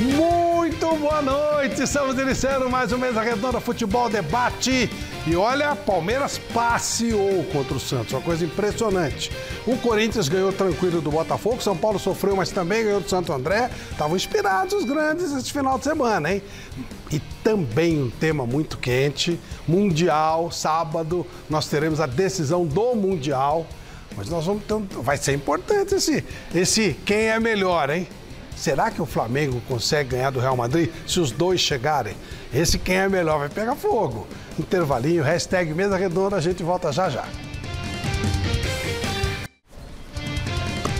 Muito boa noite, estamos iniciando mais um Mesa Redonda Futebol Debate. E olha, Palmeiras passeou contra o Santos, uma coisa impressionante. O Corinthians ganhou tranquilo do Botafogo, São Paulo sofreu, mas também ganhou do Santo André. Estavam inspirados os grandes esse final de semana, hein? E também um tema muito quente, Mundial, sábado, nós teremos a decisão do Mundial. Mas nós vamos ter, vai ser importante esse quem é melhor, hein? Será que o Flamengo consegue ganhar do Real Madrid se os dois chegarem? Esse quem é melhor vai pegar fogo. Intervalinho, hashtag Mesa Redonda, a gente volta já já.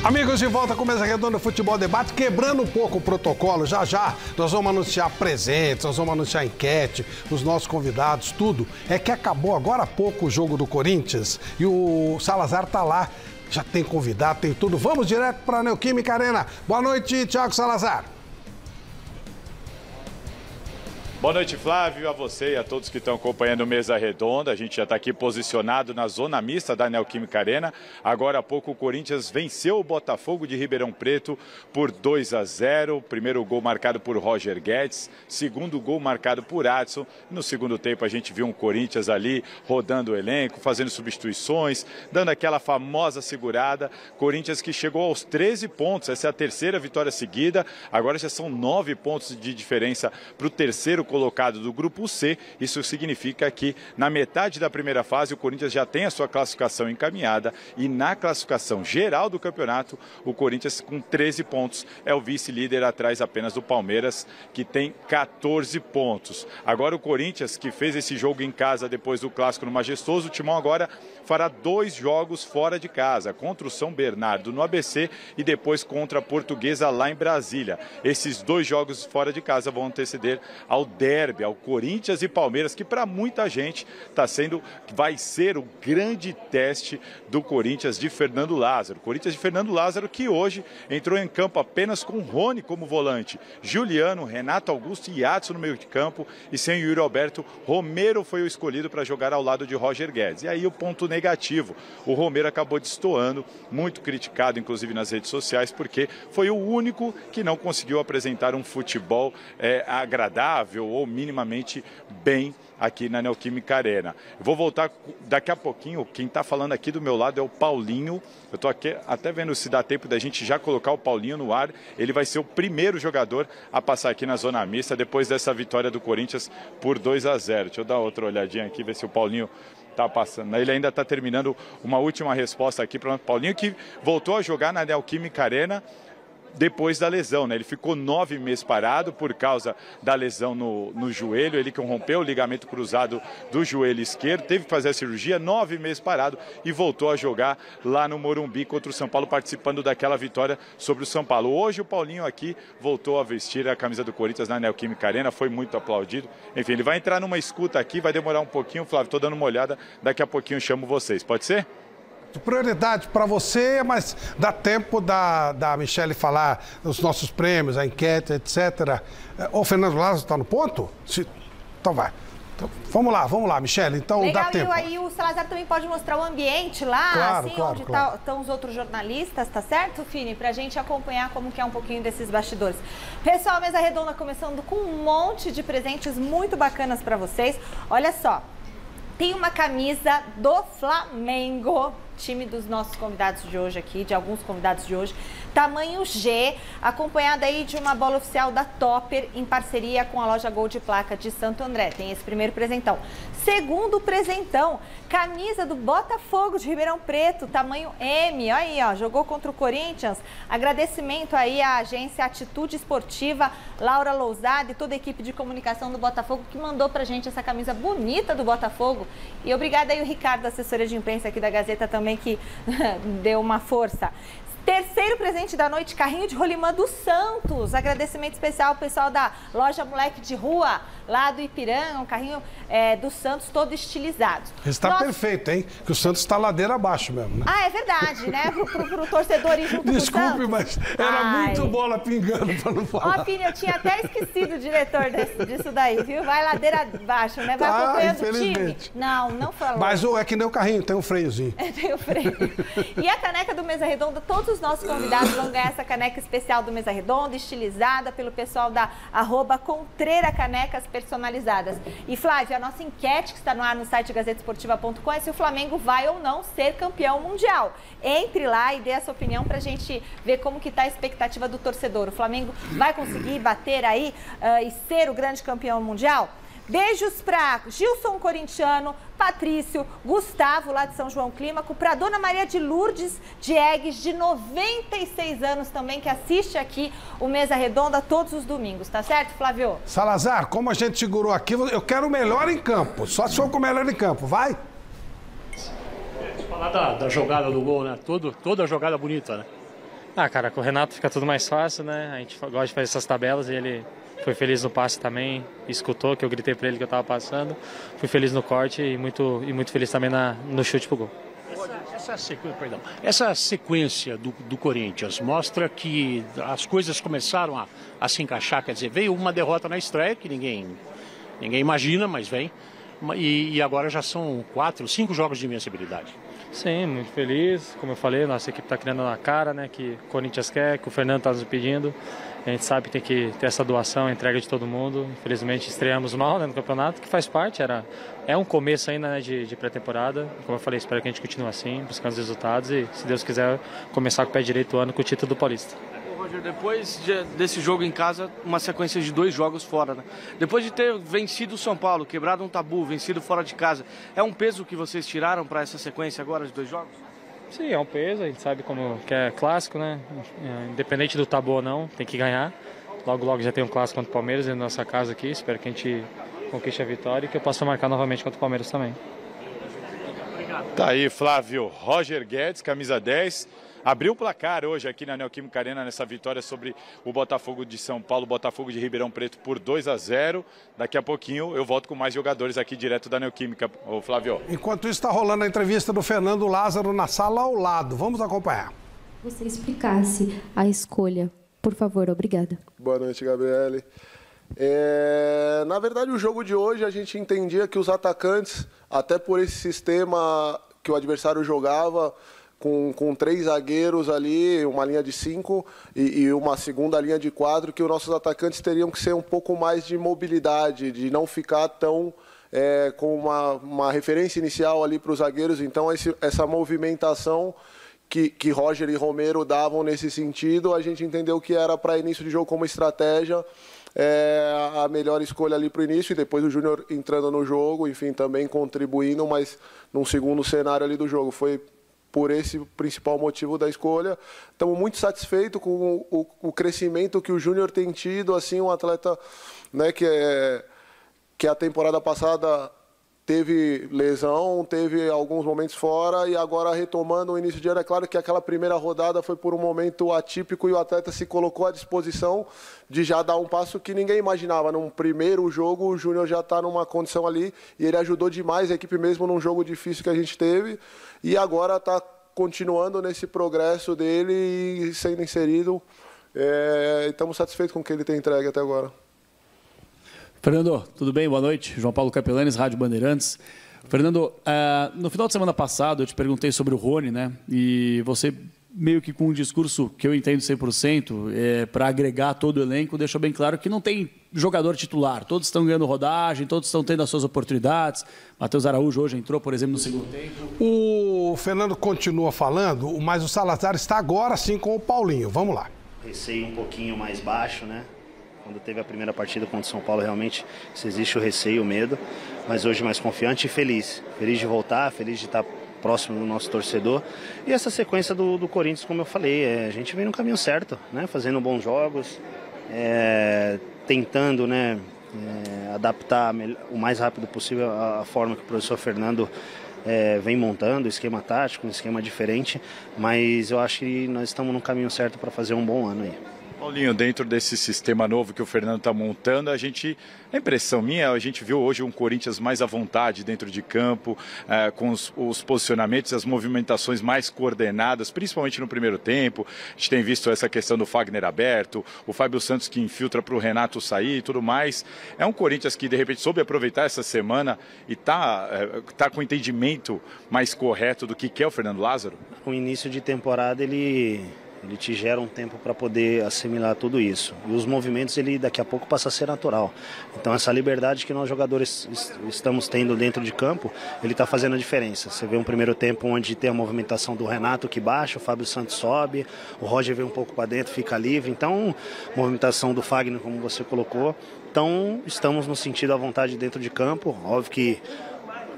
Amigos, de volta com Mesa Redonda Futebol Debate, quebrando um pouco o protocolo, já já nós vamos anunciar presentes, nós vamos anunciar enquete, os nossos convidados, tudo. É que acabou agora há pouco o jogo do Corinthians e o Salazar tá lá, já tem convidado, tem tudo. Vamos direto para a Neoquímica Arena. Boa noite, Thiago Salazar. Boa noite, Flávio, a você e a todos que estão acompanhando o Mesa Redonda. A gente já está aqui posicionado na zona mista da Neoquímica Arena. Agora há pouco o Corinthians venceu o Botafogo de Ribeirão Preto por 2-0. Primeiro gol marcado por Roger Guedes, segundo gol marcado por Adson. No segundo tempo a gente viu um Corinthians ali rodando o elenco, fazendo substituições, dando aquela famosa segurada. Corinthians que chegou aos 13 pontos, essa é a terceira vitória seguida. Agora já são 9 pontos de diferença para o terceiro colocado do grupo C. Isso significa que na metade da primeira fase o Corinthians já tem a sua classificação encaminhada e na classificação geral do campeonato o Corinthians com 13 pontos é o vice-líder atrás apenas do Palmeiras, que tem 14 pontos. Agora o Corinthians, que fez esse jogo em casa depois do clássico no Majestoso, o Timão agora fará 2 jogos fora de casa, contra o São Bernardo no ABC e depois contra a Portuguesa lá em Brasília. Esses 2 jogos fora de casa vão anteceder ao derby, ao Corinthians e Palmeiras, que para muita gente vai ser o grande teste do Corinthians de Fernando Lázaro. Corinthians de Fernando Lázaro que hoje entrou em campo apenas com Rony como volante, Juliano, Renato Augusto e Adson no meio de campo e sem o Yuri Alberto, Romero foi o escolhido para jogar ao lado de Roger Guedes. E aí o ponto negativo, o Romero acabou destoando, muito criticado inclusive nas redes sociais, porque foi o único que não conseguiu apresentar um futebol agradável ou minimamente bem aqui na Neoquímica Arena. Eu vou voltar daqui a pouquinho, quem está falando aqui do meu lado é o Paulinho. Eu estou aqui até vendo se dá tempo da gente já colocar o Paulinho no ar. Ele vai ser o primeiro jogador a passar aqui na zona mista depois dessa vitória do Corinthians por 2-0. Deixa eu dar outra olhadinha aqui, ver se o Paulinho está passando. Ele ainda está terminando uma última resposta aqui para o Paulinho, que voltou a jogar na Neoquímica Arena depois da lesão, né? Ele ficou 9 meses parado por causa da lesão no joelho, ele que rompeu o ligamento cruzado do joelho esquerdo, teve que fazer a cirurgia, 9 meses parado e voltou a jogar lá no Morumbi contra o São Paulo, participando daquela vitória sobre o São Paulo. Hoje o Paulinho aqui voltou a vestir a camisa do Corinthians na Neoquímica Arena, foi muito aplaudido. Enfim, ele vai entrar numa escuta aqui, vai demorar um pouquinho, Flávio, estou dando uma olhada, daqui a pouquinho eu chamo vocês, pode ser? Prioridade para você, mas dá tempo da Michele falar dos nossos prêmios, a enquete, etc. O Fernando Lázaro está no ponto? Então vai. Então, vamos lá, Michele. Então legal, dá tempo. E aí o Salazar também pode mostrar o ambiente lá, claro, assim, claro, onde claro. estão os outros jornalistas, tá certo, Fini? Pra gente acompanhar como que é um pouquinho desses bastidores. Pessoal, Mesa Redonda começando com um monte de presentes muito bacanas para vocês. Olha só, tem uma camisa do Flamengo, time dos nossos convidados de hoje aqui, de alguns convidados de hoje, tamanho G, acompanhada aí de uma bola oficial da Topper, em parceria com a loja Gol de Placa de Santo André. Tem esse primeiro presentão. Segundo presentão, camisa do Botafogo de Ribeirão Preto, tamanho M, olha aí, ó, jogou contra o Corinthians. Agradecimento aí à agência Atitude Esportiva, Laura Lousada e toda a equipe de comunicação do Botafogo que mandou pra gente essa camisa bonita do Botafogo. E obrigada aí o Ricardo, assessoria de imprensa aqui da Gazeta também, que deu uma força. Terceiro presente da noite, carrinho de rolimã do Santos. Agradecimento especial ao pessoal da loja Moleque de Rua, lá do Ipiranga, um carrinho do Santos todo estilizado. Está perfeito, hein? Que o Santos está ladeira abaixo mesmo, né? Ah, é verdade, né? Pro torcedor ir junto Desculpe, com o mas Santos. era muito bola pingando para não falar. Ó, Pini, eu tinha até esquecido o diretor disso daí, viu? Vai ladeira abaixo, né? Vai acompanhando o time. Não falou. Mas é que nem o carrinho, tem um freiozinho. Tem o freio. E a caneca do Mesa Redonda, todos os nossos convidados vão ganhar essa caneca especial do Mesa Redonda, estilizada pelo pessoal da @ContreiraCanecas personalizadas. E Flávia, a nossa enquete que está no ar no site gazetesportiva.com é se o Flamengo vai ou não ser campeão mundial. Entre lá e dê a sua opinião para a gente ver como que está a expectativa do torcedor. O Flamengo vai conseguir bater aí e ser o grande campeão mundial? Beijos para Gilson Corintiano, Patrício, Gustavo, lá de São João Clímaco, para Dona Maria de Lourdes Diegues, de 96 anos também, que assiste aqui o Mesa Redonda todos os domingos, tá certo, Flávio? Salazar, como a gente segurou aqui, eu quero o melhor em campo, só se for com o melhor em campo, vai? Falar da jogada do gol, né? Toda jogada bonita, né? Ah, cara, com o Renato fica tudo mais fácil, né? A gente gosta de fazer essas tabelas e ele foi feliz no passe também, escutou que eu gritei para ele que eu estava passando. Fui feliz no corte e muito feliz também no chute pro gol. Essa sequência do Corinthians mostra que as coisas começaram a se encaixar, quer dizer, veio uma derrota na estreia que ninguém imagina, mas vem. E agora já são 4, 5 jogos de invencibilidade. Sim, muito feliz. Como eu falei, nossa equipe está criando na cara, né? Que o Corinthians quer, que o Fernando está nos pedindo. A gente sabe que tem que ter essa doação, a entrega de todo mundo. Infelizmente estreamos mal, né, no campeonato, que faz parte. É um começo ainda, né, de pré-temporada. Como eu falei, espero que a gente continue assim, buscando os resultados e, se Deus quiser, começar com o pé direito o ano com o título do Paulista. Roger, depois desse jogo em casa, uma sequência de 2 jogos fora, né? Depois de ter vencido o São Paulo, quebrado um tabu, vencido fora de casa, é um peso que vocês tiraram para essa sequência agora de 2 jogos? Sim, é um peso, a gente sabe como que é clássico, né? Independente do tabu ou não, tem que ganhar. Logo já tem um clássico contra o Palmeiras na nossa casa aqui, espero que a gente conquiste a vitória e que eu possa marcar novamente contra o Palmeiras também. Tá aí, Flávio. Roger Guedes, camisa 10. Abriu o placar hoje aqui na Neoquímica Arena nessa vitória sobre o Botafogo de São Paulo, Botafogo de Ribeirão Preto por 2-0. Daqui a pouquinho eu volto com mais jogadores aqui direto da Neoquímica. Ô, Flávio. Enquanto isso, está rolando a entrevista do Fernando Lázaro na sala ao lado. Vamos acompanhar. Você explicasse a escolha, por favor, obrigada. Boa noite, Gabriele. Na verdade, o jogo de hoje a gente entendia que os atacantes, até por esse sistema que o adversário jogava, com 3 zagueiros ali, uma linha de 5 e uma segunda linha de 4, que os nossos atacantes teriam que ser um pouco mais de mobilidade, de não ficar tão com uma referência inicial ali para os zagueiros. Então, essa movimentação que Roger e Romero davam nesse sentido, a gente entendeu que era para início de jogo como estratégia, a melhor escolha ali para o início, e depois o Júnior entrando no jogo, enfim, também contribuindo, mas num segundo cenário ali do jogo. Foi por esse principal motivo da escolha. Estamos muito satisfeitos com o crescimento que o Júnior tem tido, assim, um atleta, né, que a temporada passada teve lesão, teve alguns momentos fora e agora retomando o início de ano. É claro que aquela primeira rodada foi por um momento atípico e o atleta se colocou à disposição de já dar um passo que ninguém imaginava. Num primeiro jogo o Júnior já está numa condição ali e ele ajudou demais a equipe mesmo num jogo difícil que a gente teve e agora está continuando nesse progresso dele e sendo inserido. Estamos satisfeitos com o que ele tem entregue até agora. Fernando, tudo bem? Boa noite. João Paulo Capelanes, Rádio Bandeirantes. Fernando, no final de semana passado eu te perguntei sobre o Rony, né? E você, meio que com um discurso que eu entendo 100%, para agregar todo o elenco, deixou bem claro que não tem jogador titular. Todos estão ganhando rodagem, todos estão tendo as suas oportunidades. Matheus Araújo hoje entrou, por exemplo, no segundo tempo. O Fernando continua falando, mas o Salazar está agora sim com o Paulinho. Vamos lá. Receio um pouquinho mais baixo, né? Quando teve a primeira partida contra o São Paulo, realmente se existe o receio, o medo, mas hoje mais confiante e feliz. Feliz de voltar, feliz de estar próximo do nosso torcedor. E essa sequência do Corinthians, como eu falei, a gente vem no caminho certo, né? Fazendo bons jogos, tentando, né, adaptar o mais rápido possível a forma que o professor Fernando vem montando, esquema tático, um esquema diferente, mas eu acho que nós estamos no caminho certo para fazer um bom ano aí. Paulinho, dentro desse sistema novo que o Fernando está montando, a impressão minha, a gente viu hoje um Corinthians mais à vontade dentro de campo, com os posicionamentos, as movimentações mais coordenadas, principalmente no primeiro tempo. A gente tem visto essa questão do Fagner aberto, o Fábio Santos que infiltra para o Renato sair e tudo mais. É um Corinthians que de repente soube aproveitar essa semana e tá com o entendimento mais correto do que é o Fernando Lázaro? O início de temporada ele Ele te gera um tempo para poder assimilar tudo isso. E os movimentos, ele daqui a pouco passa a ser natural. Então essa liberdade que nós jogadores estamos tendo dentro de campo, ele está fazendo a diferença. Você vê um primeiro tempo onde tem a movimentação do Renato que baixa, o Fábio Santos sobe, o Roger vem um pouco para dentro, fica livre. Então, movimentação do Fagner, como você colocou. Então, estamos no sentido à vontade dentro de campo. Óbvio que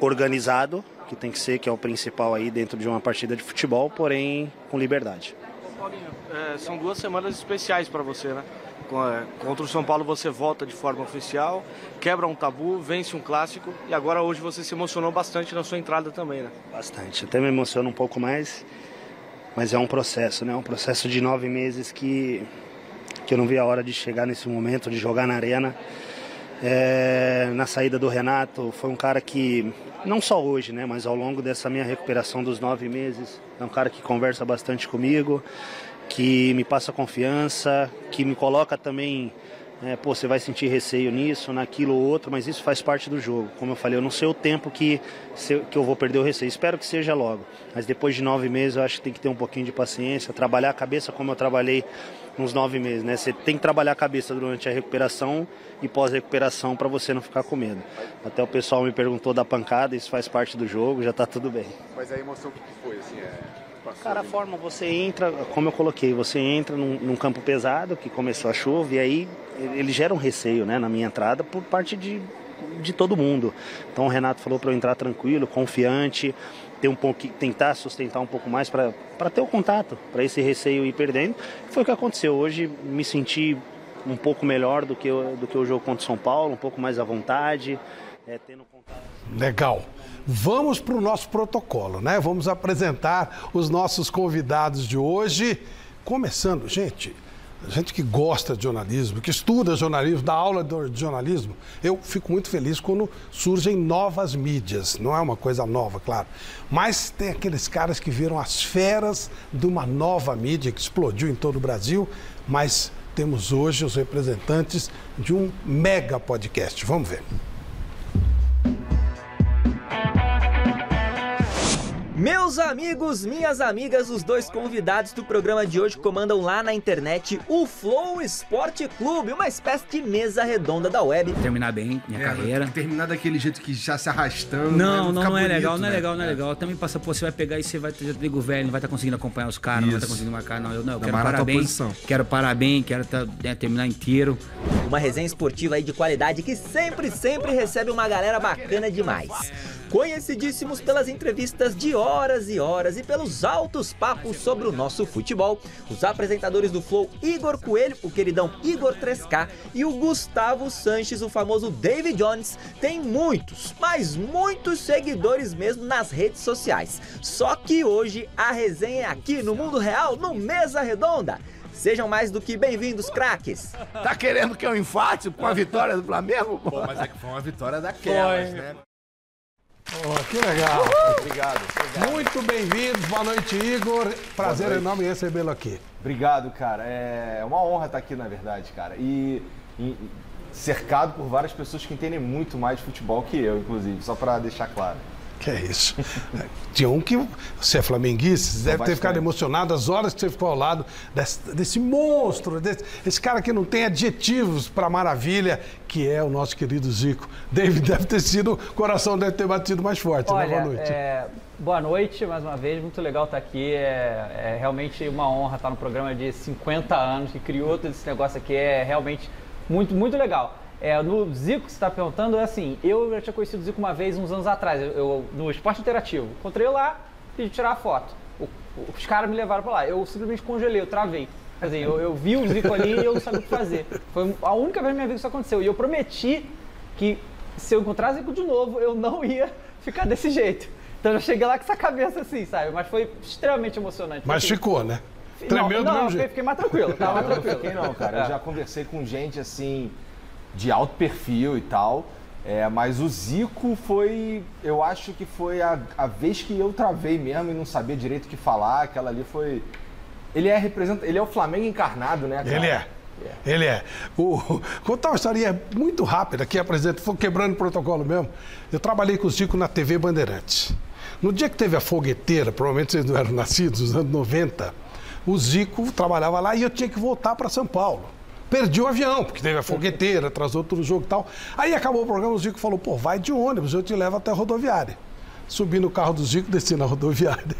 organizado, que tem que ser, que é o principal aí dentro de uma partida de futebol, porém com liberdade. Paulinho, são 2 semanas especiais para você, né? Contra o São Paulo você volta de forma oficial, quebra um tabu, vence um clássico e agora hoje você se emocionou bastante na sua entrada também, né? Bastante, até me emociona um pouco mais, mas é um processo, né? Um processo de 9 meses que eu não vi a hora de chegar nesse momento, de jogar na arena. Na saída do Renato, foi um cara que, não só hoje, né, mas ao longo dessa minha recuperação dos 9 meses, é um cara que conversa bastante comigo, que me passa confiança, que me coloca também, você vai sentir receio nisso, naquilo ou outro, mas isso faz parte do jogo. Como eu falei, eu não sei o tempo que eu vou perder o receio, espero que seja logo, mas depois de 9 meses eu acho que tem que ter um pouquinho de paciência, trabalhar a cabeça como eu trabalhei uns 9 meses, né? Você tem que trabalhar a cabeça durante a recuperação e pós-recuperação para você não ficar com medo. Até o pessoal me perguntou da pancada, isso faz parte do jogo, já tá tudo bem. Mas a emoção que foi, assim, Cara, a forma, você entra, como eu coloquei, você entra num campo pesado, que começou a chuva, e aí ele gera um receio, né, na minha entrada por parte de todo mundo. Então o Renato falou para eu entrar tranquilo, confiante, tentar sustentar um pouco mais para ter o contato, para esse receio ir perdendo. Foi o que aconteceu. Hoje me senti um pouco melhor do que o jogo contra o São Paulo, um pouco mais à vontade, tendo contato. Legal. Vamos para o nosso protocolo, né? Vamos apresentar os nossos convidados de hoje. Começando, gente que gosta de jornalismo, que estuda jornalismo, dá aula de jornalismo, eu fico muito feliz quando surgem novas mídias. Não é uma coisa nova, claro. Mas tem aqueles caras que viram as feras de uma nova mídia que explodiu em todo o Brasil, mas temos hoje os representantes de um mega podcast. Vamos ver. Meus amigos, minhas amigas, os 2 convidados do programa de hoje comandam lá na internet o Flow Esporte Clube, uma espécie de mesa redonda da web. Terminar bem minha carreira. Terminar daquele jeito que já se arrastando. Não é legal, não é legal. Também passa, você vai pegar e você vai ter ligo velho, não vai estar conseguindo acompanhar os caras, não vai estar conseguindo marcar, não. Eu quero parar bem, quero terminar inteiro. Uma resenha esportiva aí de qualidade que sempre recebe uma galera bacana demais. Conhecidíssimos pelas entrevistas de horas e horas e pelos altos papos sobre o nosso futebol, os apresentadores do Flow, Igor Coelho, o queridão Igor 3K e o Gustavo Sanches, o famoso David Jones, têm muitos, mas muitos seguidores mesmo nas redes sociais. Só que hoje a resenha é aqui no mundo real, no Mesa Redonda. Sejam mais do que bem-vindos, craques. Tá querendo que eu enfate com a vitória do Flamengo? Pô, mas é que foi uma vitória daquelas, né? Oh, que legal. Obrigado. Muito bem-vindos. Boa noite, Igor. Prazer enorme recebê-lo aqui. Obrigado, cara. É uma honra estar aqui, na verdade, cara. E cercado por várias pessoas que entendem muito mais de futebol que eu, inclusive, só para deixar claro. Que é isso. Tinha um que você é flamenguista, você deve ter ficado emocionado as horas que você ficou ao lado desse monstro, esse cara que não tem adjetivos para maravilha, que é o nosso querido Zico. David deve ter sido, o coração deve ter batido mais forte. Olha, Boa noite. Boa noite, mais uma vez, muito legal estar aqui. É realmente uma honra estar no programa de 50 anos, que criou todo esse negócio aqui, é realmente muito, muito legal. No Zico, que você está perguntando, assim, eu já tinha conhecido o Zico uma vez, uns anos atrás, no Esporte Interativo. Encontrei lá, pedi tirar a foto. Os caras me levaram para lá, eu simplesmente congelei, eu travei. Quer dizer, eu vi o Zico ali e eu não sabia o que fazer. Foi a única vez na minha vida que isso aconteceu. E eu prometi que se eu encontrasse o Zico de novo, eu não ia ficar desse jeito. Então eu cheguei lá com essa cabeça assim, sabe? Mas foi extremamente emocionante. Mas assim, ficou, né? Tremeu do mesmo jeito. Fiquei mais tranquilo, tava mais tranquilo. Não fiquei não, cara. Eu já conversei com gente, assim, de alto perfil e tal, mas o Zico foi, eu acho que foi a vez que eu travei mesmo e não sabia direito o que falar, aquela ali foi... Ele é o Flamengo encarnado, né, cara? Ele é. Vou contar uma historinha muito rápida aqui, apresento, foi quebrando o protocolo mesmo. Eu trabalhei com o Zico na TV Bandeirantes. No dia que teve a fogueteira, provavelmente vocês não eram nascidos, nos anos 90, o Zico trabalhava lá e eu tinha que voltar para São Paulo. Perdi o avião, porque teve a fogueteira, atrasou todo o jogo e tal. Aí acabou o programa, o Zico falou, pô, vai de ônibus, eu te levo até a rodoviária. Subi no carro do Zico, desci na rodoviária.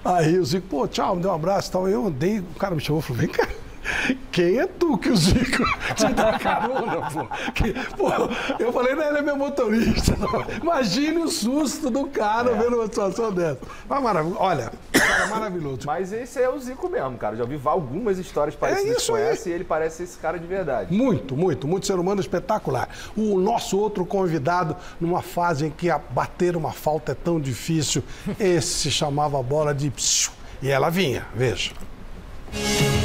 Aí o Zico, pô, tchau, me deu um abraço e tal. Eu andei, o cara me chamou e falou, vem cá. Quem é tu que o Zico te dá carona, pô? Eu falei, não, ele é meu motorista. Não. Imagine o susto do cara vendo uma situação dessa. Mas maravilhoso. Olha, cara maravilhoso. Mas esse é o Zico mesmo, cara. Já ouvi algumas histórias parecidas com essa e ele parece esse cara de verdade. Muito ser humano espetacular. O nosso outro convidado, numa fase em que bater uma falta é tão difícil, esse se chamava bola de psiu, e ela vinha, veja.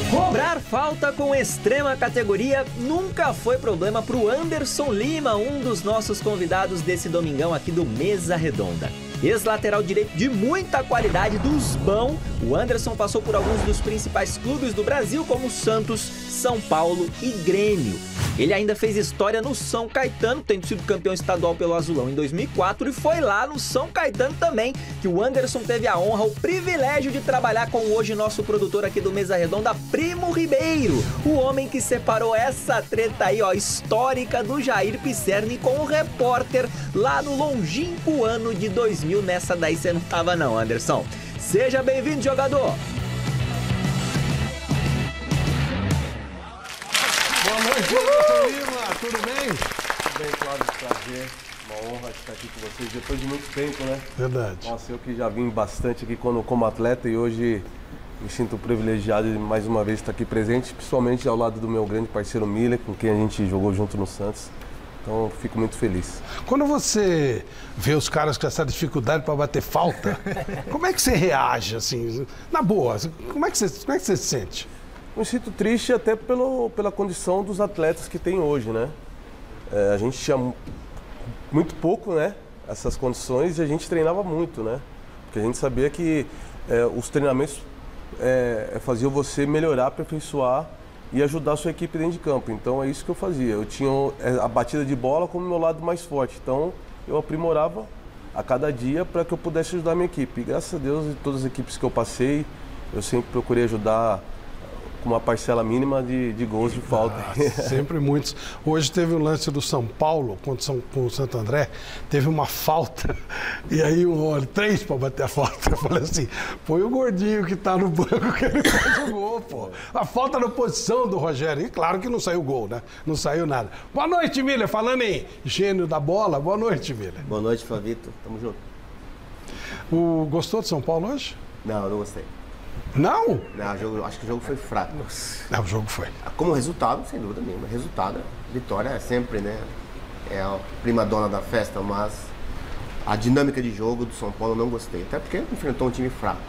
Cobrar falta com extrema categoria nunca foi problema para o Anderson Lima, um dos nossos convidados desse domingão aqui do Mesa Redonda. Ex-lateral direito de muita qualidade, dos bons, o Anderson passou por alguns dos principais clubes do Brasil, como Santos, São Paulo e Grêmio. Ele ainda fez história no São Caetano, tendo sido campeão estadual pelo Azulão em 2004, e foi lá no São Caetano também que o Anderson teve a honra, o privilégio de trabalhar com hoje nosso produtor aqui do Mesa Redonda, Primo Ribeiro, o homem que separou essa treta aí, ó, histórica do Jair Pisserni com o repórter lá no longínquo ano de 2000. Nessa daí você não tava não, Anderson. Seja bem-vindo, jogador! Boa noite, Anderson Lima, tudo bem? Tudo bem, Cláudio, prazer, uma honra estar aqui com vocês depois de muito tempo, né? Verdade. Nossa, eu que já vim bastante aqui como atleta e hoje me sinto privilegiado de mais uma vez estar aqui presente, principalmente ao lado do meu grande parceiro Miller, com quem a gente jogou junto no Santos. Então, fico muito feliz. Quando você vê os caras com essa dificuldade para bater falta, como é que você reage, assim, na boa? Como é que você se sente? Eu me sinto triste até pela condição dos atletas que tem hoje, né? A gente tinha muito pouco, né? Essas condições e a gente treinava muito, né? Porque a gente sabia que os treinamentos faziam você melhorar, aperfeiçoar e ajudar a sua equipe dentro de campo. Então é isso que eu fazia. Eu tinha a batida de bola como meu lado mais forte. Então eu aprimorava a cada dia para que eu pudesse ajudar a minha equipe. E graças a Deus, em todas as equipes que eu passei, eu sempre procurei ajudar com uma parcela mínima de gols de falta. Sempre muitos. Hoje teve o lance do São Paulo com o Santo André, teve uma falta, e aí 3 para bater a falta. Eu falei assim, põe o gordinho que tá no banco que ele faz o gol, pô. A falta na posição do Rogério. E claro que não saiu gol, né? Não saiu nada. Boa noite, Miller. Falando em gênio da bola, boa noite, Miller. Boa noite, Flavito. Tamo junto. Gostou de São Paulo hoje? Não, eu não gostei. Não? Não, acho que o jogo foi fraco. Não, o jogo foi. Como resultado, sem dúvida nenhuma. Resultado, vitória é sempre, né? É a prima dona da festa, mas a dinâmica de jogo do São Paulo eu não gostei. Até porque enfrentou um time fraco.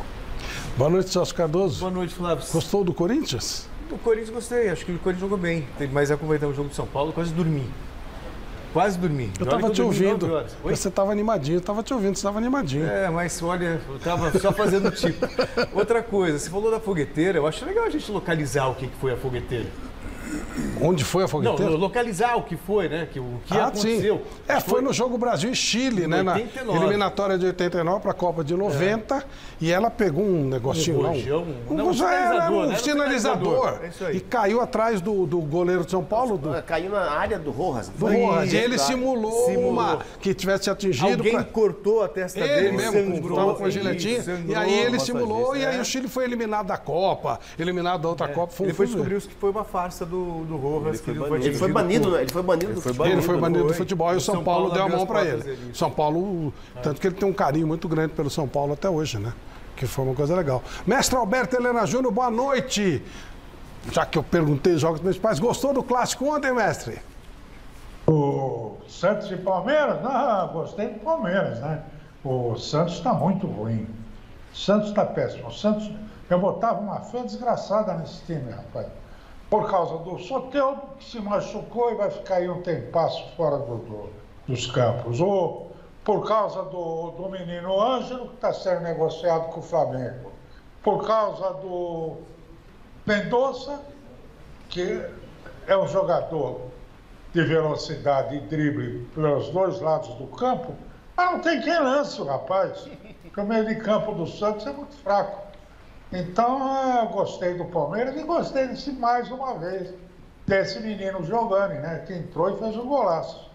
Boa noite, Celso Cardoso. Boa noite, Flávio. Gostou do Corinthians? Do Corinthians gostei, acho que o Corinthians jogou bem. Mas aproveitando o jogo de São Paulo, quase dormi. Eu tava te ouvindo. Você tava animadinho, eu tava te ouvindo, você tava animadinho. Mas olha, eu tava só fazendo tipo. Outra coisa, você falou da fogueteira, eu acho legal a gente localizar o que foi a fogueteira. Onde foi a fogueteira? Não, localizar o que foi, né? O que aconteceu. Sim. Foi no jogo Brasil e Chile, né? 89. Na eliminatória de 89 para a Copa de 90. E ela pegou um negocinho lá. Um sinalizador. É isso aí. E caiu atrás do goleiro de São Paulo. Caiu na área do Rojas. E ele simulou uma que tivesse atingido. Alguém cortou a testa dele, mesmo, estava com a giletinha. E aí ele simulou e aí o Chile foi eliminado da Copa, eliminado da outra Copa. Depois descobriu que foi uma farsa do Rojas. Ele foi banido do futebol. Ele foi banido do futebol e o São Paulo deu a mão para ele. São Paulo, tanto que ele tem um carinho muito grande pelo São Paulo até hoje, né? Que foi uma coisa legal. Mestre Alberto Helena Júnior, boa noite. Já que eu perguntei os jogos principais, gostou do clássico ontem, mestre? O Santos e Palmeiras? Não, gostei do Palmeiras, né? O Santos está muito ruim. O Santos está péssimo. O Santos, eu botava uma fé desgraçada nesse time, rapaz. Por causa do Soteldo, que se machucou e vai ficar aí um tempasso fora dos campos. Ou por causa do menino Ângelo, que está sendo negociado com o Flamengo. Por causa do Mendonça, que é um jogador de velocidade e drible pelos dois lados do campo, mas não tem quem lance o rapaz, porque o meio de campo do Santos é muito fraco. Então, eu gostei do Palmeiras e gostei mais uma vez desse menino Giovani, né? Que entrou e fez um golaço.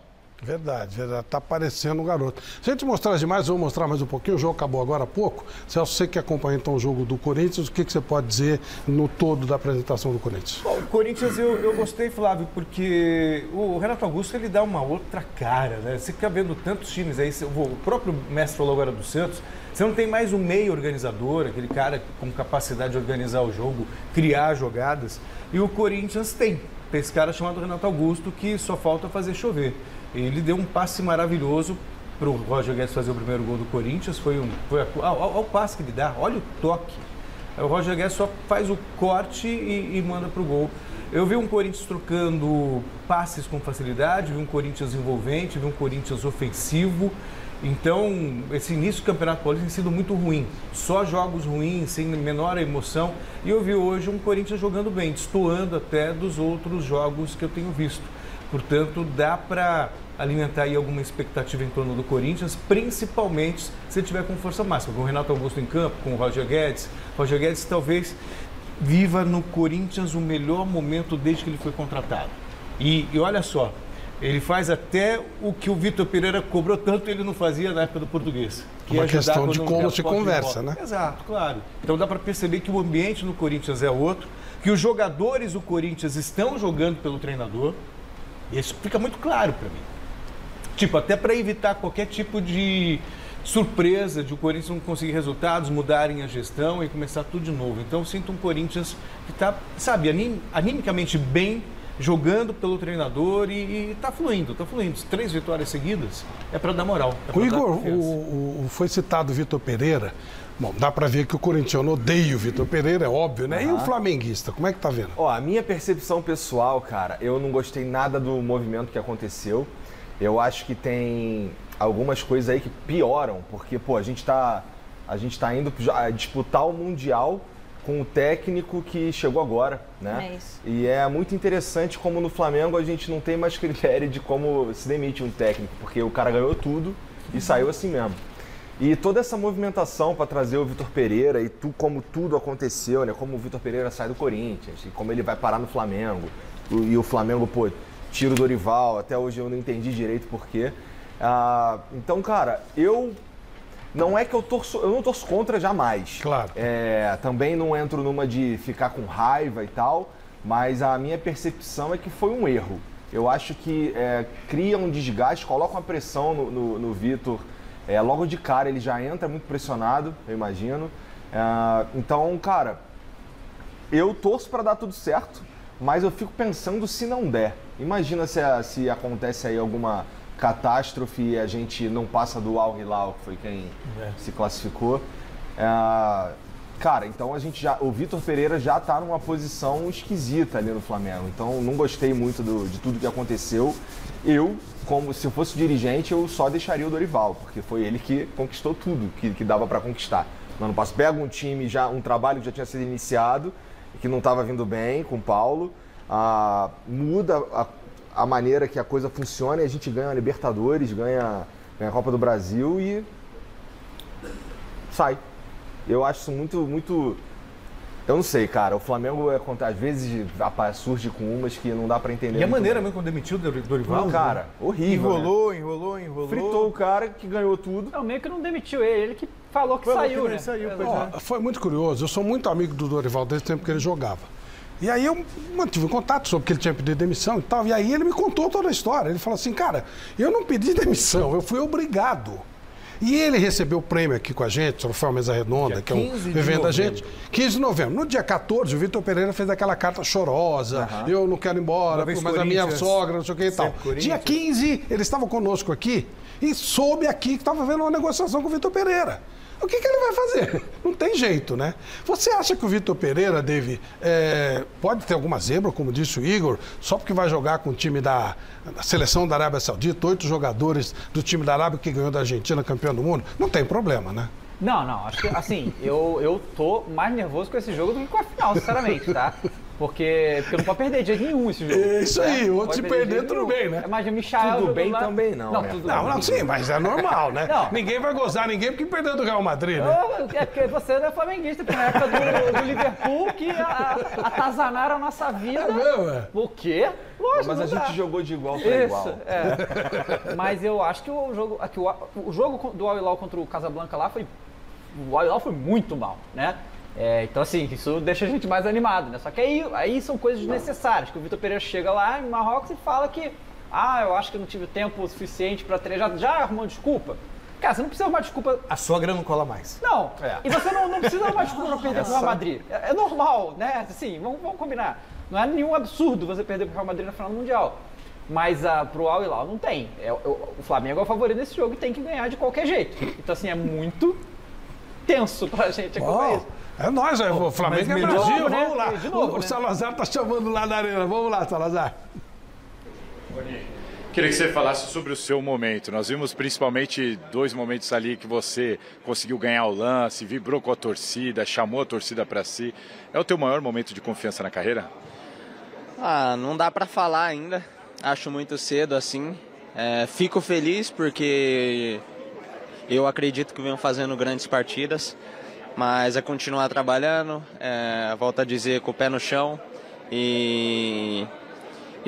Verdade. Tá parecendo um garoto. Se a gente mostrar demais, eu vou mostrar mais um pouquinho. O jogo acabou agora há pouco. Celso, você que acompanha então o jogo do Corinthians, o que você pode dizer no todo da apresentação do Corinthians? Bom, o Corinthians eu gostei, Flávio, porque o Renato Augusto ele dá uma outra cara, né? Você fica vendo tantos times aí, o próprio mestre falou agora do Santos, você não tem mais um meio organizador, aquele cara com capacidade de organizar o jogo, criar jogadas, e o Corinthians tem esse cara chamado Renato Augusto que só falta fazer chover. Ele deu um passe maravilhoso para o Roger Guedes fazer o primeiro gol do Corinthians. Olha o passe que ele dá, olha o toque. O Roger Guedes só faz o corte e manda para o gol. Eu vi um Corinthians trocando passes com facilidade, vi um Corinthians envolvente, vi um Corinthians ofensivo. Então, esse início do Campeonato Paulista tem sido muito ruim. Só jogos ruins, sem menor emoção. E eu vi hoje um Corinthians jogando bem, destoando até dos outros jogos que eu tenho visto. Portanto, dá para alimentar aí alguma expectativa em torno do Corinthians, principalmente se ele tiver com força máxima, com o Renato Augusto em campo, com o Roger Guedes. Roger Guedes talvez viva no Corinthians o melhor momento desde que ele foi contratado. E olha só, ele faz até o que o Vitor Pereira cobrou tanto ele não fazia na época do Português. Que uma questão de como se conversa, né? Exato, claro. Então dá para perceber que o ambiente no Corinthians é outro, que os jogadores do Corinthians estão jogando pelo treinador. Isso fica muito claro para mim. Tipo, até para evitar qualquer tipo de surpresa de o Corinthians não conseguir resultados, mudarem a gestão e começar tudo de novo. Então eu sinto um Corinthians que está, sabe, animicamente bem, jogando pelo treinador e está fluindo, está fluindo. 3 vitórias seguidas é para dar moral. O Igor, foi citado o Vitor Pereira. Bom, dá para ver que o corintiano odeia o Vitor Pereira, é óbvio, né? E o flamenguista, como é que tá vendo? Ó, a minha percepção pessoal, cara, eu não gostei nada do movimento que aconteceu. Eu acho que tem algumas coisas aí que pioram, porque, pô, a gente tá indo disputar o Mundial com o técnico que chegou agora, né? É isso. E é muito interessante como no Flamengo a gente não tem mais critério de como se demite um técnico, porque o cara ganhou tudo e saiu assim mesmo. E toda essa movimentação para trazer o Vitor Pereira e como tudo aconteceu, né? Como o Vitor Pereira sai do Corinthians e como ele vai parar no Flamengo. E o Flamengo, pô, tira o Dorival. Até hoje eu não entendi direito por quê. Então, cara, não é que eu não torço contra jamais. Claro. Também não entro numa de ficar com raiva e tal, mas a minha percepção é que foi um erro. Eu acho que cria um desgaste, coloca uma pressão no Vitor. Logo de cara ele já entra muito pressionado, eu imagino. Então, cara, eu torço para dar tudo certo, mas eu fico pensando se não der. Imagina se acontece aí alguma catástrofe e a gente não passa do Al Hilal, que foi quem se classificou. Cara, então o Vitor Pereira já está numa posição esquisita ali no Flamengo. Então não gostei muito de tudo que aconteceu. Eu, como se eu fosse dirigente, eu só deixaria o Dorival, porque foi ele que conquistou tudo que dava para conquistar. No ano passado, pega um time, um trabalho que já tinha sido iniciado, que não estava vindo bem com o Paulo, muda a maneira que a coisa funciona e a gente ganha a Libertadores, ganha a Copa do Brasil e sai. Eu acho isso muito... Eu não sei, cara. O Flamengo, às vezes, surge com umas que não dá pra entender. E a maneira mesmo quando demitiu o Dorival? Cara, horrível, Enrolou. Fritou o cara que ganhou tudo. Não, meio que não demitiu ele que falou que saiu, né? Foi muito curioso. Eu sou muito amigo do Dorival desde o tempo que ele jogava. E aí eu mantive um contato sobre que ele tinha pedido demissão e tal. E aí ele me contou toda a história. Ele falou assim, cara, eu não pedi demissão, eu fui obrigado. E ele recebeu o prêmio aqui com a gente, o troféu Mesa Redonda, que é um evento da gente, 15 de novembro. No dia 14, o Vitor Pereira fez aquela carta chorosa, eu não quero ir embora, mas a minha sogra, não sei o que e tal. Dia 15, ele estava conosco aqui e soube aqui que estava havendo uma negociação com o Vitor Pereira. O que ele vai fazer? Não tem jeito, né? Você acha que o Vitor Pereira, David, pode ter alguma zebra, como disse o Igor, só porque vai jogar com o time da seleção da Arábia Saudita, 8 jogadores do time da Arábia que ganhou da Argentina, campeão do mundo? Não tem problema, né? Não, acho que, assim, eu tô mais nervoso com esse jogo do que com a final, sinceramente, tá? Porque não pode perder de jeito nenhum esse jogo. Isso aí, outro se perder, tudo bem, né? Mas o Michael tudo bem também não, né? Não, sim, mas é normal, né? Não. Ninguém vai gozar ninguém porque perdeu do Real Madrid, né? É porque você não é flamenguista, porque na época do Liverpool que atazanaram a nossa vida. É mesmo, é? O quê? Lógico, mas a gente jogou de igual para igual. É. Mas eu acho que o jogo do Al Hilal contra o Casablanca lá o Al Hilal foi muito mal, né? Então, assim, isso deixa a gente mais animado, né? Só que aí são coisas desnecessárias, que o Vitor Pereira chega lá em Marrocos e fala que eu acho que eu não tive tempo suficiente para treinar, já arrumou desculpa. Cara, você não precisa arrumar desculpa. A sogra não cola mais. Não, e você não precisa arrumar desculpa para perder pro Real Madrid. É normal, né? Assim, vamos combinar. Não é nenhum absurdo você perder pro Real Madrid na final do Mundial. Mas pro Al Hilal não tem. O Flamengo é o favorito desse jogo e tem que ganhar de qualquer jeito. Então, assim, é muito tenso pra gente acompanhar isso. É nóis, o Flamengo é Brasil, né? vamos lá. De novo, o Salazar tá chamando lá na arena, vamos lá, Salazar. Queria que você falasse sobre o seu momento. Nós vimos principalmente 2 momentos ali que você conseguiu ganhar o lance, vibrou com a torcida, chamou a torcida para si. É o teu maior momento de confiança na carreira? Não dá para falar ainda. Acho muito cedo assim. Fico feliz porque eu acredito que venho fazendo grandes partidas. Mas é continuar trabalhando, volto a dizer, com o pé no chão e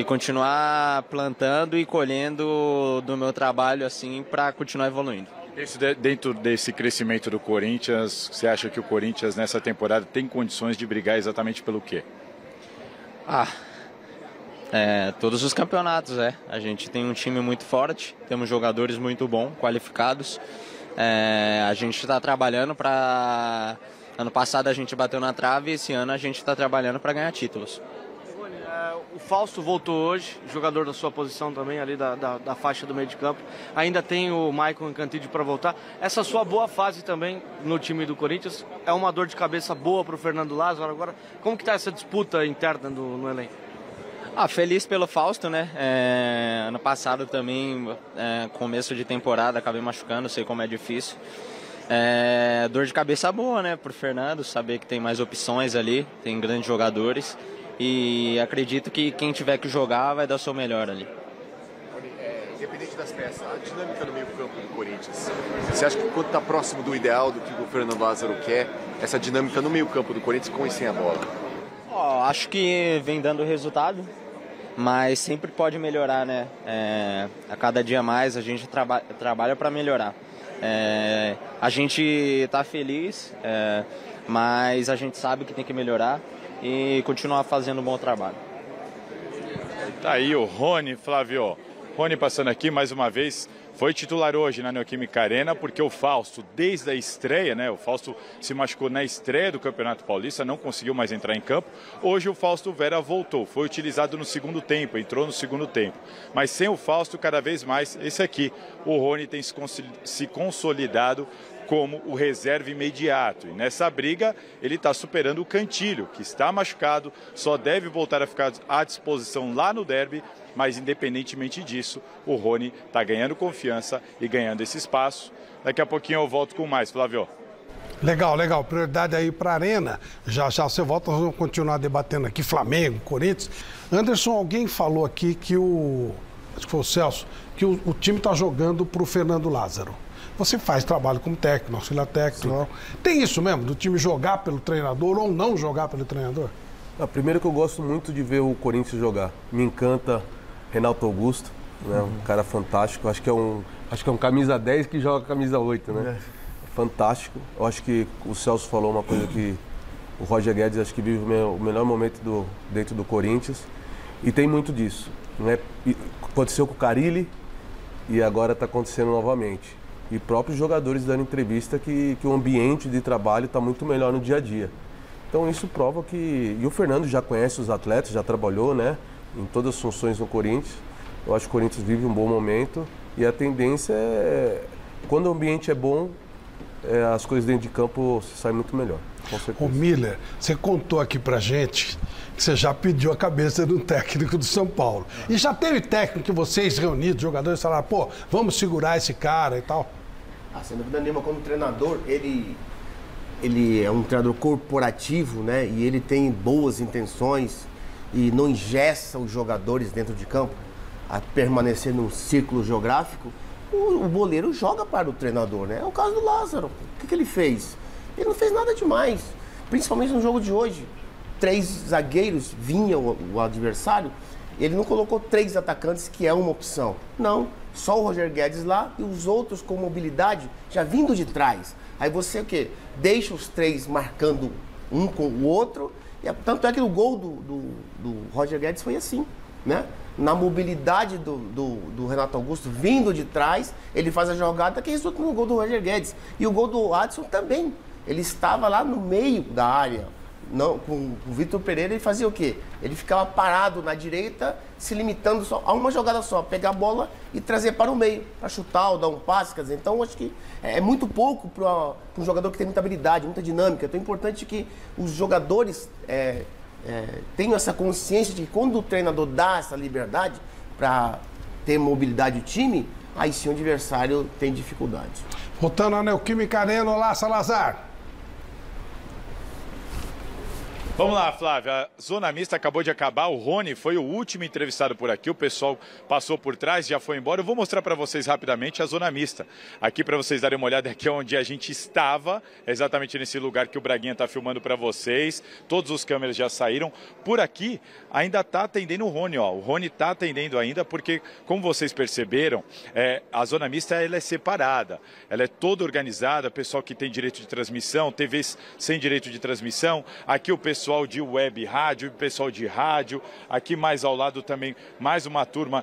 continuar plantando e colhendo do meu trabalho assim para continuar evoluindo. Dentro desse crescimento do Corinthians, você acha que o Corinthians nessa temporada tem condições de brigar exatamente pelo quê? Todos os campeonatos, A gente tem um time muito forte, temos jogadores muito bons, qualificados. A gente está trabalhando para... Ano passado a gente bateu na trave e esse ano a gente está trabalhando para ganhar títulos. O Fausto voltou hoje, jogador da sua posição também, ali da faixa do meio de campo. Ainda tem o Maicon Cantídio para voltar. Essa sua boa fase também no time do Corinthians é uma dor de cabeça boa para o Fernando Lázaro agora. Como que está essa disputa interna no elenco? Feliz pelo Fausto, né? Ano passado também, começo de temporada, acabei machucando, sei como é difícil. Dor de cabeça boa, né? Pro Fernando, saber que tem mais opções ali, tem grandes jogadores. E acredito que quem tiver que jogar vai dar o seu melhor ali. Independente das peças, a dinâmica no meio campo do Corinthians, você acha que quando está próximo do ideal, do que o Fernando Lázaro quer, essa dinâmica no meio campo do Corinthians com e sem a bola? Acho que vem dando resultado. Mas sempre pode melhorar, né? A cada dia mais a gente trabalha para melhorar. A gente está feliz, mas a gente sabe que tem que melhorar e continuar fazendo um bom trabalho. Tá aí o Rony, Flávio. Rony passando aqui mais uma vez. Foi titular hoje na Neoquímica Arena, porque o Fausto, desde a estreia, né? O Fausto se machucou na estreia do Campeonato Paulista, não conseguiu mais entrar em campo. Hoje o Fausto Vera voltou, foi utilizado no segundo tempo, entrou no segundo tempo. Mas sem o Fausto, cada vez mais, esse aqui, o Rony tem se consolidado como o reserva imediato. E nessa briga, ele está superando o Cantilho, que está machucado, só deve voltar a ficar à disposição lá no derby. Mas independentemente disso, o Rony está ganhando confiança e ganhando esse espaço. Daqui a pouquinho eu volto com mais, Flávio. Legal, legal. Prioridade aí para a Arena. Já você volta, nós vamos continuar debatendo aqui Flamengo, Corinthians. Anderson, alguém falou aqui que acho que foi o Celso, que o time está jogando para o Fernando Lázaro. Você faz trabalho como técnico, auxiliar técnico. Tem isso mesmo, do time jogar pelo treinador ou não jogar pelo treinador? Primeiro que eu gosto muito de ver o Corinthians jogar. Me encanta Renato Augusto, né? Um cara fantástico. Acho que é um camisa 10 que joga camisa 8, né? Fantástico. Eu acho que o Celso falou uma coisa que o Roger Guedes acho que vive o melhor momento dentro do Corinthians. E tem muito disso, né? Aconteceu com o Carille e agora está acontecendo novamente. E próprios jogadores dando entrevista que o ambiente de trabalho está muito melhor no dia a dia. Então isso prova que... E o Fernando já conhece os atletas, já trabalhou, né? Em todas as funções no Corinthians. Eu acho que o Corinthians vive um bom momento e a tendência é, quando o ambiente é bom, as coisas dentro de campo saem muito melhor, com certeza. Ô Miller, você contou aqui pra gente que você já pediu a cabeça do técnico do São Paulo. E já teve técnico que vocês reunidos, jogadores, falaram, pô, vamos segurar esse cara e tal? Sem dúvida nenhuma, como treinador, ele ele é um treinador corporativo, né? E ele tem boas intenções e não engessa os jogadores dentro de campo a permanecer num círculo geográfico, o boleiro joga para o treinador, né? É o caso do Lázaro. O que ele fez? Ele não fez nada demais, principalmente no jogo de hoje. 3 zagueiros vinha o adversário, ele não colocou 3 atacantes, que é uma opção. Não, só o Roger Guedes lá e os outros com mobilidade já vindo de trás. Aí você o quê? Deixa os 3 marcando um com o outro. E tanto é que o gol do Roger Guedes foi assim, né? Na mobilidade do Renato Augusto, vindo de trás, ele faz a jogada que resulta no gol do Roger Guedes. E o gol do Adson também. Ele estava lá no meio da área. Não, com o Vitor Pereira, ele fazia o quê? Ele ficava parado na direita, se limitando só a uma jogada só, pegar a bola e trazer para o meio, para chutar ou dar um passe. Quer dizer, então acho que é muito pouco para um jogador que tem muita habilidade, muita dinâmica. Então é importante que os jogadores tenham essa consciência de que quando o treinador dá essa liberdade para ter mobilidade do time, aí sim o adversário tem dificuldade. Voltando a Neoquímica Arena, olá, Salazar. Vamos lá, Flávio. A Zona Mista acabou de acabar. O Rony foi o último entrevistado por aqui. O pessoal passou por trás, já foi embora. Eu vou mostrar para vocês rapidamente a Zona Mista. Aqui para vocês darem uma olhada, aqui é onde a gente estava, exatamente nesse lugar que o Braguinha está filmando para vocês. Todos os câmeras já saíram. Por aqui ainda está atendendo o Rony, ó. O Rony está atendendo ainda porque, como vocês perceberam, a Zona Mista ela é separada. Ela é toda organizada. Pessoal que tem direito de transmissão, TVs sem direito de transmissão. Aqui o pessoal de web rádio, pessoal de rádio, aqui mais ao lado também mais uma turma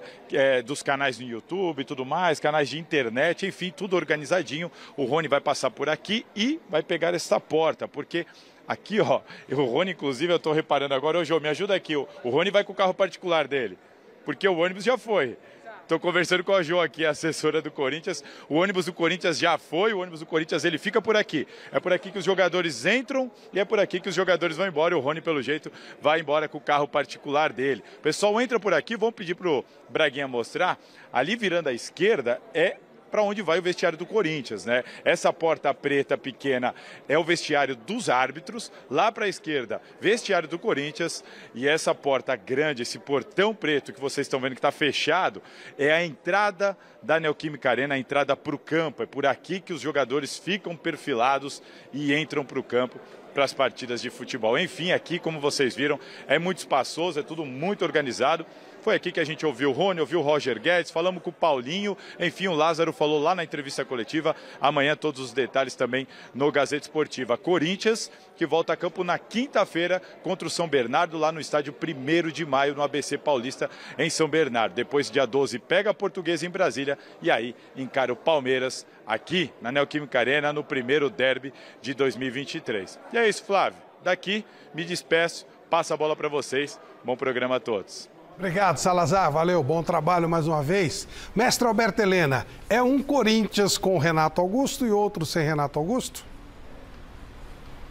dos canais no YouTube e tudo mais, canais de internet, enfim, tudo organizadinho. O Rony vai passar por aqui e vai pegar essa porta, porque aqui, ó, o Rony, inclusive, eu tô reparando agora, ô Jô, me ajuda aqui, o Rony vai com o carro particular dele, porque o ônibus já foi. Estou conversando com a Jo aqui, a assessora do Corinthians. O ônibus do Corinthians já foi, o ônibus do Corinthians ele fica por aqui. É por aqui que os jogadores entram e é por aqui que os jogadores vão embora. E o Rony, pelo jeito, vai embora com o carro particular dele. O pessoal entra por aqui, vamos pedir para o Braguinha mostrar. Ali virando à esquerda é para onde vai o vestiário do Corinthians, né? Essa porta preta pequena é o vestiário dos árbitros, lá para a esquerda, vestiário do Corinthians, e essa porta grande, esse portão preto que vocês estão vendo que está fechado, é a entrada da Neoquímica Arena, a entrada para o campo. É por aqui que os jogadores ficam perfilados e entram para o campo para as partidas de futebol. Enfim, aqui, como vocês viram, é muito espaçoso, é tudo muito organizado. Foi aqui que a gente ouviu o Rony, ouviu o Roger Guedes, falamos com o Paulinho, enfim, o Lázaro falou lá na entrevista coletiva. Amanhã todos os detalhes também no Gazeta Esportiva. Corinthians, que volta a campo na quinta-feira contra o São Bernardo, lá no estádio 1º de maio, no ABC Paulista, em São Bernardo. Depois, dia 12, pega a Portuguesa em Brasília e aí encara o Palmeiras aqui na Neoquímica Arena, no primeiro derby de 2023. E é isso, Flávio. Daqui, me despeço, passo a bola para vocês. Bom programa a todos. Obrigado, Salazar. Valeu, bom trabalho mais uma vez. Mestre Alberto Helena, é um Corinthians com Renato Augusto e outro sem Renato Augusto?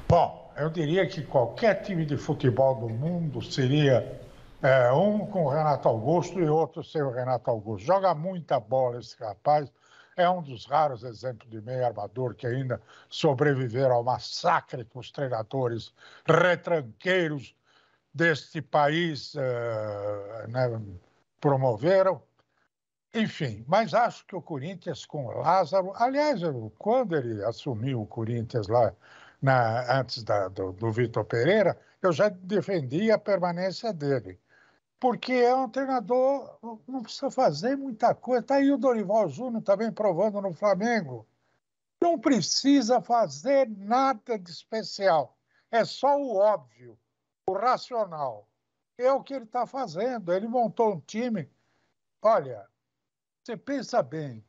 Bom, eu diria que qualquer time de futebol do mundo seria um com o Renato Augusto e outro sem o Renato Augusto. Joga muita bola esse rapaz. É um dos raros exemplos de meio armador que ainda sobreviveram ao massacre que os treinadores retranqueiros deste país promoveram. Enfim, mas acho que o Corinthians com o Lázaro... Aliás, quando ele assumiu o Corinthians lá, antes do Vitor Pereira, eu já defendia a permanência dele. Porque é um treinador, não precisa fazer muita coisa. Está aí o Dorival Júnior também provando no Flamengo. Não precisa fazer nada de especial. É só o óbvio. O racional. É o que ele está fazendo. Ele montou um time. Olha, você pensa bem.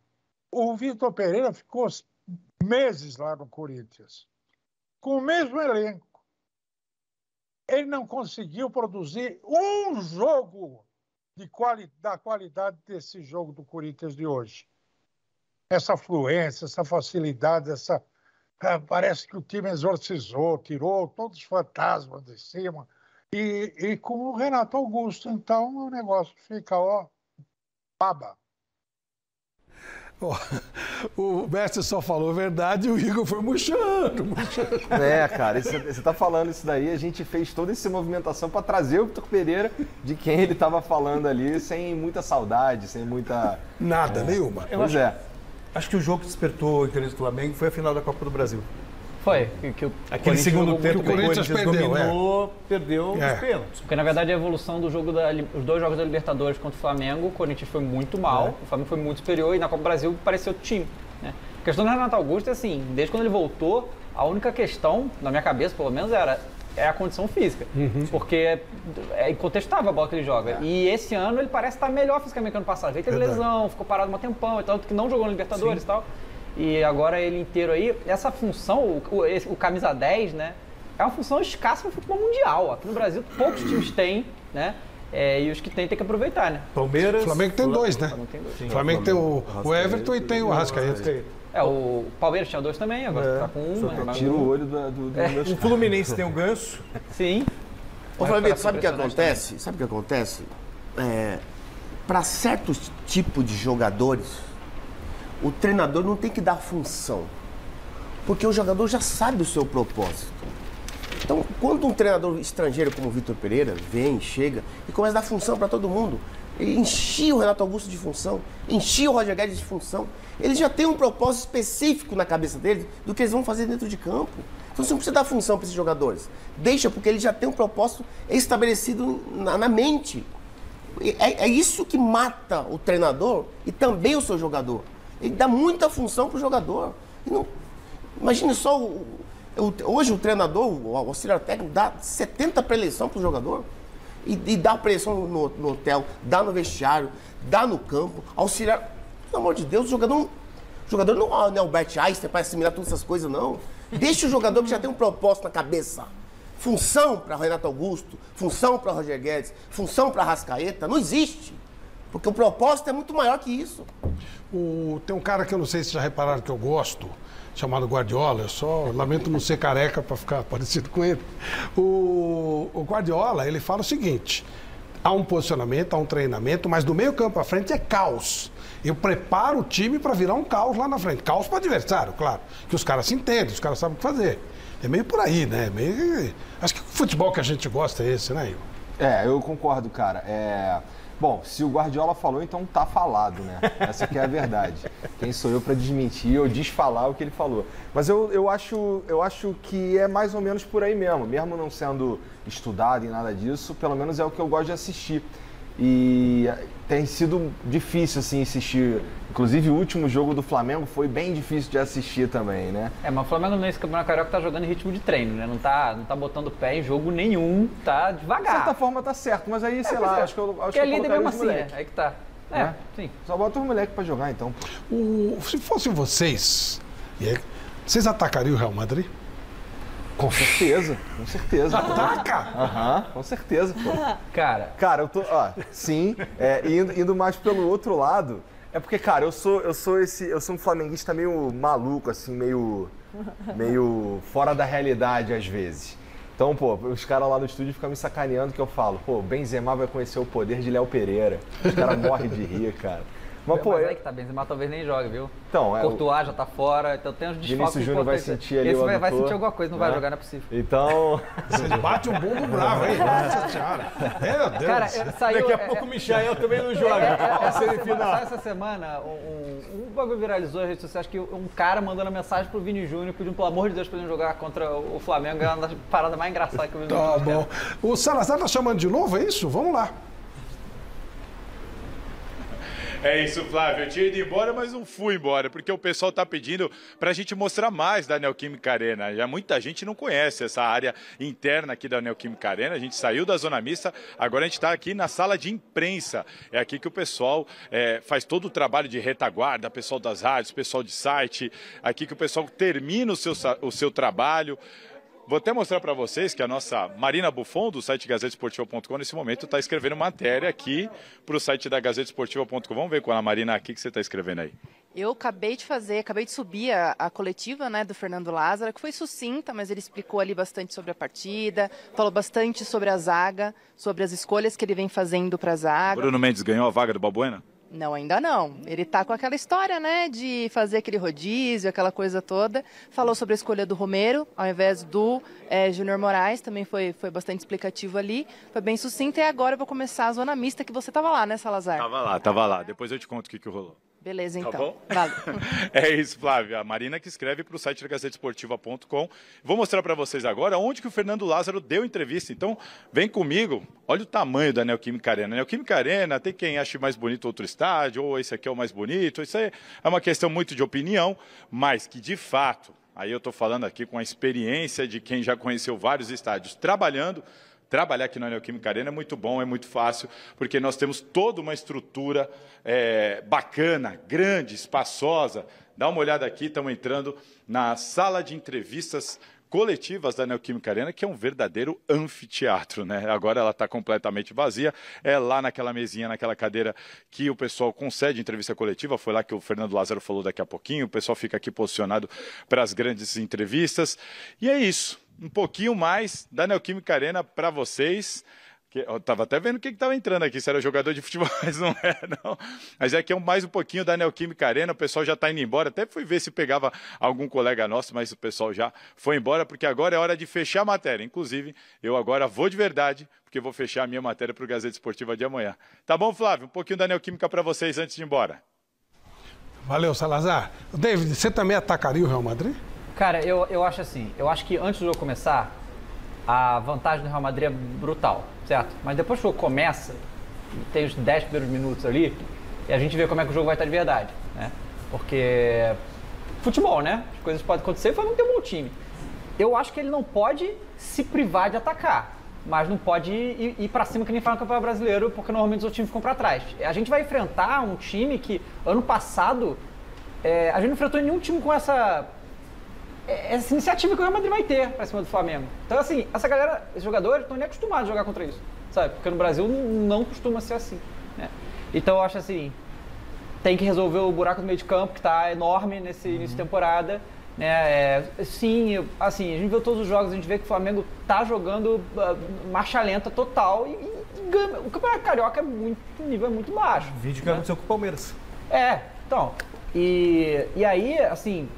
O Vitor Pereira ficou meses lá no Corinthians, com o mesmo elenco. Ele não conseguiu produzir um jogo da qualidade desse jogo do Corinthians de hoje. Essa fluência, essa facilidade, parece que o time exorcizou, tirou todos os fantasmas de cima. E com o Renato Augusto, então, o negócio fica, baba. O mestre só falou a verdade e o Igor foi murchando. É, cara, você tá falando isso daí, a gente fez toda essa movimentação para trazer o Vitor Pereira de quem ele tava falando ali, sem muita saudade, sem muita... Nada, nenhuma. Pois é. Acho que o jogo que despertou o interesse do Flamengo foi a final da Copa do Brasil. Foi. Aquele segundo tempo que o Corinthians dominou, perdeu os pênaltis. Porque, na verdade, a evolução do jogo os 2 jogos da Libertadores contra o Flamengo, o Corinthians foi muito mal, o Flamengo foi muito superior e na Copa do Brasil pareceu outro time. Né? A questão do Renato Augusto é assim, desde quando ele voltou, a única questão, na minha cabeça pelo menos, é a condição física. Porque é incontestável a bola que ele joga. E esse ano ele parece estar melhor fisicamente que ano passado. Ele teve lesão, ficou parado um tempão, tanto que não jogou no Libertadores e tal. E agora ele inteiro aí, essa função, o camisa 10, né, é uma função escassa no futebol mundial. Aqui no Brasil, poucos times têm, né, e os que tem que aproveitar, né. Palmeiras... O Flamengo tem 2, né? O Flamengo tem o Everton e tem o Arrascaeta. O Palmeiras tinha 2 também, agora tá com 1. Né? Tira o olho do O Fluminense tem o Ganso. Sim. Ô, Flamengo, sabe o que acontece? Para certos tipos de jogadores, o treinador não tem que dar função, porque o jogador já sabe o seu propósito. Então, quando um treinador estrangeiro como o Vitor Pereira vem, chega e começa a dar função para todo mundo, ele enchia o Renato Augusto de função, enchia o Roger Guedes de função, eles já têm um propósito específico na cabeça deles do que eles vão fazer dentro de campo. Então você não precisa dar função para esses jogadores. Deixa, porque eles já têm um propósito estabelecido na mente. É isso que mata o treinador e também o seu jogador. Ele dá muita função para o jogador. Imagine só, hoje o treinador, o auxiliar técnico, dá 70 pré-eleição para o jogador. E dá pré-eleição no hotel, dá no vestiário, dá no campo. Auxiliar, pelo amor de Deus, o jogador não é Albert Einstein para assimilar todas essas coisas, não. Deixa o jogador que já tem um propósito na cabeça. Função para Renato Augusto, função para Roger Guedes, função para Arrascaeta, não existe. Porque o propósito é muito maior que isso. Tem um cara que eu não sei se já repararam que eu gosto, chamado Guardiola. Eu só lamento não ser careca para ficar parecido com ele. O Guardiola, ele fala o seguinte: há um posicionamento, há um treinamento, mas do meio campo à frente é caos. Eu preparo o time para virar um caos lá na frente. Caos para o adversário, claro. Que os caras se entendem, os caras sabem o que fazer. É meio por aí, né? Acho que o futebol que a gente gosta é esse, né, Igor? Eu concordo, cara. Bom, se o Guardiola falou, então tá falado, né? Essa que é a verdade. Quem sou eu para desmentir ou desfalar o que ele falou? Mas eu acho que é mais ou menos por aí mesmo não sendo estudado e nada disso, pelo menos é o que eu gosto de assistir. E tem sido difícil, assim, assistir. Inclusive, o último jogo do Flamengo foi bem difícil de assistir também, né? Mas o Flamengo nesse Campeonato Carioca tá jogando em ritmo de treino, né? Não tá botando pé em jogo nenhum, tá devagar. De certa forma tá certo, mas aí, sei lá, acho que eu é líder mesmo assim, né? Aí que tá. Sim. Só bota os moleques pra jogar, então. Se fossem vocês atacariam o Real Madrid? Com certeza. Ataca! Com certeza, pô. Cara, eu tô, sim, indo mais pelo outro lado, é porque, cara, eu sou um flamenguista meio maluco, assim, meio fora da realidade às vezes. Então, pô, os caras lá no estúdio ficam me sacaneando que eu falo, pô, Benzema vai conhecer o poder de Léo Pereira. Os caras morrem de rir, cara. Mas aí que tá, Benzema talvez nem joga, viu? Então, Courtois já tá fora, então tem uns desfalques. Vinícius Júnior vai sentir ali o vai sentir alguma coisa, não vai jogar, não é possível. Então... Você bate um bumbo bravo, hein? Nossa senhora. Meu Deus. Cara, saiu... Daqui a pouco o Michael também não joga. Essa semana, um bagulho viralizou nas redes sociais que um cara mandando mensagem pro Vini Júnior pedindo, pelo amor de Deus, pra ele jogar contra o Flamengo. É uma das paradas mais engraçadas que eu vi no Tá bom. O Salazar tá chamando de novo, é isso? Vamos lá. É isso, Flávio. Eu tinha ido embora, mas não fui embora, porque o pessoal está pedindo para a gente mostrar mais da Neoquímica Arena. Já muita gente não conhece essa área interna aqui da Neoquímica Arena. A gente saiu da zona mista, agora a gente está aqui na sala de imprensa. É aqui que o pessoal faz todo o trabalho de retaguarda, pessoal das rádios, pessoal de site. Aqui que o pessoal termina o seu trabalho. Vou até mostrar para vocês que a nossa Marina Buffon, do site gazetesportiva.com, nesse momento está escrevendo matéria aqui para o site da gazetesportiva.com. Vamos ver com a Marina aqui que você está escrevendo aí. Eu acabei de subir a coletiva, né, do Fernando Lázaro, que foi sucinta, mas ele explicou ali bastante sobre a partida, falou bastante sobre a zaga, sobre as escolhas que ele vem fazendo para a zaga. Bruno Mendes ganhou a vaga do Balbuena? Não, ainda não. Ele tá com aquela história, né, de fazer aquele rodízio, aquela coisa toda. Falou sobre a escolha do Romero, ao invés do Júnior Moraes, também foi bastante explicativo ali. Foi bem sucinto e agora eu vou começar a zona mista, que você tava lá, né, Salazar? Tava lá. Depois eu te conto o que rolou. Beleza, então. Tá bom? Valeu. É isso, Flávia. A Marina que escreve para o site da GazeteEsportiva.com. Vou mostrar para vocês agora onde que o Fernando Lázaro deu entrevista. Então, vem comigo. Olha o tamanho da Neoquímica Arena. Neoquímica Arena, tem quem ache mais bonito outro estádio, ou esse aqui é o mais bonito. Isso aí é uma questão muito de opinião, mas que, de fato, aí eu estou falando aqui com a experiência de quem já conheceu vários estádios trabalhando. Trabalhar aqui na Neoquímica Arena é muito bom, é muito fácil, porque nós temos toda uma estrutura bacana, grande, espaçosa. Dá uma olhada aqui, estamos entrando na sala de entrevistas coletivas da Neoquímica Arena, que é um verdadeiro anfiteatro, né? Agora ela está completamente vazia, é lá naquela mesinha, naquela cadeira que o pessoal concede entrevista coletiva, foi lá que o Fernando Lázaro falou daqui a pouquinho, o pessoal fica aqui posicionado para as grandes entrevistas, e é isso. Um pouquinho mais da Neoquímica Arena para vocês. Eu estava até vendo quem estava entrando aqui, se era jogador de futebol, mas não é, não. Mas é que é mais um pouquinho da Neoquímica Arena, o pessoal já está indo embora. Até fui ver se pegava algum colega nosso, mas o pessoal já foi embora, porque agora é hora de fechar a matéria. Inclusive, eu agora vou de verdade, porque vou fechar a minha matéria para o Gazeta Esportiva de amanhã. Tá bom, Flávio? Um pouquinho da Neoquímica para vocês antes de ir embora. Valeu, Salazar. David, você também atacaria o Real Madrid? Cara, eu acho assim, eu acho que antes do jogo começar, a vantagem do Real Madrid é brutal, certo? Mas depois que o jogo começa, tem os 10 primeiros minutos ali, e a gente vê como é que o jogo vai estar de verdade, né? Porque futebol, né? As coisas podem acontecer e o Flamengo tem um bom time. Eu acho que ele não pode se privar de atacar, mas não pode ir para cima que nem faz no Campeonato Brasileiro, porque normalmente os outros times ficam para trás. A gente vai enfrentar um time que, ano passado, a gente não enfrentou nenhum time com essa iniciativa que o Real Madrid vai ter pra cima do Flamengo. Então, assim, essa galera, esses jogadores estão nem acostumados a jogar contra isso, sabe? Porque no Brasil não costuma ser assim, né? Então, eu acho assim, tem que resolver o buraco do meio de campo, que tá enorme nesse início de temporada, né? Sim, assim, a gente viu todos os jogos, a gente vê que o Flamengo tá jogando marcha lenta total e o Campeonato Carioca o nível é muito baixo. O vídeo que aconteceu com o Palmeiras. Então, e aí, assim,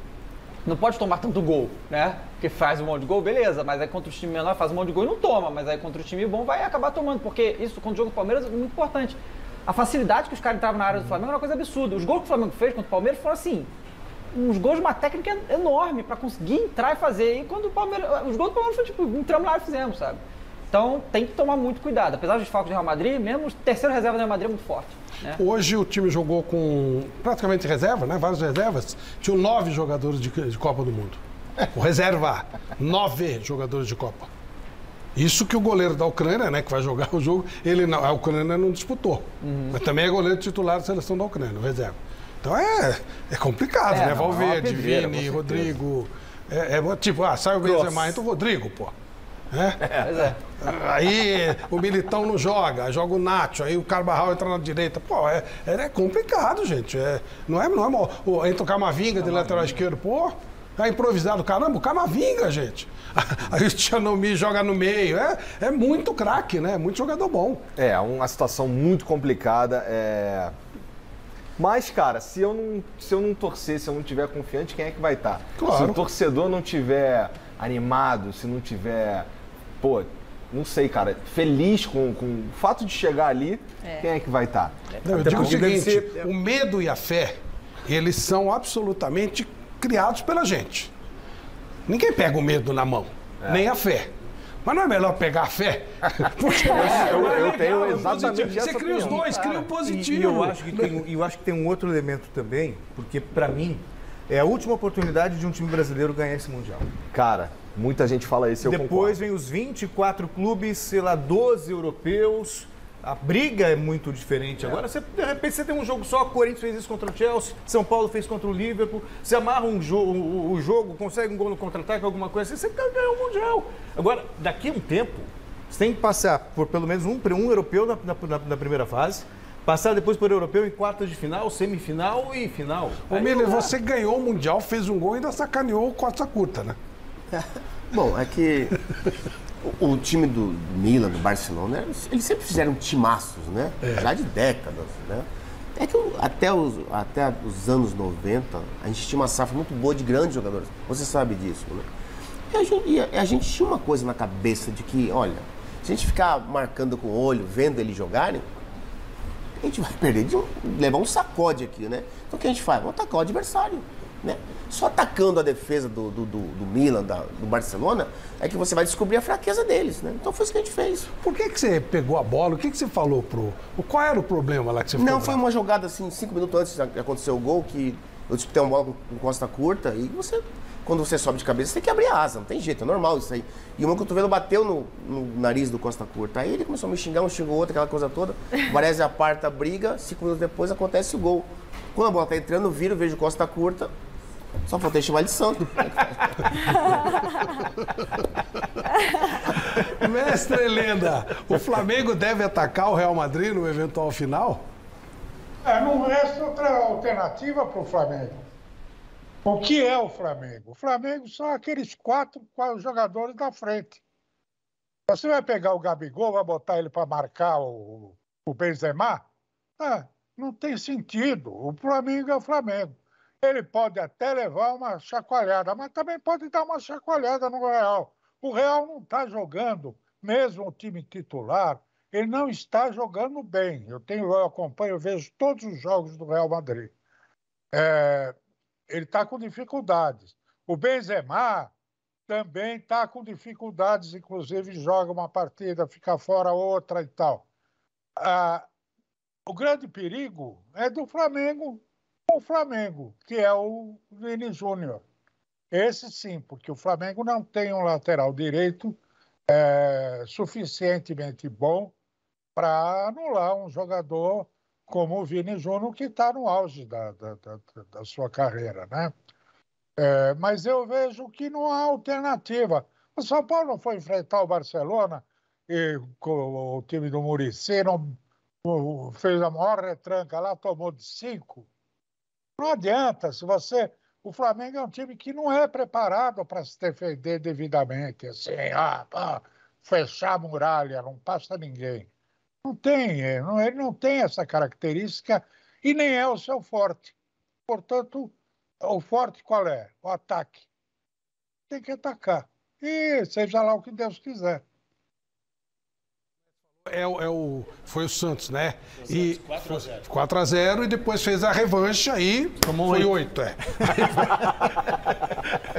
não pode tomar tanto gol, né? Porque faz um monte de gol, beleza, mas aí contra o time menor faz um monte de gol e não toma, mas aí contra o time bom vai acabar tomando, porque isso, contra o jogo do Palmeiras, é muito importante. A facilidade que os caras entravam na área do Flamengo é uma coisa absurda. Os gols que o Flamengo fez contra o Palmeiras foram assim, uns gols de uma técnica enorme pra conseguir entrar e fazer. E quando o Palmeiras, os gols do Palmeiras foi tipo, entramos lá e fizemos, sabe? Então tem que tomar muito cuidado. Apesar dos desfalques do Real Madrid, mesmo o terceiro reserva do Real Madrid é muito forte, né? Hoje o time jogou com praticamente reserva, né? Várias reservas. Tinham 9 jogadores de Copa do Mundo. O reserva, 9 jogadores de Copa. Isso que o goleiro da Ucrânia, né, que vai jogar o jogo, a Ucrânia não disputou. Mas também é goleiro titular da seleção da Ucrânia, o reserva. Então é complicado, né? Valverde, Vini, Rodrigo. Tipo, sai o Benzema, então o Rodrigo, pô. Aí o Militão não joga, joga o Nacho, aí o Carvajal entra na direita. Pô, é complicado, gente. Não é mal. Entra o Camavinga de lateral esquerdo, pô. Tá improvisado, caramba, o Camavinga, gente. Aí o Tchanomi joga no meio. É muito craque, né? Muito jogador bom. É uma situação muito complicada. Mas, cara, se eu não torcer, se eu não tiver confiante, quem é que vai estar? Claro. Se o torcedor não tiver animado, se não tiver, não sei, cara, feliz com o fato de chegar ali, quem é que vai estar? Eu digo o seguinte, o medo e a fé, eles são absolutamente criados pela gente. Ninguém pega o medo na mão, nem a fé. Mas não é melhor pegar a fé? Porque eu tenho exatamente essa Você cria os dois, cria o positivo. E eu acho que tem um outro elemento também, porque pra mim é a última oportunidade de um time brasileiro ganhar esse Mundial. Cara, muita gente fala isso, eu concordo. Depois vem os 24 clubes, sei lá, 12 europeus. A briga é muito diferente. Agora, de repente, você tem um jogo só, o Corinthians fez isso contra o Chelsea, São Paulo fez contra o Liverpool, você amarra o jogo, consegue um gol no contra-ataque, alguma coisa assim, você ganhou o Mundial. Agora, daqui a um tempo, você tem que passar por pelo menos um europeu na primeira fase, passar depois por europeu em quartas de final, semifinal e final. Ô, Miller, você ganhou o Mundial, fez um gol e ainda sacaneou o Costa Curta, né? Bom, é que o time do Milan, do Barcelona, eles sempre fizeram timaços, né? Já de décadas, né? É que até os anos 90, a gente tinha uma safra muito boa de grandes jogadores. Você sabe disso, né? E a gente tinha uma coisa na cabeça de que, olha, se a gente ficar marcando com o olho, vendo eles jogarem, a gente vai perder, levar um sacode aqui, né? Então o que a gente faz? Vamos atacar o adversário, né? Só atacando a defesa do Milan, do Barcelona, é que você vai descobrir a fraqueza deles, né? Então foi isso que a gente fez. Por que você pegou a bola? O que você falou qual era o problema lá que você ficou? Não, foi uma jogada assim, 5 minutos antes de acontecer o gol, que eu disputei uma bola com costa curta e quando você sobe de cabeça, você tem que abrir a asa, não tem jeito, é normal isso aí. E o meu cotovelo bateu no nariz do Costa Curta. Aí ele começou a me xingar, um xingou o outro, aquela coisa toda. O Varese aparta a briga, 5 minutos depois acontece o gol. Quando a bola tá entrando, eu vejo Costa Curta, só faltei chamar de santo. Mestre Lenda, o Flamengo deve atacar o Real Madrid no eventual final? Não resta outra alternativa para o Flamengo. O que é o Flamengo? O Flamengo são aqueles 4 jogadores da frente. Você vai pegar o Gabigol, vai botar ele para marcar o Benzema? Não tem sentido. O Flamengo é o Flamengo. Ele pode até levar uma chacoalhada, mas também pode dar uma chacoalhada no Real. O Real não está jogando, mesmo o time titular, ele não está jogando bem. Eu acompanho, eu vejo todos os jogos do Real Madrid. Ele está com dificuldades. O Benzema também está com dificuldades, inclusive joga uma partida, fica fora outra e tal. O grande perigo é do Flamengo, o Flamengo, que é o Vini Júnior. Esse sim, porque o Flamengo não tem um lateral direito suficientemente bom para anular um jogador como o Vini Júnior, que está no auge da sua carreira, né? Mas eu vejo que não há alternativa. O São Paulo não foi enfrentar o Barcelona e com o time do Muricy fez a maior retranca lá, tomou de 5. Não adianta, o Flamengo é um time que não é preparado para se defender devidamente, assim, fechar a muralha, não passa ninguém. Não tem, ele não tem essa característica e nem é o seu forte. Portanto, o forte qual é? O ataque. Tem que atacar. E seja lá o que Deus quiser. Foi o Santos, né? 4-0 e depois fez a revanche aí, foi 8.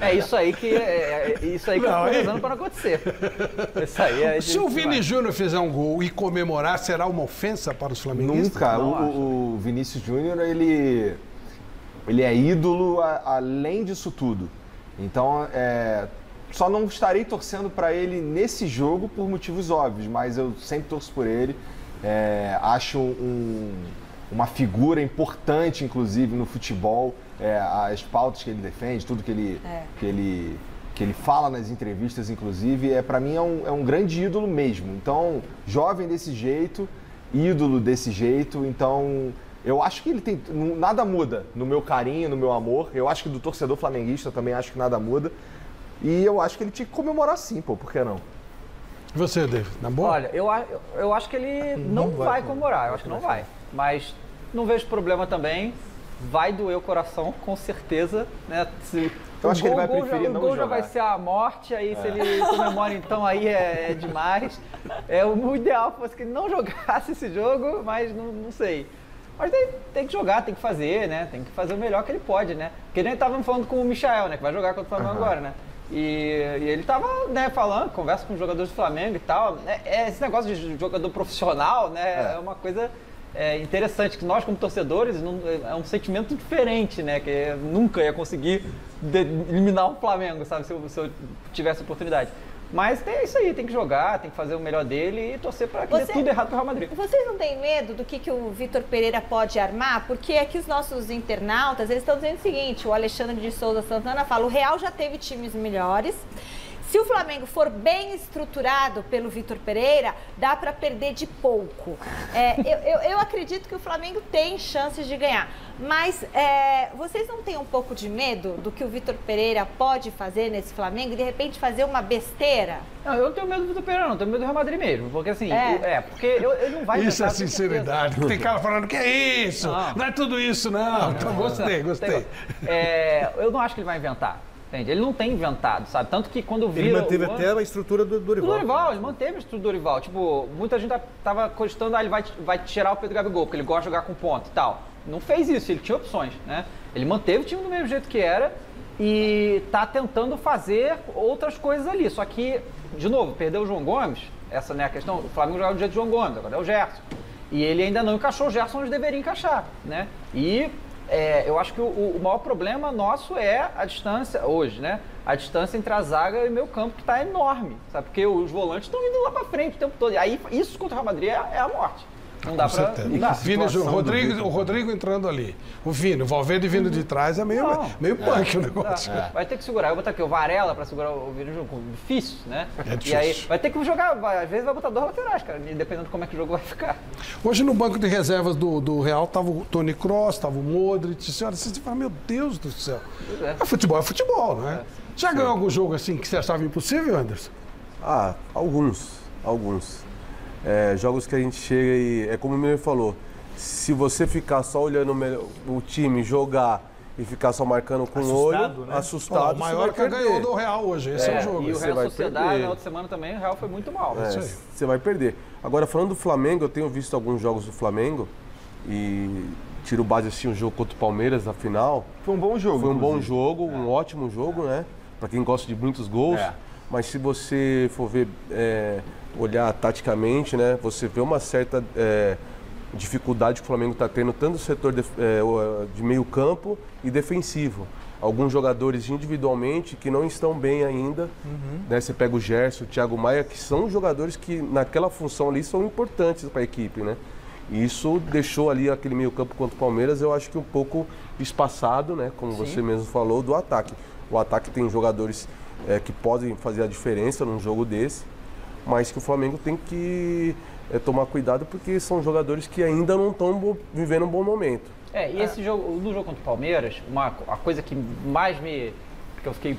É isso aí que eu tô rezando para não acontecer. Isso aí Se o Vini Júnior fizer um gol e comemorar, será uma ofensa para os flamenguistas? Nunca. O Vinícius Júnior, ele é ídolo além disso tudo. Então, só não estarei torcendo para ele nesse jogo por motivos óbvios, mas eu sempre torço por ele. Acho uma figura importante, inclusive, no futebol. As pautas que ele defende, tudo que ele fala nas entrevistas, inclusive, para mim é um grande ídolo mesmo. Então, jovem desse jeito, ídolo desse jeito, então eu acho que ele tem... Nada muda no meu carinho, no meu amor. Eu acho que do torcedor flamenguista também acho que nada muda. E eu acho que ele tinha que comemorar sim, por que não? E você, David, na boa? Olha, eu acho que ele não vai comemorar, eu acho que não vai. Mas não vejo problema também, vai doer o coração, com certeza, né? Eu acho que ele vai preferir não jogar. O gol já vai ser a morte, aí se ele comemora, então aí é demais. O ideal fosse que ele não jogasse esse jogo, mas não sei. Mas tem que jogar, tem que fazer, né? Tem que fazer o melhor que ele pode, né? Porque a gente tava falando com o Michael, né? Que vai jogar contra o Flamengo agora, né? E ele tava, né, falando, conversa com os jogadores do Flamengo e tal. Esse negócio de jogador profissional, né? É uma coisa interessante, que nós como torcedores, é um sentimento diferente, né? Que eu nunca ia conseguir eliminar o Flamengo, sabe? Se eu tivesse oportunidade. Mas é isso aí, tem que jogar, tem que fazer o melhor dele e torcer para que dê tudo errado pro Real Madrid. Vocês não têm medo do que o Vitor Pereira pode armar? Porque aqui os nossos internautas, eles estão dizendo o seguinte, o Alexandre de Souza Santana fala, o Real já teve times melhores Se o Flamengo for bem estruturado pelo Vitor Pereira, dá para perder de pouco. Eu acredito que o Flamengo tem chances de ganhar, mas vocês não têm um pouco de medo do que o Vitor Pereira pode fazer nesse Flamengo e de repente fazer uma besteira? Não, eu não tenho medo do Vitor Pereira, não, tenho medo do Real Madrid mesmo, porque assim, porque ele não vai... Isso é sinceridade, tem cara falando que é isso, não é tudo isso não, então gostei. Eu não acho que ele vai inventar. Entende? Ele não tem inventado, sabe? Tanto que quando vira... Ele manteve até a estrutura do Dorival. Do Dorival, ele manteve a estrutura do Dorival. Tipo, muita gente tava cogitando, ele vai tirar o Pedro Gabigol, porque ele gosta de jogar com ponta e tal. Não fez isso, ele tinha opções, né? Ele manteve o time do mesmo jeito que era e tá tentando fazer outras coisas ali. Só que, de novo, perdeu o João Gomes, essa não é a questão, o Flamengo jogava do jeito de João Gomes, agora é o Gerson. E ele ainda não encaixou o Gerson onde deveria encaixar, né? E... eu acho que o maior problema nosso é a distância, hoje, né? A distância entre a zaga e o meio campo, que está enorme, sabe? Porque os volantes estão indo lá para frente o tempo todo. E aí, isso contra o Real Madrid é a morte. Não dá para... O Rodrigo entrando ali. O Vini, o Valverde vindo de trás é meio punk o negócio. Vai ter que segurar. Eu vou botar aqui o Varela para segurar o Vini junto. Difícil, né? É difícil. E aí vai ter que jogar, às vezes vai botar 2 laterais, cara, dependendo de como é que o jogo vai ficar. Hoje no banco de reservas do Real tava o Toni Kroos, tava o Modric. Senhora, você fala, meu Deus do céu. Futebol é futebol, não é? Já ganhou algum jogo assim que você achava impossível, Anderson? Alguns. Jogos que a gente chega e, é como o Miller falou, se você ficar só olhando o time jogar e ficar só marcando com o olho, assustado, o Mallorca ganhou do Real hoje, esse é o jogo. E o Real Sociedade, na outra semana também, o Real foi muito mal. Você vai perder. Agora, falando do Flamengo, eu tenho visto alguns jogos do Flamengo e tiro base assim, o jogo contra o Palmeiras na final. Foi um bom jogo. Foi um bom jogo, um ótimo jogo, né? Pra quem gosta de muitos gols. Mas se você for ver... olhar taticamente, né, você vê uma certa dificuldade que o Flamengo está tendo, tanto no setor de meio campo e defensivo. Alguns jogadores individualmente que não estão bem ainda, né, você pega o Gerson, o Thiago Maia, que são jogadores que naquela função ali são importantes para a equipe, né? E isso deixou ali aquele meio campo contra o Palmeiras, eu acho que um pouco espaçado, né, como você mesmo falou, do ataque. O ataque tem jogadores que podem fazer a diferença num jogo desse, mas que o Flamengo tem que tomar cuidado porque são jogadores que ainda não estão vivendo um bom momento. E esse jogo, no jogo contra o Palmeiras, a coisa que que eu fiquei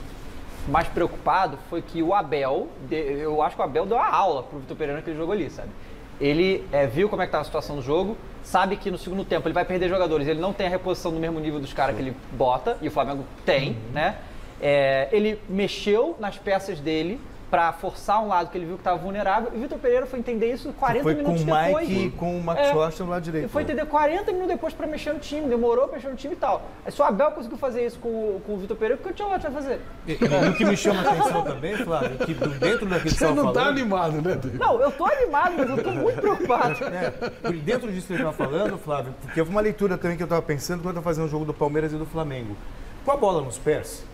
mais preocupado foi que o Abel, eu acho que o Abel deu uma aula pro Vitor Pereira naquele jogo ali, sabe? Ele viu como é que estava a situação do jogo, sabe que no segundo tempo ele vai perder jogadores, ele não tem a reposição no mesmo nível dos caras que ele bota, e o Flamengo tem, né? Ele mexeu nas peças dele para forçar um lado que ele viu que estava vulnerável, e o Vitor Pereira foi entender isso 40 minutos depois. Foi com o Mike e com o Max Rocha no lado direito. Ele foi entender 40 minutos depois para mexer no time, demorou para mexer no time e tal. Aí só o Abel conseguiu fazer isso com o Vitor Pereira, porque o Thiago vai fazer. E o que me chama a atenção também, Flávio, que dentro daquilo que você não está animado, né? Não, eu tô animado, mas eu tô muito preocupado. Dentro disso que você estava falando, Flávio, porque houve uma leitura também que eu estava pensando quando eu estava fazendo o jogo do Palmeiras e do Flamengo. Com a bola nos pés,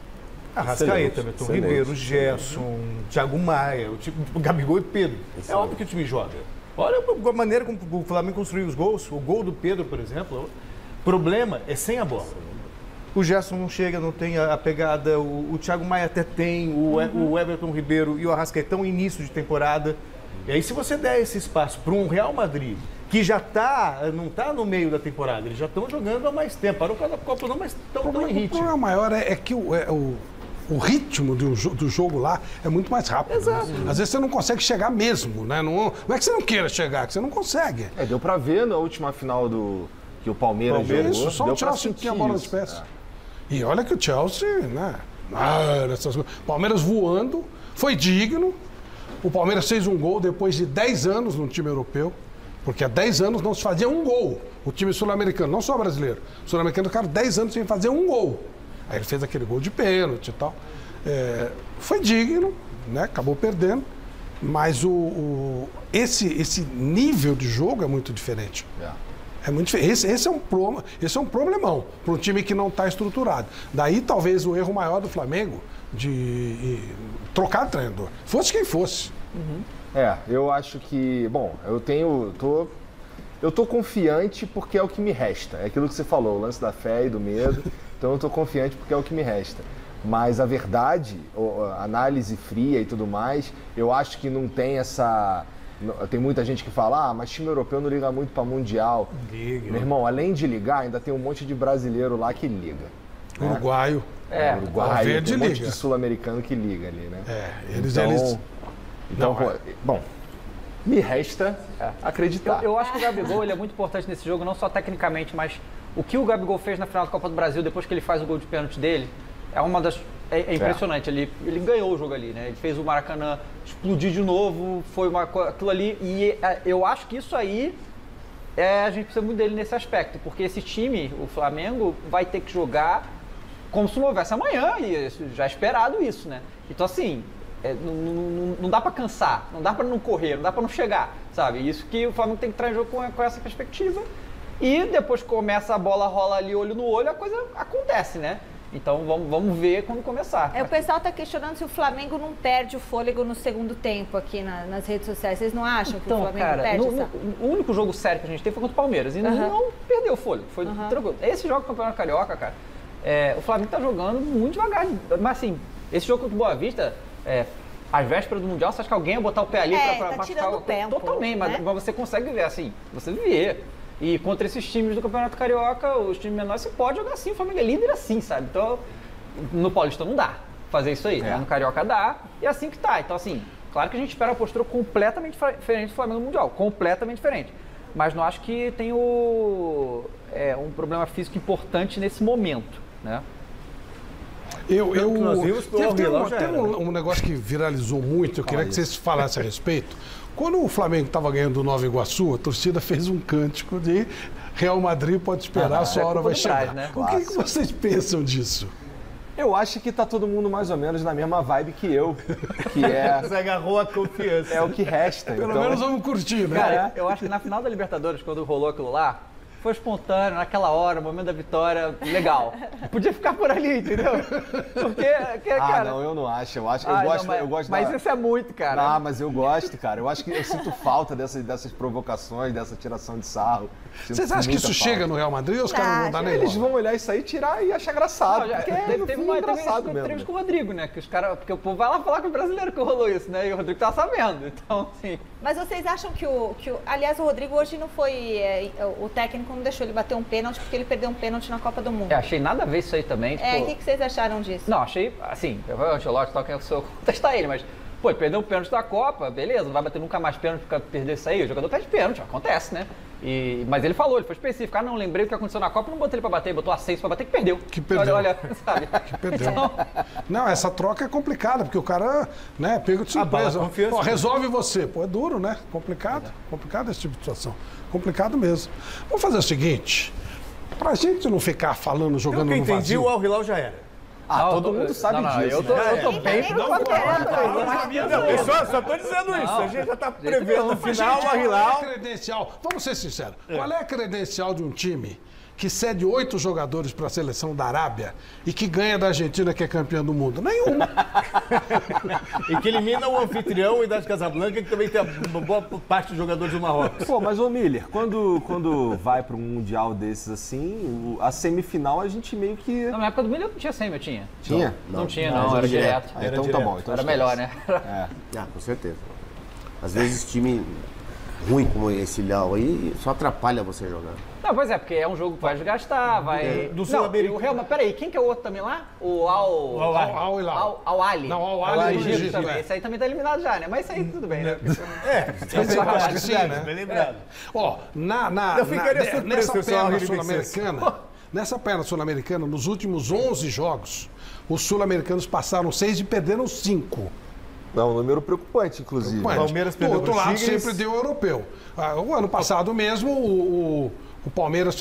Arrascaeta, Everton Ribeiro, Gerson, Thiago Maia, o Gabigol e Pedro. É óbvio que o time joga. Olha a maneira como o Flamengo construiu os gols. O gol do Pedro, por exemplo. O problema é sem a bola. O Gerson não chega, não tem a pegada. O Thiago Maia até tem. O Everton Ribeiro e o Arrascaeta estão em início de temporada. E aí, se você der esse espaço para um Real Madrid, que já não está no meio da temporada, eles já estão jogando há mais tempo. Para o Copa não, mas estão em ritmo. O problema maior é que o ritmo do jogo lá é muito mais rápido. Exato. Né? Às vezes você não consegue chegar mesmo, né? Não é que você não queira chegar, é que você não consegue. Deu pra ver na última final que o Palmeiras jogou. Isso, só o Chelsea tinha a bola nos pés. E olha que o Chelsea, né? Palmeiras voando, foi digno. O Palmeiras fez um gol depois de 10 anos no time europeu, porque há 10 anos não se fazia um gol. O time sul-americano, não só brasileiro. O sul-americano ficaram 10 anos sem fazer um gol. Aí ele fez aquele gol de pênalti e tal. Foi digno, né? Acabou perdendo, mas esse nível de jogo é muito diferente. É muito diferente. Esse é um problemão para um time que não está estruturado. Daí talvez o erro maior do Flamengo de trocar de treinador. Fosse quem fosse. Eu acho que... Bom, eu tô confiante porque é o que me resta. É aquilo que você falou, o lance da fé e do medo. Então eu tô confiante porque é o que me resta. Mas a verdade, a análise fria e tudo mais, eu acho que não tem essa... Tem muita gente que fala, mas time europeu não liga muito para Mundial. Liga. Meu irmão, além de ligar, ainda tem um monte de brasileiro lá que liga. Uruguaio. Uruguaio, tem um monte liga. de sul-americano que liga ali, né? Então, bom, me resta acreditar. Eu acho que o Gabigol ele é muito importante nesse jogo, não só tecnicamente, mas o que o Gabigol fez na final da Copa do Brasil, depois que ele faz o gol de pênalti dele, é uma das... É impressionante, ele ganhou o jogo ali, né? Ele fez o Maracanã explodir de novo, aquilo ali. E eu acho que isso aí, a gente precisa muito dele nesse aspecto, porque esse time, o Flamengo, vai ter que jogar como se não houvesse amanhã, e já é esperado isso, né? Então, assim, não dá pra cansar, não dá pra não correr, não dá pra não chegar, sabe? Isso que o Flamengo tem que trazer jogo com essa perspectiva. E depois que começa a bola, rola ali olho no olho, a coisa acontece, né? Então vamos ver quando começar. O pessoal está questionando se o Flamengo não perde o fôlego no segundo tempo aqui nas redes sociais. Vocês não acham que o Flamengo perde? O único jogo sério que a gente teve foi contra o Palmeiras e não perdeu o fôlego. Foi tranquilo. Esse jogo do Campeonato Carioca, cara, o Flamengo está jogando muito devagar. Mas assim, esse jogo contra o Boa Vista, às vésperas do Mundial, você acha que alguém ia botar o pé ali para tirando o tempo, totalmente, né? mas você consegue ver assim, você vê. E contra esses times do Campeonato Carioca, os times menores, você pode jogar assim, o Flamengo é líder assim, sabe? Então, no Paulista não dá fazer isso aí, né? No Carioca dá, e é assim que tá. Então, assim, claro que a gente espera uma postura completamente diferente do Flamengo no Mundial, completamente diferente. Mas não acho que tem um problema físico importante nesse momento, né? Tem um negócio que viralizou muito, eu queria que vocês falassem a respeito. Quando o Flamengo estava ganhando do Nova Iguaçu, a torcida fez um cântico de Real Madrid pode esperar, a sua hora vai chegar. Né? O que vocês pensam disso? Eu acho que tá todo mundo mais ou menos na mesma vibe que eu, que é... Você agarrou a confiança. É o que resta. Pelo menos vamos curtir, né? Cara, eu acho que na final da Libertadores, quando rolou aquilo lá, foi espontâneo, naquela hora, o momento da vitória, legal. Podia ficar por ali, entendeu? Porque, cara... não, eu não acho. Eu gosto mas isso é muito, cara. Mas eu gosto, cara. Eu acho que eu sinto falta dessas provocações, dessa tiração de sarro. Vocês acham que isso chega no Real Madrid ou os caras não dão nem Eles vão olhar isso aí, tirar e achar engraçado. Teve engraçado com o Rodrigo, né? Porque o povo vai lá falar com o brasileiro que rolou isso, né? E o Rodrigo tá sabendo. Então, assim... Mas vocês acham que aliás, o Rodrigo hoje não foi... o técnico não deixou ele bater um pênalti porque ele perdeu um pênalti na Copa do Mundo. Achei nada a ver isso aí também. O que vocês acharam disso? Não, achei, assim, o Ancelotti tal, que eu sou contestar ele, mas, pô, ele perdeu um pênalti da Copa, beleza, não vai bater nunca mais pênalti porque perder isso aí, o jogador perde pênalti, acontece, né? Mas ele falou, ele foi específico, não lembrei do que aconteceu na Copa, não botei ele pra bater, botou a 6 pra bater, que perdeu. Que perdeu. Olha, sabe? Que perdeu. Então... Não, essa troca é complicada, porque o cara, né, pega de surpresa. Resolve você. Pô, é duro, né? Complicado esse tipo de situação. Complicado mesmo. Vamos fazer o seguinte, pra gente não ficar falando, jogando no vazio... entendi, o Al Hilal já era. Todo mundo sabe disso. Eu tô bem preocupado. Eu só tô dizendo isso. A gente já tá prevendo o final, o Al Hilal. Vamos ser sinceros. Qual é a credencial de um time que cede 8 jogadores para a seleção da Arábia e que ganha da Argentina, que é campeã do mundo? Nenhuma. E que elimina o anfitrião e das Casablanca, que também tem uma boa parte dos jogadores do Marrocos. Pô, mas ô Miller, quando vai para um Mundial desses assim, a semifinal a gente meio que... Na época do Miller não tinha semi, eu tinha. Tinha? Não tinha, era direto. Então tá bom. Então era melhor, né? Com certeza. Às vezes time ruim como esse Léo aí só atrapalha você jogar. Não, pois é, porque é um jogo que vai desgastar, vai... Do Sul-Americano. O Real, mas peraí, quem que é o outro também lá? O Al-Ali. Não, o Al-Ali do Egito também. Esse aí também tá eliminado já, né? Mas isso aí tudo bem, né? Eu acho que sim, né? Bem lembrado. Ó, nessa perna sul-americana, nos últimos 11 jogos, os sul-americanos passaram 6 e perderam 5. Não, um número preocupante, inclusive. Palmeiras do outro lado sempre deu europeu. O ano passado mesmo, o Palmeiras,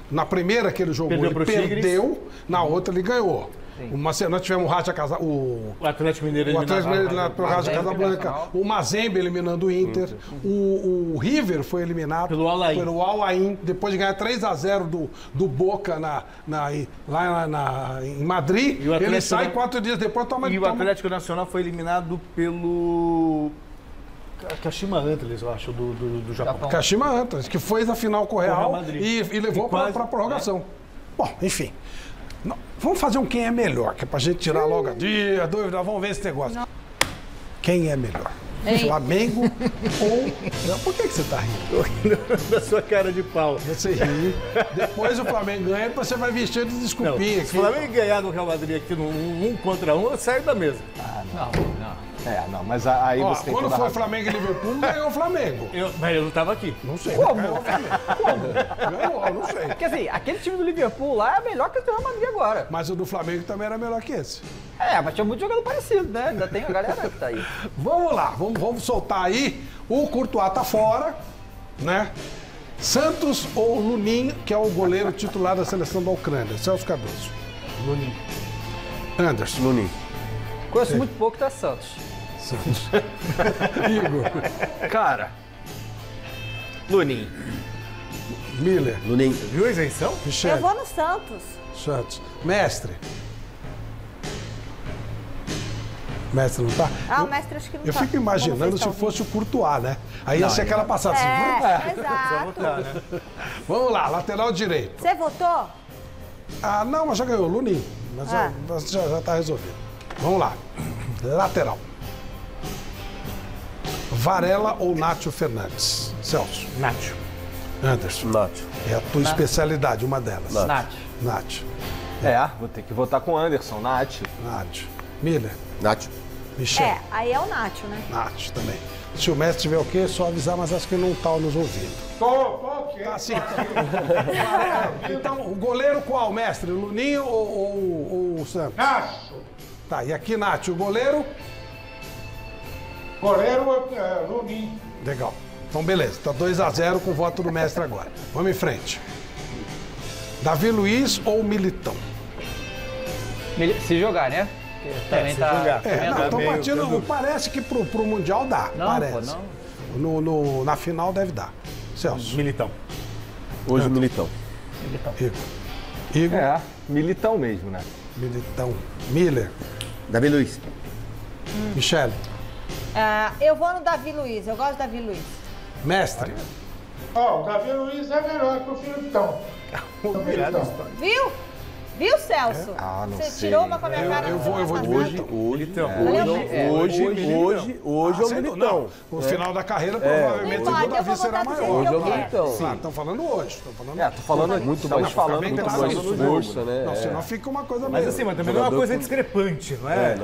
na primeira que ele jogou, ele perdeu, na outra ele ganhou. Nós tivemos o Raja o Atlético Mineiro eliminado pelo Raja Casablanca, o Mazembe eliminando o Inter, o River foi eliminado pelo Al-Ain, depois de ganhar 3-0 do Boca lá em Madrid, ele sai 4 dias depois toma... E o Atlético Nacional foi eliminado pelo... Kashima Antlers, eu acho, do Japão. Kashima Antlers, que foi na final com o Real e levou para a prorrogação. Bom, enfim. Não, vamos fazer um quem é melhor, que é pra gente tirar logo a dúvida. Vamos ver esse negócio. Não. Quem é melhor? Hein? Flamengo ou... Por que você tá rindo? Da sua cara de pau. Você ri. Depois o Flamengo ganha, depois você vai vestir de desculpinha. Se o Flamengo ganhar no Real Madrid aqui no 1 contra 1, eu saio da mesa. Não. Não, mas aí você tem quando toda foi Flamengo e Liverpool, ganhou o Flamengo. Mas eu não tava aqui. Não sei. Como? Ganhou o Flamengo. Como? Ganhou, não sei. Porque assim, aquele time do Liverpool lá é melhor que o do Real Madrid agora. Mas o do Flamengo também era melhor que esse. Mas tinha muito jogador parecido, né? Ainda tem a galera que tá aí. Vamos lá, vamos soltar aí. O Courtois tá fora, né? Santos ou Lunin, que é o goleiro titular da seleção da Ucrânia. Celso Cardoso. Lunin. Anderson. Lunin. Conheço muito pouco da Santos. Igor. Cara. Lunin. Miller. Lunin. Viu a isenção? Michel. Eu vou no Santos. Santos. Mestre. Mestre não tá? O mestre acho que não tá. Eu fico imaginando se fosse o Courtois, né? Aí ia ser aquela passada assim. Exato. Vamos lá, lateral direito. Você votou? Não, mas já ganhou, Lunin. Mas já tá resolvido. Vamos lá. Lateral. Varela ou Nátio Fernandes? Celso. Nátio. Anderson. Nátio. É a tua especialidade, uma delas. Nátio. Nátio. Vou ter que votar com o Anderson, Nátio. Nátio. Miller. Nátio. Michel. Aí é o Nátio, né? Nátio também. Se o mestre tiver o quê, é só avisar, mas acho que não tá nos ouvindo. Tá assim. Então, o goleiro qual, mestre? Luninho ou o Santos? Nátio. Tá, e aqui, Nátio, o goleiro? Goleiro Lunin. Legal. Então, beleza. Tá 2-0 com o voto do mestre agora. Vamos em frente. Davi Luiz ou Militão? Se jogar, né? Também se tá. jogar. Estão batendo. Parece que pro Mundial dá. Não, parece. pô, não. Na final deve dar. Celso. Militão. Hoje Militão. Igor. Militão mesmo, né? Militão. Miller. Davi Luiz. Michele. Eu vou no Davi Luiz. Eu gosto do Davi Luiz. Mestre. O Davi Luiz é melhor que o Filipão. Viu? Viu, Celso? Não Você sei. tirou uma com a minha cara. Eu vou de Hoje é o Militão. No final da carreira, provavelmente, o do Davi será maior. Hoje é o Militão. Estão falando hoje. Tô falando muito mais força, né? Não, senão fica uma coisa Mas meio... assim, mas também não é uma coisa discrepante, não é?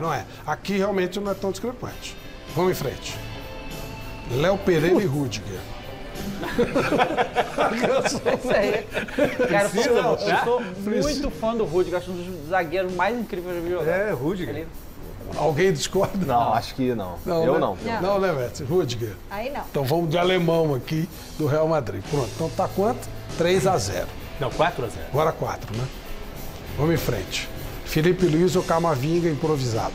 Não é. Aqui realmente não é tão discrepante. Vamos em frente. Léo Pereira e Rudiger. Isso aí. Cara, eu sou muito fã do Rudiger, acho um dos zagueiros mais incríveis que eu vi jogar. Rudiger. Alguém discorda? Não, acho que não. Eu não. Não, né, Mestre? Rudiger. Aí não. Então vamos de alemão aqui do Real Madrid. Pronto, então tá quanto? 3-0. Não, 4-0. Agora 4, né? Vamos em frente. Felipe Luiz ou Camavinga improvisado?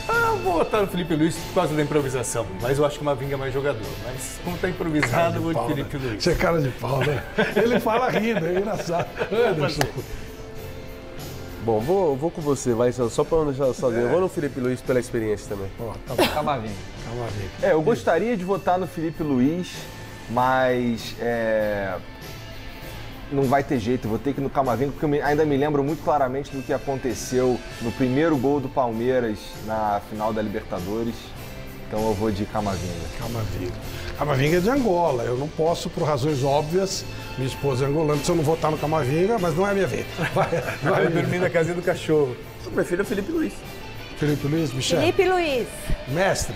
Eu vou votar no Felipe Luiz por causa da improvisação, mas eu acho que o Camavinga é mais jogador. Mas como tá improvisado, eu vou de Felipe Luiz. Você é cara de pau, né? Ele fala rindo, é engraçado. Anderson. Bom, vou com você, vai só pra não deixar sozinho. Eu vou no Felipe Luiz pela experiência também. Tá bom. Camavinga. Eu gostaria de votar no Felipe Luiz, mas não vai ter jeito, vou ter que ir no Camavinga, porque eu ainda me lembro muito claramente do que aconteceu no primeiro gol do Palmeiras na final da Libertadores. Então eu vou de Camavinga. Camavinga é de Angola. Eu não posso, por razões óbvias, minha esposa é angolana, se eu não votar no Camavinga, mas não é a minha vez. Vai dormir na casinha do cachorro. Eu prefiro o Felipe Luiz. Felipe Luiz, Michel. Felipe Luiz. Mestre.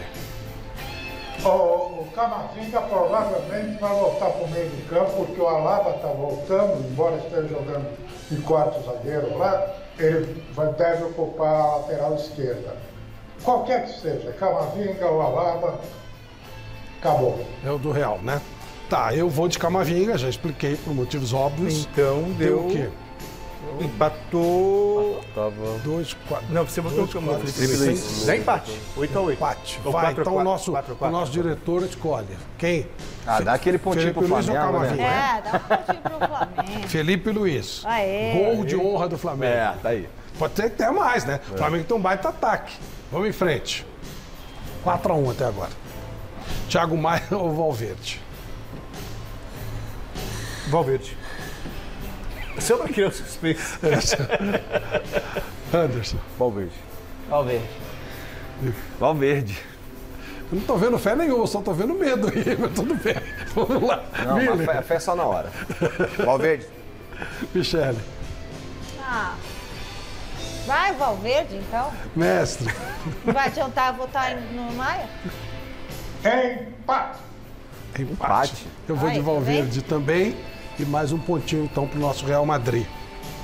O Camavinga provavelmente vai voltar para o meio de campo, porque o Alaba está voltando, embora esteja jogando de quarto zagueiro lá, ele deve ocupar a lateral esquerda. Qualquer que seja, Camavinga ou Alaba, acabou. É o do Real, né? Tá, eu vou de Camavinga, já expliquei por motivos óbvios. Então deu o quê? Empatou. Tava 2, 4. Não, você botou o Felipe Luiz. Dá empate. 8-8. Empate. Ou Vai, 4, então 4, o nosso diretor escolhe. Quem? Dá aquele pontinho pro Luiz Flamengo, ou Camavinga? né? Dá um pontinho pro Flamengo. Felipe Luiz. Aê. Gol de honra do Flamengo. Tá aí. Pode ser até mais, né? O Flamengo tem um baita ataque. Vamos em frente. 4-1 até agora. Thiago Maia ou Valverde? Valverde. Só pra criar o suspense. Anderson. Valverde. Valverde. Eu não tô vendo fé nenhuma, só tô vendo medo aí, mas tudo bem. Vamos lá. Não, mas a fé é só na hora. Valverde. Michele. Vai, Valverde, então. Mestre. Não vai adiantar votar no Maia? Empate. Eu vou de Valverde também. E mais um pontinho, então, pro nosso Real Madrid.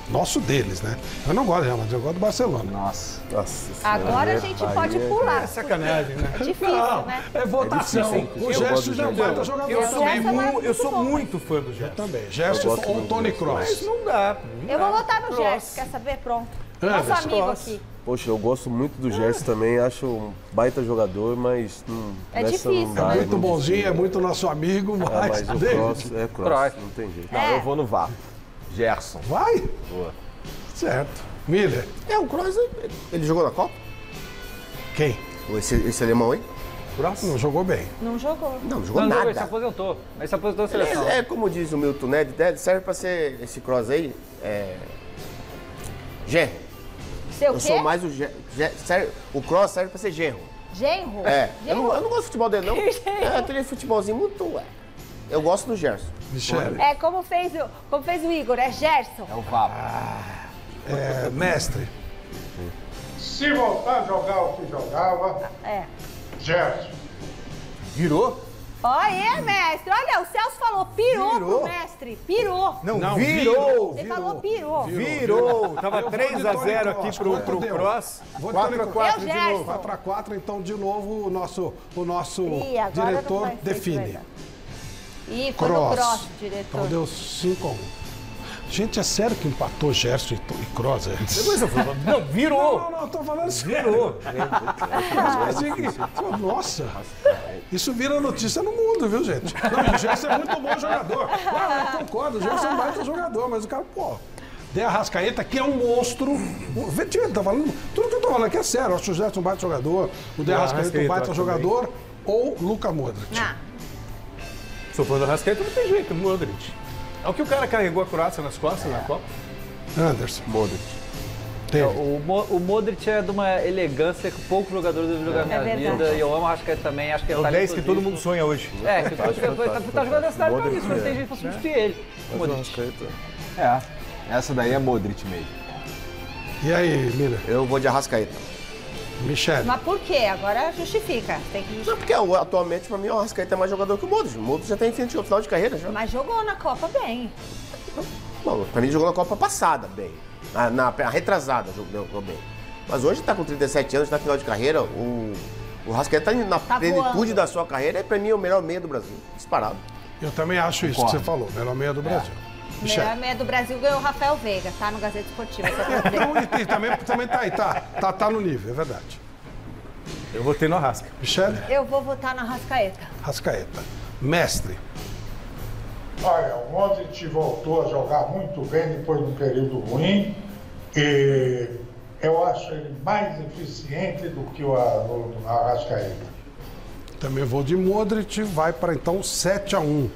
Nosso deles, né? Eu não gosto do Real Madrid, eu gosto do Barcelona. Nossa. Agora a gente pode pular. É sacanagem, né? É difícil, né? É votação. O Gerson já vai dar jogador. Eu sou muito fã do Gerson. Eu também. Gerson ou Toni Kroos. Mas não dá. Eu vou votar no Gerson, quer saber? Pronto. Nosso amigo aqui. Poxa, eu gosto muito do Gerson também, acho um baita jogador, mas é difícil, não dá, é muito bonzinho, é muito nosso amigo, mas o Kroos é Kroos, não tem jeito. Não, eu vou no VAR. Gerson. Vai? Boa. Certo. Miller. O Kroos, ele jogou na Copa? Quem? Esse alemão aí? Kroos não jogou bem. Não jogou. Não jogou nada. Ele se aposentou. Ele se aposentou da seleção. É como diz o Milton Neves, serve pra ser esse Kroos aí, genro. Seu Eu sou mais o o Kroos serve pra ser genro. Genro? Eu não gosto do futebol dele, não. É aquele futebolzinho muito... Eu gosto do Gerson. Michele. É como fez o Igor, é Gerson. É o Vapo. Mestre. Se voltar a jogar o que jogava, Gerson. Virou? Olha, mestre. Olha, o Celso falou pirou pro mestre. Pirou. Não, virou. Ele falou pirou. Virou. Tava 3-0 aqui pro Kroos. 4x4 de novo. 4x4, então de novo o nosso diretor define. Ih, foi no Kroos, diretor. Então deu 5x1. Gente, é sério que empatou Gerson e Kroos? Não, virou. Não, tô falando sério. Virou. Nossa, isso vira notícia no mundo, viu, gente? Não, o Gerson é muito bom jogador. Eu concordo, o Gerson é um baita jogador, mas o cara, De Arrascaeta, que é um monstro. Tá falando, tudo que eu tô falando aqui é sério. Eu acho o Gerson um baita jogador, o De Arrascaeta um baita jogador, ou Luka Modric. Se eu for do Arrascaeta, não tem jeito, Modric. É o que o cara carregou a Croácia nas costas na Copa. Anderson. Modric. O Modric é de uma elegância que poucos jogadores devem jogar na minha vida. E eu amo o Arrascaeta também. Acho que é o 10 que todo mundo sonha hoje. Que tá jogando nessa cidade pra isso, mas tem gente pra substituir ele. Modric. Essa daí é Modric mesmo. E aí, Miller? Eu vou de Arrascaeta. Michele. Mas por quê? Agora justifica. Tem que justificar. Não, porque atualmente, pra mim, o Arrascaeta é mais jogador que o Modric. O Modric já tem final de carreira já. Mas jogou na Copa bem. Bom, pra mim, jogou na Copa passada bem. Na retrasada jogou bem. Mas hoje tá com 37 anos, tá final de carreira. O Arrascaeta tá na plenitude da sua carreira. É pra mim o melhor meia do Brasil. Disparado. Eu também acho isso que você falou. Melhor meia do Brasil. O melhor meia do Brasil ganhou o Rafael Veiga, tá no Gazeta Esportiva. Também tá aí, tá no nível, é verdade. Eu votei no Arrasca. Michele? Eu vou votar na Arrascaeta. Arrascaeta. Mestre. Olha, o Modric voltou a jogar muito bem depois de um período ruim. E eu acho ele mais eficiente do que o Arrascaeta. Também vou de Modric, vai para então 7x1.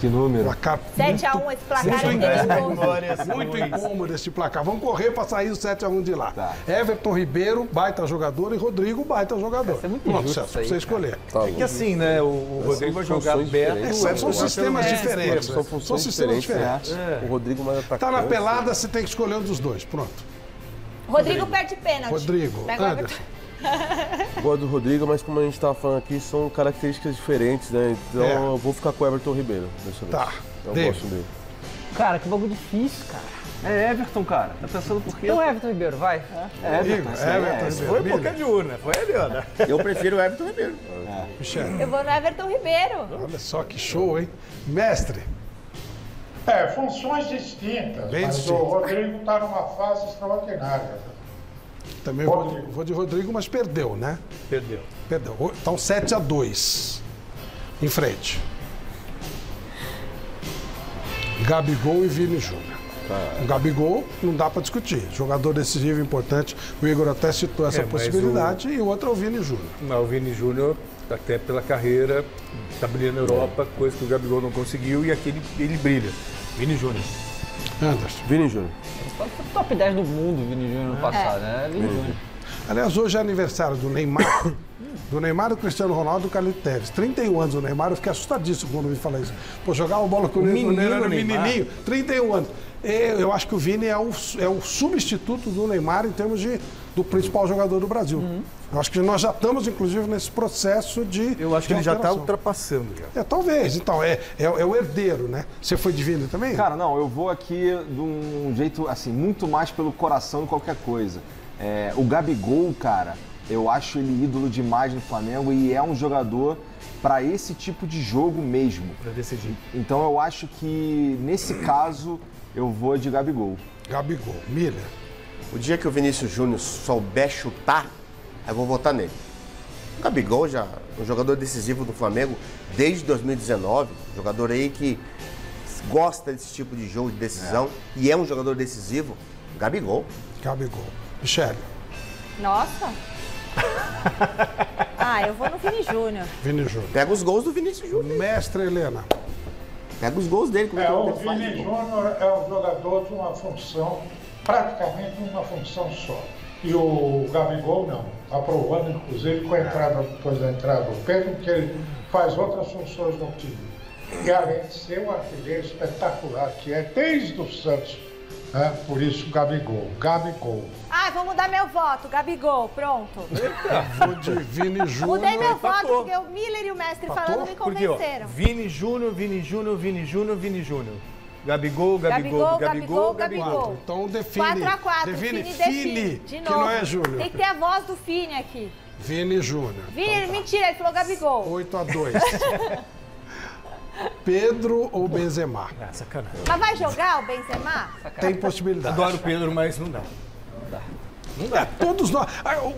Que número? 7x1, esse placar é muito incômodo esse placar. Vamos correr para sair o 7x1 de lá. Tá. Everton Ribeiro, baita jogador, e Rodrigo, baita jogador. É muito Pronto, Celso, pra você escolher. É que assim, né, o Rodrigo vai jogar perto. São sistemas diferentes. São sistemas diferentes. O Rodrigo mais atacante. Tá na pelada, você tem que escolher um dos dois. Pronto. Rodrigo perde pênalti. Rodrigo. Anderson. Gosto do Rodrigo, mas como a gente estava falando aqui, são características diferentes, né? Então eu vou ficar com o Everton Ribeiro dessa vez. Tá. Eu gosto dele. Cara, que bagulho difícil, cara. É Everton, cara. Tá pensando por quê? Então Everton Ribeiro, vai. Everton Ribeiro. Foi boca de urna. Foi ali, ó. Eu prefiro o Everton Ribeiro. Eu vou no Everton Ribeiro. Olha só que show, hein? Mestre. Funções distintas. Bem mas distintas. o Rodrigo está numa fase extraordinária. Também vou de Rodrigo, mas perdeu, né? Perdeu. Então 7x2. Em frente. Gabigol e Vini Júnior. O Gabigol não dá para discutir. Jogador decisivo, importante. O Igor até citou essa possibilidade. E o outro é o Vini Júnior. Mas o Vini Júnior, até pela carreira, está brilhando na Europa, coisa que o Gabigol não conseguiu, e aqui ele brilha. Vini Júnior. Anderson. Vini Júnior. Foi top 10 do mundo, Vini Júnior, no passado, né? Vini Júnior. Aliás, hoje é aniversário do Neymar. Do Neymar, do Cristiano Ronaldo e do Carlito Tevez. 31 anos o Neymar, eu fiquei assustadíssimo quando vi falar isso. Pô, jogava bola com ele quando ele era menininho, 31 anos. Eu acho que o Vini é o substituto do Neymar em termos do principal jogador do Brasil. Eu acho que nós já estamos, inclusive, nesse processo de Eu acho que ele já está ultrapassando. Talvez. Então, é o herdeiro, né? Você foi de Vini também? Cara, não, eu vou aqui de um jeito, assim, muito mais pelo coração do que qualquer coisa. O Gabigol, cara, eu acho ele ídolo demais no Flamengo e é um jogador para esse tipo de jogo mesmo. Para decidir. Então eu acho que, nesse caso, eu vou de Gabigol. Gabigol. Miller. O dia que o Vinícius Júnior souber chutar, eu vou votar nele. O Gabigol já um jogador decisivo do Flamengo desde 2019, jogador aí que gosta desse tipo de jogo de decisão e é um jogador decisivo. Gabigol. Gabigol. Michele. Nossa. Eu vou no Vini Júnior. Vini Júnior. Pega os gols do Vinícius Júnior. Mestre Helena. Pega os gols dele. O Vini Júnior é um jogador de uma função, praticamente uma função só. E o Gabigol não. Está provando, inclusive, com a entrada, depois da entrada do Pedro, que ele faz outras funções no time. E além de ser um artilheiro espetacular, que é desde o Santos. Por isso, Gabigol. Vou mudar meu voto. Gabigol, pronto. Vou de Vini Júnior. Mudei meu voto, porque o Miller e o Mestre falando me convenceram. Porque, Vini Júnior. Gabigol. Então define. 4x4. Define Fini. De novo. Que não é Júnior. Tem que ter a voz do Fini aqui. Vini Júnior. Vini, mentira, ele falou Gabigol. 8x2. Pedro ou Benzema? Sacanagem. Mas vai jogar o Benzema? Tem possibilidade. Adoro o Pedro, mas não dá. Todos nós.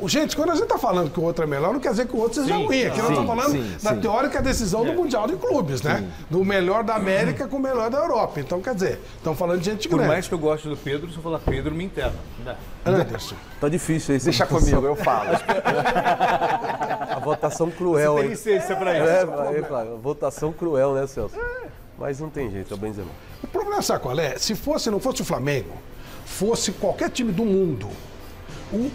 Gente, quando a gente tá falando que o outro é melhor, não quer dizer que o outro seja ruim. Aqui nós estamos falando da teórica decisão do Mundial de Clubes, né? Do melhor da América com o melhor da Europa. Então, quer dizer, estamos falando de gente grande. Por mais que eu goste do Pedro, se eu falar Pedro, me interna. Anderson. Tá difícil isso. Deixa comigo, eu falo. A votação cruel, hein? Você tem licença pra isso. Flávio, votação cruel, né, Celso? Mas não tem jeito, é o Benzema. O problema, sabe qual é? Se não fosse o Flamengo, fosse qualquer time do mundo,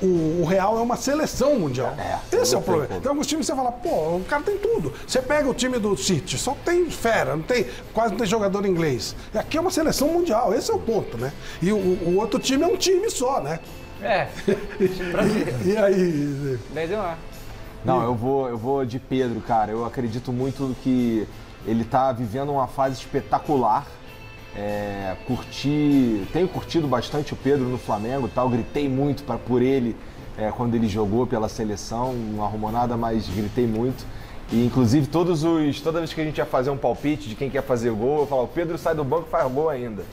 o Real é uma seleção mundial. Esse é o problema. Então, alguns times você fala, o cara tem tudo. Você pega o time do City, só tem fera, quase não tem jogador inglês. Aqui é uma seleção mundial, esse é o ponto, né? E o outro time é um time só, né? E aí? Benzema. Não, eu vou de Pedro, cara. Eu acredito muito que ele tá vivendo uma fase espetacular. Tenho curtido bastante o Pedro no Flamengo, tal. Gritei muito por ele quando ele jogou pela seleção, não arrumou nada, mas gritei muito. E inclusive toda vez que a gente ia fazer um palpite de quem quer fazer gol, eu falava, o Pedro sai do banco e faz gol ainda.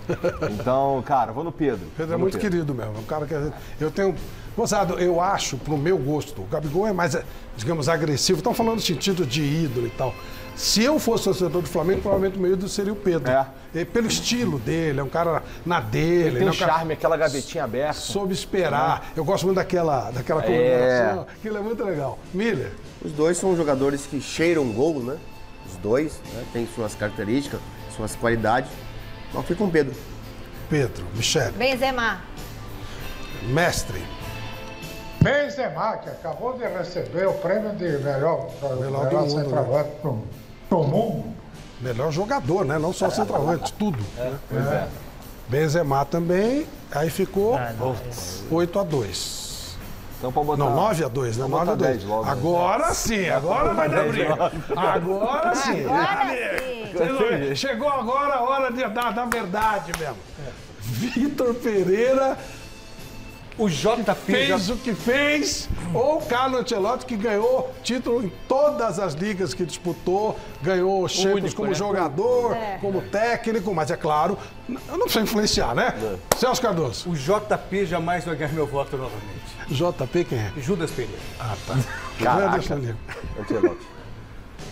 Então, cara, vou no Pedro. Pedro é muito querido mesmo. Um cara que eu tenho. Moçada, eu acho, pro meu gosto, o Gabigol é mais, digamos, agressivo. Estão falando no sentido de ídolo e tal. Se eu fosse torcedor do Flamengo, provavelmente o meu ídolo seria o Pedro. Pelo estilo dele, é um cara na dele. Ele tem charme, aquela gavetinha aberta. Soube esperar. Eu gosto muito daquela comemoração. Aquilo é muito legal. Miller. Os dois são jogadores que cheiram gol, né? Os dois, né? Tem suas características, suas qualidades. Então fica com Pedro. Pedro. Michele. Benzema. Mestre. Benzema, que acabou de receber o prêmio de melhor centroavante do mundo. Melhor jogador, né? Não só centroavante, tudo. Benzema também, aí ficou 8x2. Então pode botar... Não, 9x2, né? 9x2. Logo, agora sim, agora vai dar briga. Agora sim. Chegou agora a hora da verdade mesmo. Vitor Pereira... O JP fez o que fez, ou o Carlo Ancelotti, que ganhou título em todas as ligas que disputou, ganhou Champions como jogador, como técnico, mas é claro, eu não preciso influenciar, né? Celso Cardoso. O JP jamais vai ganhar meu voto novamente. JP quem é? Judas Pereira. Ah, tá. Caraca. Ancelotti.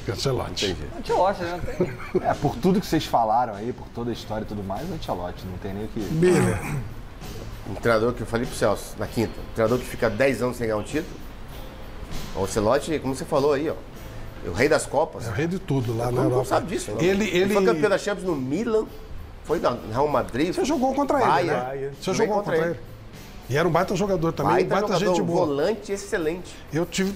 Ancelotti. Ancelotti, né? Por tudo que vocês falaram aí, por toda a história e tudo mais, Ancelotti, não tem nem o que... Miller. Um treinador que eu falei pro Celso na quinta, um treinador que fica 10 anos sem ganhar um título. O Ancelotti, como você falou aí, ó, é o rei das Copas. É o rei de tudo lá na Europa. Europa. Não sabe disso. Ele foi campeão da Champions no Milan, Foi no Real Madrid. Você jogou contra ele, né? Você jogou contra ele. E era um baita jogador também, baita gente boa. Volante excelente. Eu tive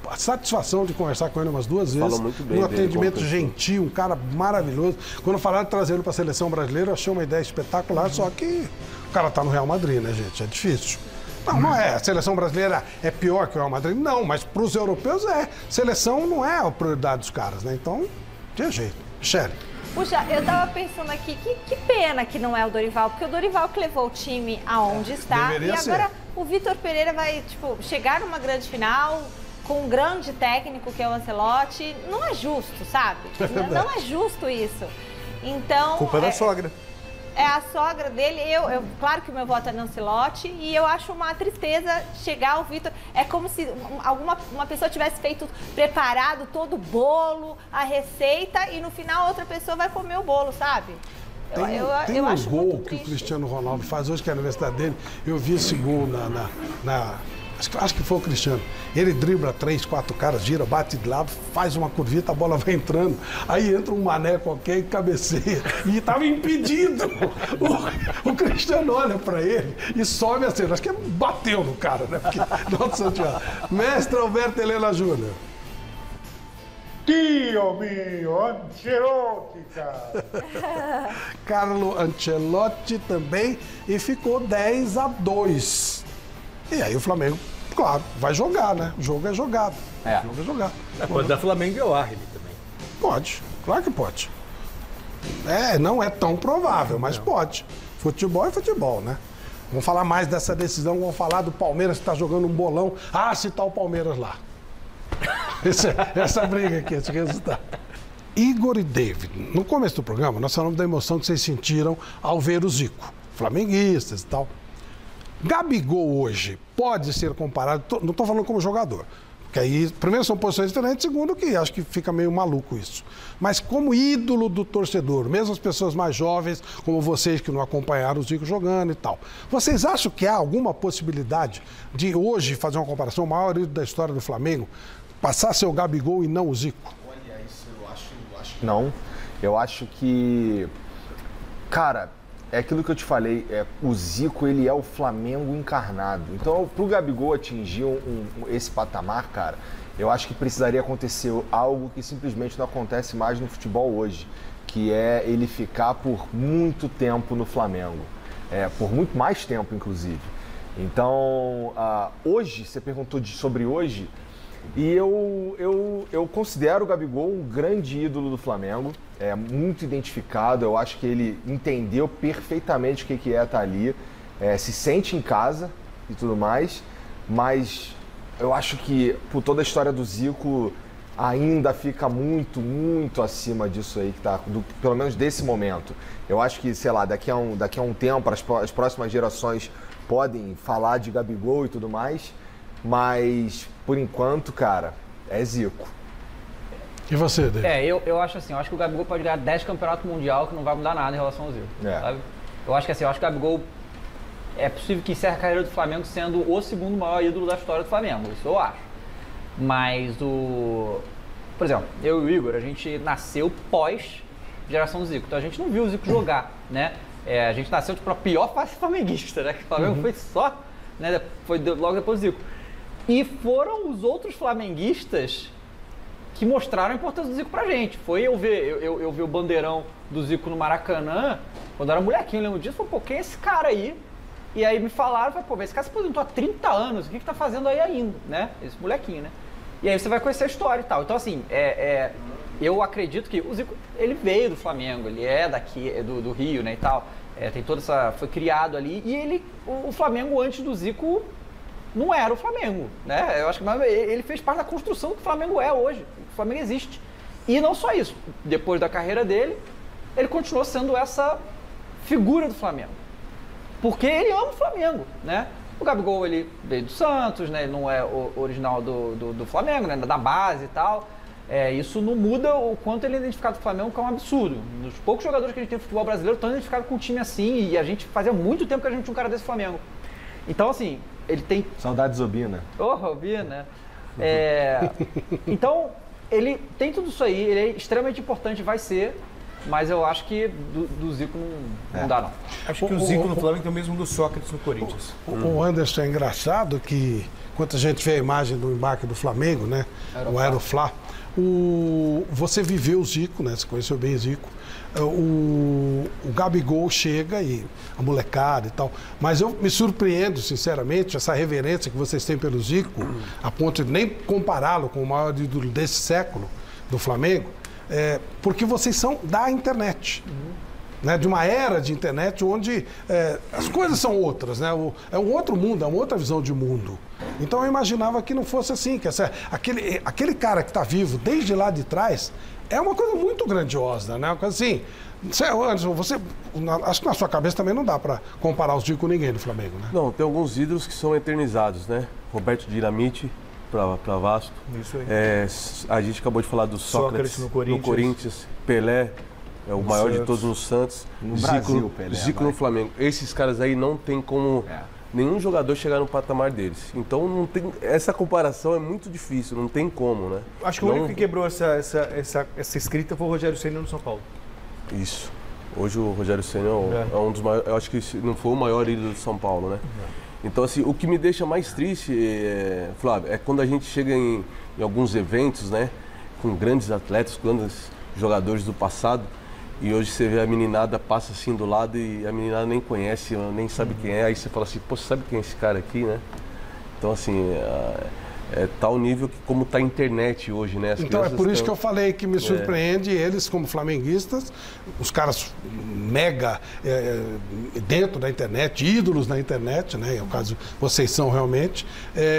a satisfação de conversar com ele umas 2 vezes. Falou muito bem. Um atendimento gentil, um cara maravilhoso. Quando falaram de trazer ele para a seleção brasileira, eu achei uma ideia espetacular, só que o cara tá no Real Madrid, né, gente? É difícil. Não é. A seleção brasileira é pior que o Real Madrid? Não, mas para os europeus é. Seleção não é a prioridade dos caras, né? Então, tinha jeito. Michele. Puxa, eu tava pensando aqui, que pena que não é o Dorival, porque o Dorival que levou o time aonde está. Deveria e agora ser. O Vitor Pereira vai, chegar numa grande final com um grande técnico que é o Ancelotti. Não é justo, sabe? Não é justo isso. Então... Culpa da sogra. É a sogra dele. Claro que o meu voto é no Ancelotti e eu acho uma tristeza chegar o Vitor. É como se uma pessoa tivesse preparado todo o bolo, a receita e no final outra pessoa vai comer o bolo, sabe? Tem um gol que o Cristiano Ronaldo faz hoje, que é a universidade dele. Eu vi esse gol acho que foi o Cristiano. Ele dribla 3, 4 caras, gira, bate de lado, faz uma curvita, a bola vai entrando. Aí entra um mané qualquer e cabeceia. E estava impedido. O Cristiano olha para ele e sobe assim. Acho que bateu no cara, né? Porque, nossa senhora. Mestre Alberto Helena Júnior. Dio mio, Ancelotti, cara. Carlo Ancelotti também e ficou 10-2. E aí o Flamengo, claro, vai jogar, né? O jogo é jogado. O jogo é jogado. Pode dar Flamengo e o Arle também. Pode, claro que pode. Não é tão provável, mas pode. Futebol é futebol, né? Vamos falar mais dessa decisão, vamos falar do Palmeiras que está jogando um bolão. Se tá o Palmeiras lá. Essa briga aqui, esse resultado. Igor e David, no começo do programa, nós falamos da emoção que vocês sentiram ao ver o Zico. Flamenguistas e tal. Gabigol hoje pode ser comparado, não estou falando como jogador, porque aí, primeiro, são posições diferentes, segundo, que acho que fica meio maluco isso. Mas como ídolo do torcedor, mesmo as pessoas mais jovens, como vocês que não acompanharam o Zico jogando e tal, vocês acham que há alguma possibilidade de hoje fazer uma comparação, o maior ídolo da história do Flamengo, passar a ser o Gabigol e não o Zico? Olha, isso eu acho que não. Eu acho que, cara... É aquilo que eu te falei, o Zico, ele é o Flamengo encarnado. Então, pro Gabigol atingir esse patamar, cara, eu acho que precisaria acontecer algo que simplesmente não acontece mais no futebol hoje, que é ele ficar por muito tempo no Flamengo. Por muito mais tempo, inclusive. Então, hoje, você perguntou sobre hoje, e eu considero o Gabigol um grande ídolo do Flamengo, muito identificado, eu acho que ele entendeu perfeitamente o que é estar ali, se sente em casa e tudo mais, mas eu acho que por toda a história do Zico ainda fica muito, muito acima disso aí, que tá, pelo menos desse momento. Eu acho que, sei lá, daqui a um tempo as próximas gerações podem falar de Gabigol e tudo mais, mas por enquanto, cara, é Zico. E você, David? Eu acho assim, eu acho que o Gabigol pode ganhar 10 campeonatos mundial que não vai mudar nada em relação ao Zico, sabe? Eu acho que assim, eu acho que o Gabigol é possível que encerre a carreira do Flamengo sendo o segundo maior ídolo da história do Flamengo, isso eu acho. Mas por exemplo, eu e o Igor, a gente nasceu pós geração Zico, então a gente não viu o Zico jogar, né? A gente nasceu tipo, na pior fase flamenguista, né? Que o Flamengo foi só, né? Foi logo depois do Zico. E foram os outros flamenguistas que mostraram a importância do Zico pra gente. Foi eu ver o bandeirão do Zico no Maracanã, quando eu era molequinho, eu lembro disso, falei, pô, quem é esse cara aí? E aí me falaram, pô, esse cara se aposentou há 30 anos, o que tá fazendo aí ainda, né? Esse molequinho, né? E aí você vai conhecer a história e tal. Então, assim, eu acredito que o Zico, ele veio do Flamengo, ele é daqui, do Rio, né, e tal. Tem toda essa... Foi criado ali. E o Flamengo, antes do Zico, não era o Flamengo, né? Eu acho que ele fez parte da construção do que o Flamengo é hoje. O Flamengo existe. E não só isso. Depois da carreira dele, ele continuou sendo essa figura do Flamengo. Porque ele ama o Flamengo, né? O Gabigol, ele veio do Santos, né? Ele não é original do Flamengo, né? Da base e tal. Isso não muda o quanto ele é identificado com o Flamengo, que é um absurdo. Os poucos jogadores que a gente tem no futebol brasileiro estão identificados com um time assim, e a gente fazia muito tempo que a gente tinha um cara desse Flamengo. Então, assim, ele tem... Saudades Obina. Obina. Então, ele tem tudo isso aí, ele é extremamente importante, vai ser, mas eu acho que do Zico não dá, não. Acho que o Zico no Flamengo tem o mesmo do Sócrates no Corinthians. O Anderson, é engraçado que, enquanto a gente vê a imagem do embarque do Flamengo, né? O Aeroflá, você viveu o Zico, né? Você conheceu bem o Zico. O Gabigol chega e a molecada e tal. Mas eu me surpreendo, sinceramente, essa reverência que vocês têm pelo Zico, a ponto de nem compará-lo com o maior ídolo desse século do Flamengo, porque vocês são da internet. Né, de uma era de internet onde as coisas são outras, né? É um outro mundo, é uma outra visão de mundo. Então eu imaginava que não fosse assim, que aquele cara que está vivo desde lá de trás é uma coisa muito grandiosa, né? Uma coisa assim, Anderson, acho que na sua cabeça também não dá para comparar os Zico com ninguém do Flamengo, né? Não, tem alguns ídolos que são eternizados, né? Roberto Dinamite para Vasco. Isso aí. A gente acabou de falar do Sócrates no Corinthians, Pelé. É o maior de todos no Santos. No Brasil, Pelé. Zico no Flamengo. Esses caras aí não tem como nenhum jogador chegar no patamar deles. Então não tem, essa comparação é muito difícil, não tem como, né? Acho que o único que quebrou essa escrita foi o Rogério Ceni no São Paulo. Isso. Hoje o Rogério Ceni é um dos maiores, eu acho que não foi o maior ídolo do São Paulo, né? Então assim, o que me deixa mais triste, Flávio, é quando a gente chega em alguns eventos, né? Com grandes atletas, grandes jogadores do passado. E hoje você vê a meninada passa assim do lado e a meninada nem conhece, nem sabe quem é. Aí você fala assim, pô, você sabe quem é esse cara aqui, né? Então, assim, é tal nível que como está a internet hoje, né? Então é por isso que eu falei que me surpreende eles como flamenguistas, os caras mega dentro da internet, ídolos na internet, né? É o caso, vocês são realmente.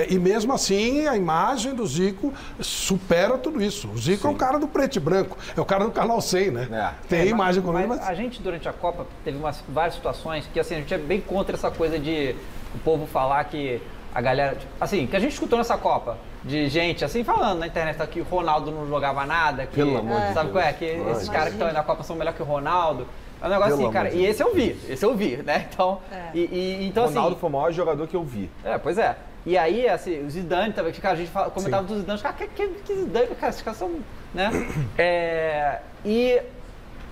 E mesmo assim a imagem do Zico supera tudo isso. O Zico é o cara do preto e branco, é o cara do Canal 100, né? Tem a imagem com ele, mas a gente durante a Copa teve várias situações que assim, a gente é bem contra essa coisa de o povo falar que a galera, assim, que a gente escutou nessa Copa, de gente, assim, falando na internet que o Ronaldo não jogava nada, que, pelo amor de sabe qual é? Que esses caras que estão aí na Copa são melhor que o Ronaldo. É um negócio assim, cara, e esse eu vi, né? Então, então Ronaldo assim, foi o maior jogador que eu vi. Pois é. E aí, assim, o Zidane também, que a gente comentava dos Zidane, cara, que Zidane, cara, esses caras são, né?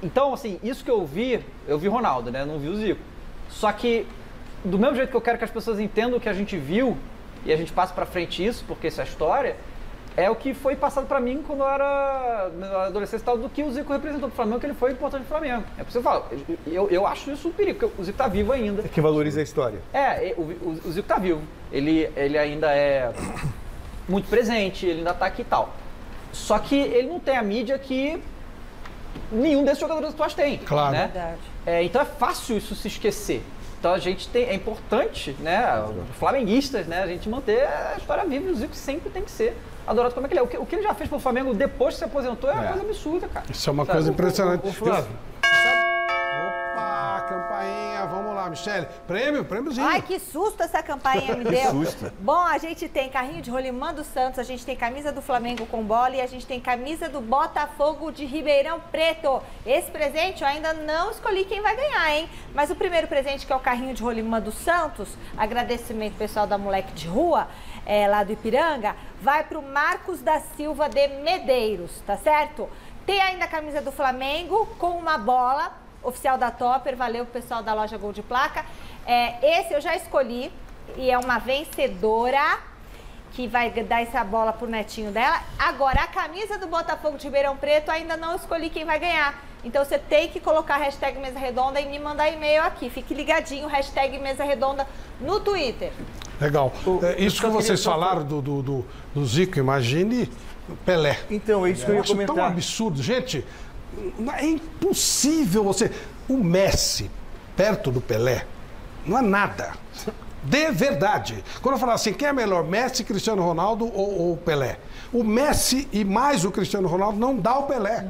Então, assim, isso que eu vi Ronaldo, né? Não vi o Zico. Só que do mesmo jeito que eu quero que as pessoas entendam o que a gente viu e a gente passe pra frente isso, porque isso é história, é o que foi passado pra mim quando eu era adolescente e tal, do que o Zico representou pro Flamengo, que ele foi importante pro Flamengo. É por isso que eu falo, eu acho isso um perigo, porque o Zico tá vivo ainda. É que valoriza a história. O Zico tá vivo. Ele ainda é muito presente, ele ainda tá aqui e tal. Só que ele não tem a mídia que nenhum desses jogadores atuais tem. Claro. Né? Verdade. Então é fácil isso se esquecer. Então a gente é importante, né, flamenguistas, né, a gente manter a história viva. O Zico sempre tem que ser adorado como é que ele é. O que ele já fez pro Flamengo depois que se aposentou é uma coisa absurda, cara. Isso é uma coisa impressionante. Flávio. Opa, campainha, vamos lá, Michele. Prêmiozinho. Ai, que susto essa campainha me deu. Bom, a gente tem carrinho de rolimã do Santos, a gente tem camisa do Flamengo com bola e a gente tem camisa do Botafogo de Ribeirão Preto. Esse presente eu ainda não escolhi quem vai ganhar, hein? Mas o primeiro presente, que é o carrinho de rolimã do Santos, agradecimento pessoal da Moleque de Rua, lá do Ipiranga, vai pro Marcos da Silva de Medeiros, tá certo? Tem ainda a camisa do Flamengo com uma bola, oficial da Topper, valeu pro pessoal da loja Gol de Placa. Esse eu já escolhi e é uma vencedora que vai dar essa bola pro netinho dela. Agora, a camisa do Botafogo de Ribeirão Preto ainda não escolhi quem vai ganhar. Então você tem que colocar a hashtag Mesa Redonda e me mandar e-mail aqui. Fique ligadinho, hashtag Mesa Redonda no Twitter. Legal. Isso que vocês falaram do Zico, imagine Pelé. Então, é isso que eu ia comentar. Tão absurdo. Gente, é impossível você... O Messi, perto do Pelé, não é nada. De verdade. Quando eu falar assim, quem é melhor, Messi, Cristiano Ronaldo ou Pelé? O Messi e mais o Cristiano Ronaldo não dá o Pelé.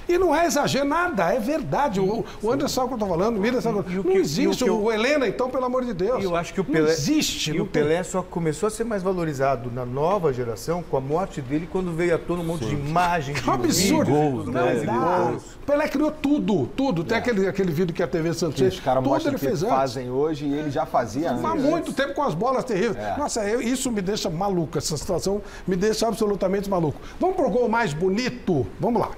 E não é exagero nada, é verdade. O Anderson sabe o que eu estou falando, o Mira sabe o que eu... Não existe. O Helena, então, pelo amor de Deus. Eu acho que o Pelé... Não existe. E o Pelé só começou a ser mais valorizado na nova geração com a morte dele, quando veio à tona um monte de imagens, que absurdo. Gols, né? O Pelé criou tudo. Tem aquele vídeo que a TV Santos fez. Os caras mostram o que fez fazem hoje e ele já fazia antes. Há muito tempo com as bolas terríveis. Nossa, isso me deixa maluco. Essa situação me deixa absolutamente maluco. Vamos pro gol mais bonito? Vamos lá.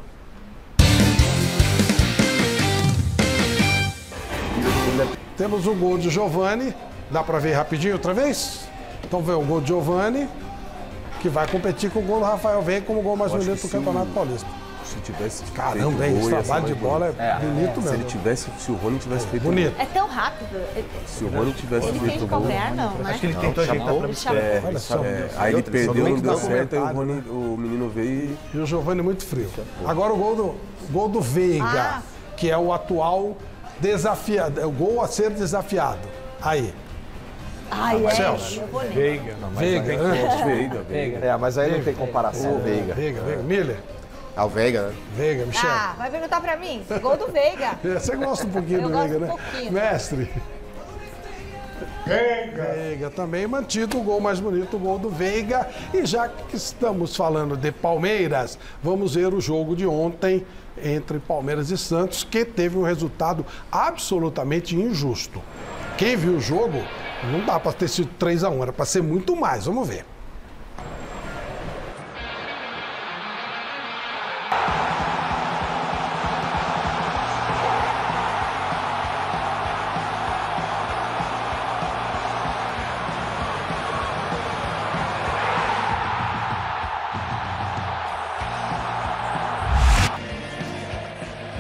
ainda... Temos o gol de Giovani. Dá para ver rapidinho outra vez? Então vem o gol de Giovani, que vai competir com o gol do Rafael Veiga como o gol mais bonito do Campeonato Paulista. Se tivesse Caramba, esse trabalho de bola é bonito mesmo. Se o Rony tivesse feito bonito. É tão rápido. Se o Rony tivesse ele feito fez de calcanhar, não, né? Acho que ele tentou ajeitar pra aí ele perdeu, não deu certo, aí o menino veio e o Giovani muito frio. Agora o gol do Veiga, que é o atual desafiado, é o gol a ser desafiado. Aí. Celso. Veiga. Veiga. Mas aí não tem comparação. Veiga. Miller. Ah, o Veiga, né? Veiga, Michel. Vai perguntar pra mim? Gol do Veiga. Você gosta um pouquinho do Veiga, né? Mestre. Veiga também mantido o gol mais bonito, o gol do Veiga. E já que estamos falando de Palmeiras, vamos ver o jogo de ontem entre Palmeiras e Santos, que teve um resultado absolutamente injusto. Quem viu o jogo, não dá para ter sido 3-1, era para ser muito mais. Vamos ver.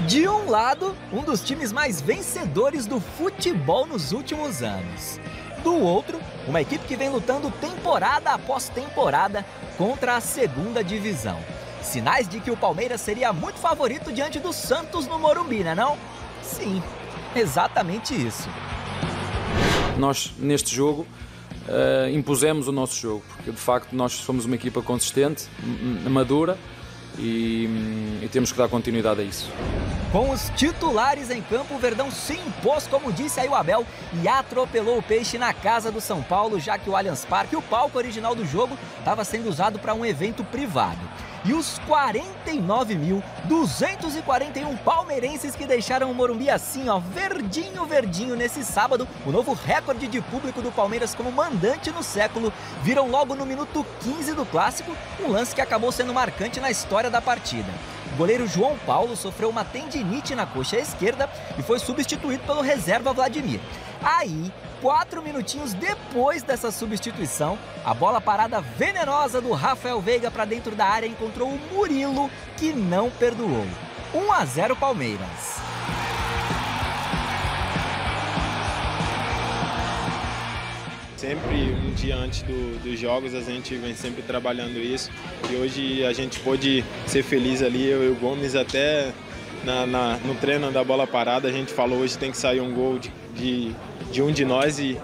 De um lado, um dos times mais vencedores do futebol nos últimos anos. Do outro, uma equipe que vem lutando temporada após temporada contra a segunda divisão. Sinais de que o Palmeiras seria muito favorito diante do Santos no Morumbi, né não? Sim, exatamente isso. Nós, neste jogo, impusemos o nosso jogo, porque de facto nós somos uma equipa consistente, madura, e temos que dar continuidade a isso. Com os titulares em campo, o Verdão se impôs, como disse aí o Abel, e atropelou o Peixe na casa do São Paulo, já que o Allianz Parque, o palco original do jogo, estava sendo usado para um evento privado. E os 49.241 palmeirenses que deixaram o Morumbi assim, ó, verdinho nesse sábado, o novo recorde de público do Palmeiras como mandante no século, viram logo no minuto 15 do clássico, um lance que acabou sendo marcante na história da partida. O goleiro João Paulo sofreu uma tendinite na coxa esquerda e foi substituído pelo reserva Vladimir. Aí, 4 minutinhos depois dessa substituição, a bola parada venenosa do Rafael Veiga para dentro da área encontrou o Murilo, que não perdoou. 1-0 Palmeiras. Sempre um dia antes dos jogos a gente vem sempre trabalhando isso e hoje a gente pôde ser feliz ali, eu e o Gomes até no treino da bola parada a gente falou hoje tem que sair um gol de um de nós e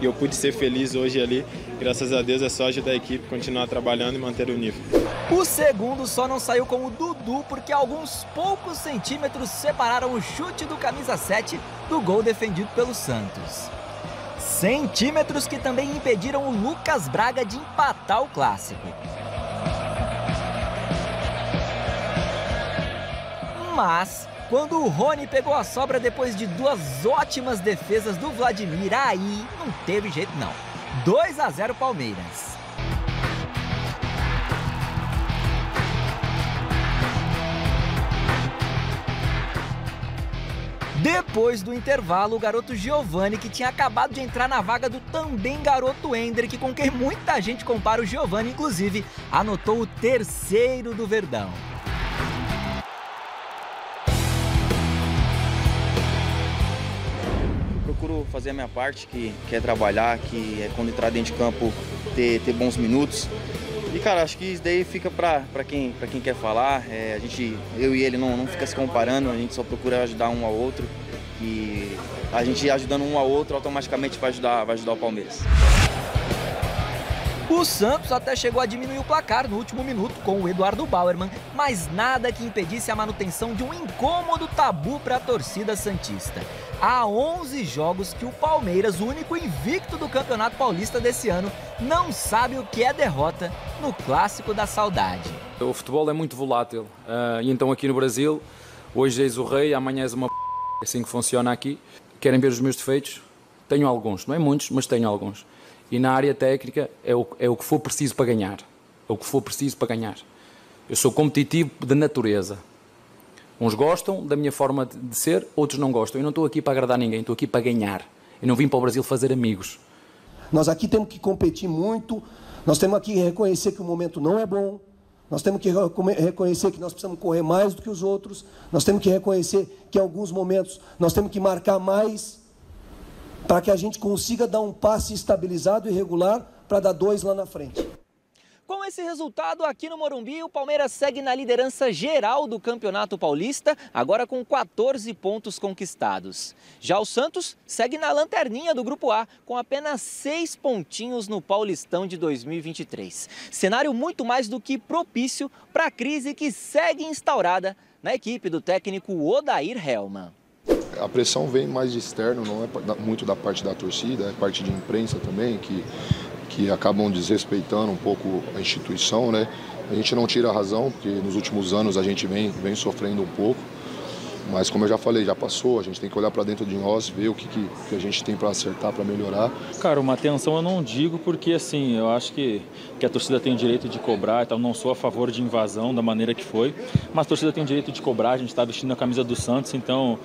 eu pude ser feliz hoje ali, graças a Deus é só ajudar a equipe, continuar trabalhando e manter o nível. O segundo só não saiu com o Dudu porque alguns poucos centímetros separaram o chute do camisa 7 do gol defendido pelo Santos. Centímetros que também impediram o Lucas Braga de empatar o clássico. Mas, quando o Rony pegou a sobra depois de 2 ótimas defesas do Vladimir, aí não teve jeito não. 2-0 Palmeiras. Depois do intervalo, o garoto Giovani, que tinha acabado de entrar na vaga do também garoto Hendrick, com quem muita gente compara o Giovani, inclusive, anotou o 3º do Verdão. Procuro fazer a minha parte, que é trabalhar, que é quando entrar dentro de campo ter bons minutos. E, cara, acho que isso daí fica pra quem quer falar. Eu e ele não fica se comparando, a gente só procura ajudar um ao outro. E a gente ajudando um ao outro automaticamente vai ajudar o Palmeiras. O Santos até chegou a diminuir o placar no último minuto com o Eduardo Bauerman, mas nada que impedisse a manutenção de um incômodo tabu para a torcida santista. Há 11 jogos que o Palmeiras, o único invicto do Campeonato Paulista desse ano, não sabe o que é derrota no Clássico da Saudade. O futebol é muito volátil e então aqui no Brasil, hoje és o rei, amanhã és uma p***, é assim que funciona aqui. Querem ver os meus defeitos? Tenho alguns, não é muitos, mas tenho alguns. E na área técnica é o que for preciso para ganhar. É o que for preciso para ganhar. Eu sou competitivo de natureza. Uns gostam da minha forma de ser, outros não gostam. Eu não estou aqui para agradar ninguém, estou aqui para ganhar. Eu não vim para o Brasil fazer amigos. Nós aqui temos que competir muito, nós temos que reconhecer que o momento não é bom, nós temos que reconhecer que nós precisamos correr mais do que os outros, nós temos que reconhecer que em alguns momentos nós temos que marcar mais para que a gente consiga dar um passe estabilizado e regular para dar 2 lá na frente. Com esse resultado, aqui no Morumbi, o Palmeiras segue na liderança geral do Campeonato Paulista, agora com 14 pontos conquistados. Já o Santos segue na lanterninha do Grupo A, com apenas 6 pontinhos no Paulistão de 2023. Cenário muito mais do que propício para a crise que segue instaurada na equipe do técnico Odair Hellmann. A pressão vem mais de externo, não é muito da parte da torcida, é parte de imprensa também, que acabam desrespeitando um pouco a instituição, né? A gente não tira a razão, porque nos últimos anos a gente vem sofrendo um pouco, mas como eu já falei, já passou, a gente tem que olhar para dentro de nós, ver o que a gente tem para acertar, para melhorar. Cara, uma atenção eu não digo, porque assim, eu acho que a torcida tem o direito de cobrar, então não sou a favor de invasão da maneira que foi, mas a torcida tem o direito de cobrar, a gente está vestindo a camisa do Santos, então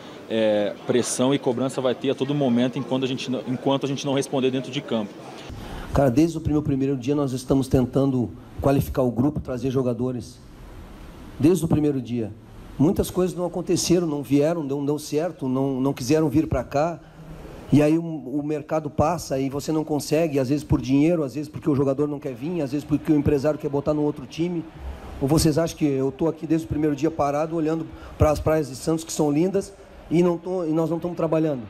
pressão e cobrança vai ter a todo momento enquanto a gente não responder dentro de campo. Cara, desde o meu primeiro dia nós estamos tentando qualificar o grupo, trazer jogadores. Desde o primeiro dia. Muitas coisas não aconteceram, não vieram, não deu certo, não quiseram vir para cá. E aí o mercado passa e você não consegue, às vezes por dinheiro, às vezes porque o jogador não quer vir, às vezes porque o empresário quer botar no outro time. Ou vocês acham que eu estou aqui desde o primeiro dia parado, olhando para as praias de Santos, que são lindas, e nós não estamos trabalhando?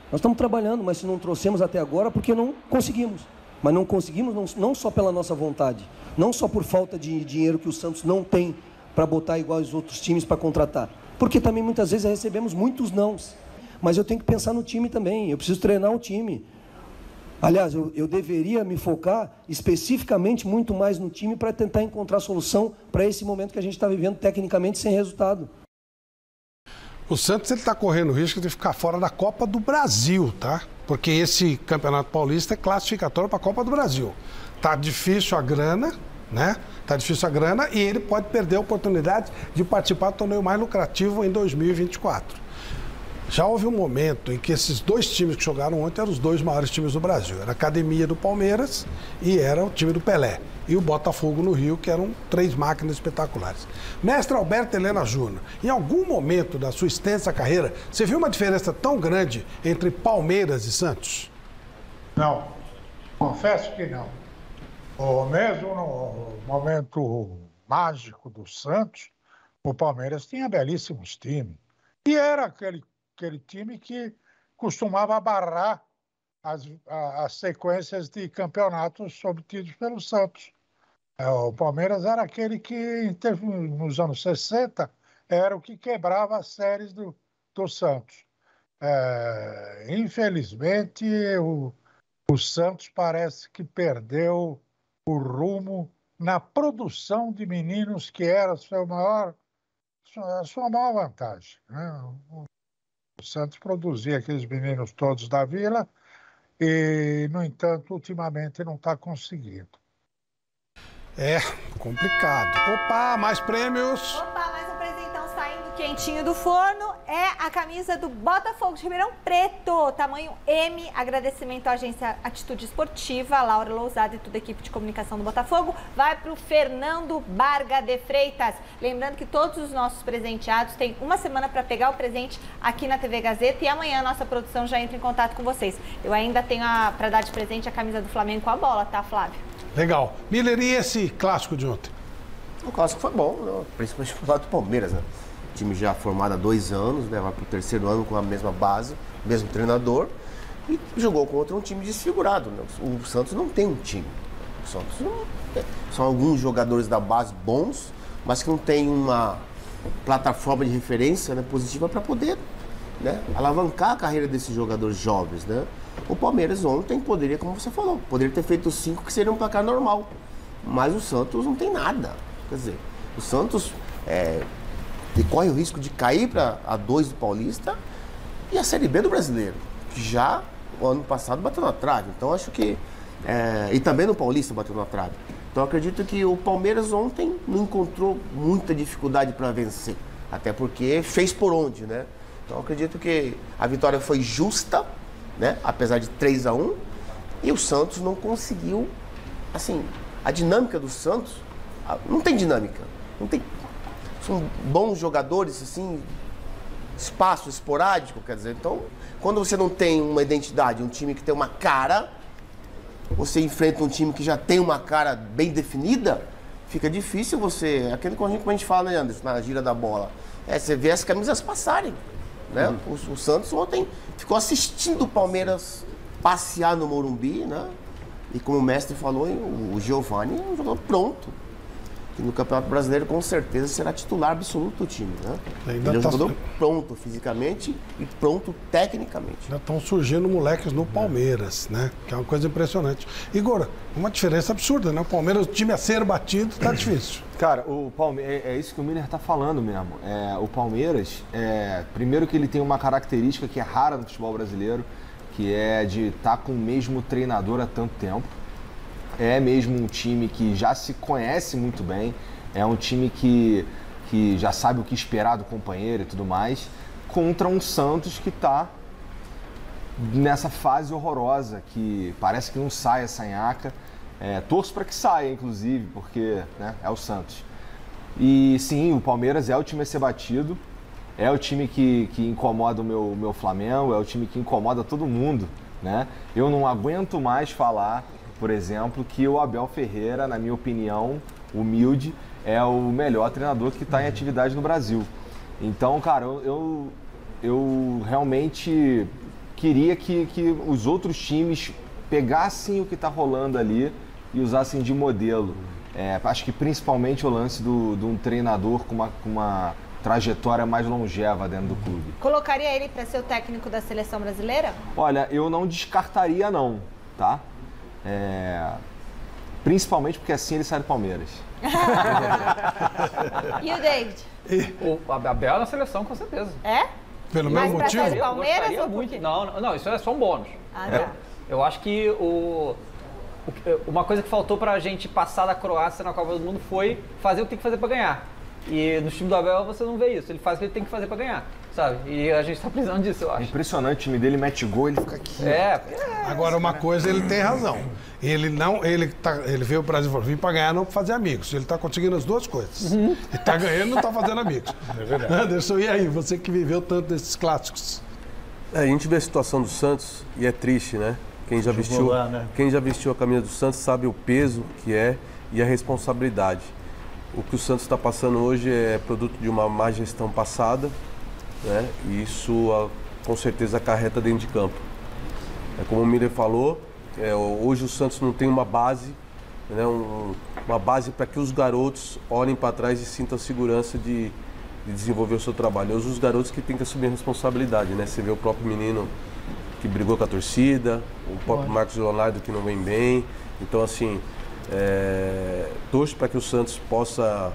Nós estamos trabalhando, mas se não trouxemos até agora, porque não conseguimos. Mas não conseguimos não só pela nossa vontade, não só por falta de dinheiro que o Santos não tem para botar igual os outros times para contratar. Porque também muitas vezes recebemos muitos nãos. Mas eu tenho que pensar no time também, eu preciso treinar o time. Aliás, eu deveria me focar especificamente muito mais no time para tentar encontrar solução para esse momento que a gente está vivendo tecnicamente sem resultado. O Santos está correndo o risco de ficar fora da Copa do Brasil, tá? Porque esse Campeonato Paulista é classificatório para a Copa do Brasil. Tá difícil a grana, né? Tá difícil a grana e ele pode perder a oportunidade de participar do torneio mais lucrativo em 2024. Já houve um momento em que esses 2 times que jogaram ontem eram os 2 maiores times do Brasil. Era a Academia do Palmeiras e era o time do Pelé. E o Botafogo no Rio, que eram 3 máquinas espetaculares. Mestre Alberto Helena Júnior, em algum momento da sua extensa carreira, você viu uma diferença tão grande entre Palmeiras e Santos? Não, confesso que não. Mesmo no momento mágico do Santos, o Palmeiras tinha belíssimos times. E era aquele time que costumava barrar as sequências de campeonatos obtidos pelo Santos. O Palmeiras era aquele que, nos anos 60, era o que quebrava as séries do Santos. Infelizmente, o Santos parece que perdeu o rumo na produção de meninos, que era a sua maior vantagem, né? O Santos produzia aqueles meninos todos da Vila e, no entanto, ultimamente não está conseguindo. É complicado. Opa, mais prêmios! Opa, mais um presentão saindo quentinho do forno. É a camisa do Botafogo de Ribeirão Preto, tamanho M. Agradecimento à agência Atitude Esportiva, a Laura Lousada e toda a equipe de comunicação do Botafogo. Vai para o Fernando Barga de Freitas. Lembrando que todos os nossos presenteados têm uma semana para pegar o presente aqui na TV Gazeta e amanhã a nossa produção já entra em contato com vocês. Eu ainda tenho para dar de presente a camisa do Flamengo com a bola, tá, Flávio? Legal. Miller, e esse clássico de ontem? O clássico foi bom, né? Principalmente pro lado do Palmeiras, né? O time já formado há 2 anos, né? Vai pro 3º ano com a mesma base, mesmo treinador, e jogou contra um time desfigurado, né? O Santos não tem um time. O Santos não tem. São alguns jogadores da base bons, mas que não tem uma plataforma de referência, né, positiva para poder, né, alavancar a carreira desses jogadores jovens, né? O Palmeiras ontem poderia, como você falou, poderia ter feito 5 que seria um placar normal. Mas o Santos não tem nada. Quer dizer, o Santos corre o risco de cair para a 2 do Paulista e a Série B do Brasileiro, que já o ano passado bateu na trave. Então acho que... e também no Paulista bateu na trave. Então acredito que o Palmeiras ontem não encontrou muita dificuldade para vencer. Até porque fez por onde, né? Então eu acredito que a vitória foi justa, né? Apesar de 3-1, e o Santos não conseguiu, assim, a dinâmica do Santos, não tem dinâmica, não tem, são bons jogadores, assim, espaço esporádico, quer dizer, então, quando você não tem uma identidade, um time que tem uma cara, você enfrenta um time que já tem uma cara bem definida, fica difícil você, aquele que a gente fala, né, Anderson, na gira da bola, você vê as camisas passarem, né? O Santos ontem ficou assistindo o Palmeiras passear no Morumbi, né? E como o mestre falou, o Giovani é um jogador pronto. Que no Campeonato Brasileiro com certeza será titular absoluto do time, né? Ele é um jogador pronto fisicamente e pronto tecnicamente. Já estão surgindo moleques no Palmeiras, né? Que é uma coisa impressionante. Igor, uma diferença absurda, né? O Palmeiras, o time a ser batido, tá difícil. Cara, o Palmeiras, é isso que o Miller tá falando mesmo. O Palmeiras, primeiro que ele tem uma característica que é rara no futebol brasileiro, que é de estar com o mesmo treinador há tanto tempo. É mesmo um time que já se conhece muito bem, é um time que já sabe o que esperar do companheiro e tudo mais, contra um Santos que está nessa fase horrorosa, que parece que não sai essa nhaca. Torço para que saia, inclusive, porque, né, é o Santos. E sim, o Palmeiras é o time a ser batido, é o time que incomoda o meu Flamengo, é o time que incomoda todo mundo, né? Eu não aguento mais falar, por exemplo, que o Abel Ferreira, na minha opinião, humilde, é o melhor treinador que está em atividade no Brasil. Então, cara, eu realmente queria que os outros times pegassem o que está rolando ali e usassem de modelo. Acho que principalmente o lance de um treinador com uma trajetória mais longeva dentro do clube. Colocaria ele para ser o técnico da seleção brasileira? Olha, eu não descartaria não, tá? Principalmente porque assim ele sai do Palmeiras. E o David? O Abel na seleção, com certeza. É? Pelo mesmo motivo? Mas pra Palmeiras ou muito? Não, isso é só um bônus. Tá. Eu acho que uma coisa que faltou pra gente passar da Croácia na Copa do Mundo foi fazer o que tem que fazer pra ganhar. E no time do Abel você não vê isso, ele faz o que ele tem que fazer pra ganhar, sabe? E a gente tá precisando disso, eu acho. Impressionante, o time dele mete gol, ele fica aqui. Agora, uma coisa ele tem razão. Ele veio pro Brasil e falou, vim pra ganhar, não pra fazer amigos. Ele tá conseguindo as duas coisas. Ele tá ganhando e não tá fazendo amigos. É verdade. Anderson, e aí? Você que viveu tanto desses clássicos. A gente vê a situação do Santos e é triste, né? Quem já vestiu a camisa do Santos sabe o peso que é e a responsabilidade. O que o Santos está passando hoje é produto de uma má gestão passada, né? E isso com certeza acarreta dentro de campo. Como o Miller falou, hoje o Santos não tem uma base, né? Uma base para que os garotos olhem para trás e sintam a segurança de desenvolver o seu trabalho. Hoje os garotos que têm que assumir a responsabilidade, né? Você vê o próprio menino que brigou com a torcida, o próprio Marcos Leonardo que não vem bem. Então, assim, torço para que o Santos possa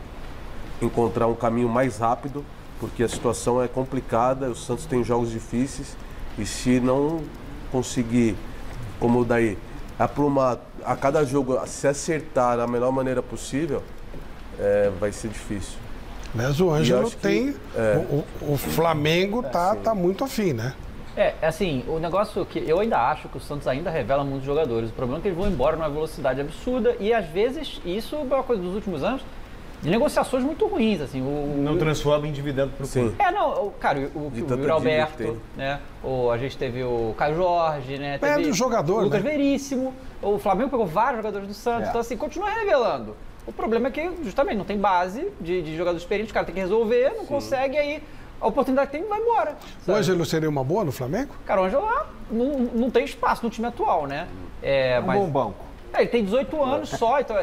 encontrar um caminho mais rápido, porque a situação é complicada, o Santos tem jogos difíceis e se não conseguir, como daí, a cada jogo se acertar da melhor maneira possível, vai ser difícil. Mas o Ângelo tem... O Flamengo tá muito afim, né? Assim, o negócio que eu ainda acho que o Santos ainda revela muitos jogadores. O problema é que eles vão embora numa velocidade absurda e às vezes, isso é uma coisa dos últimos anos, de negociações muito ruins, assim. Não transforma em dividendo pro clube. Cara, o Yuri Alberto, né? A gente teve o Caio Jorge, né? Teve do jogador, o Lucas né? Veríssimo. O Flamengo pegou vários jogadores do Santos, então assim, continua revelando. O problema é que, justamente, não tem base de jogadores experientes, o cara tem que resolver, não consegue, aí a oportunidade que tem vai embora. O Ângelo seria uma boa no Flamengo? Cara, o Ângelo não tem espaço no time atual, né? Bom banco. Ele tem 18 anos só, então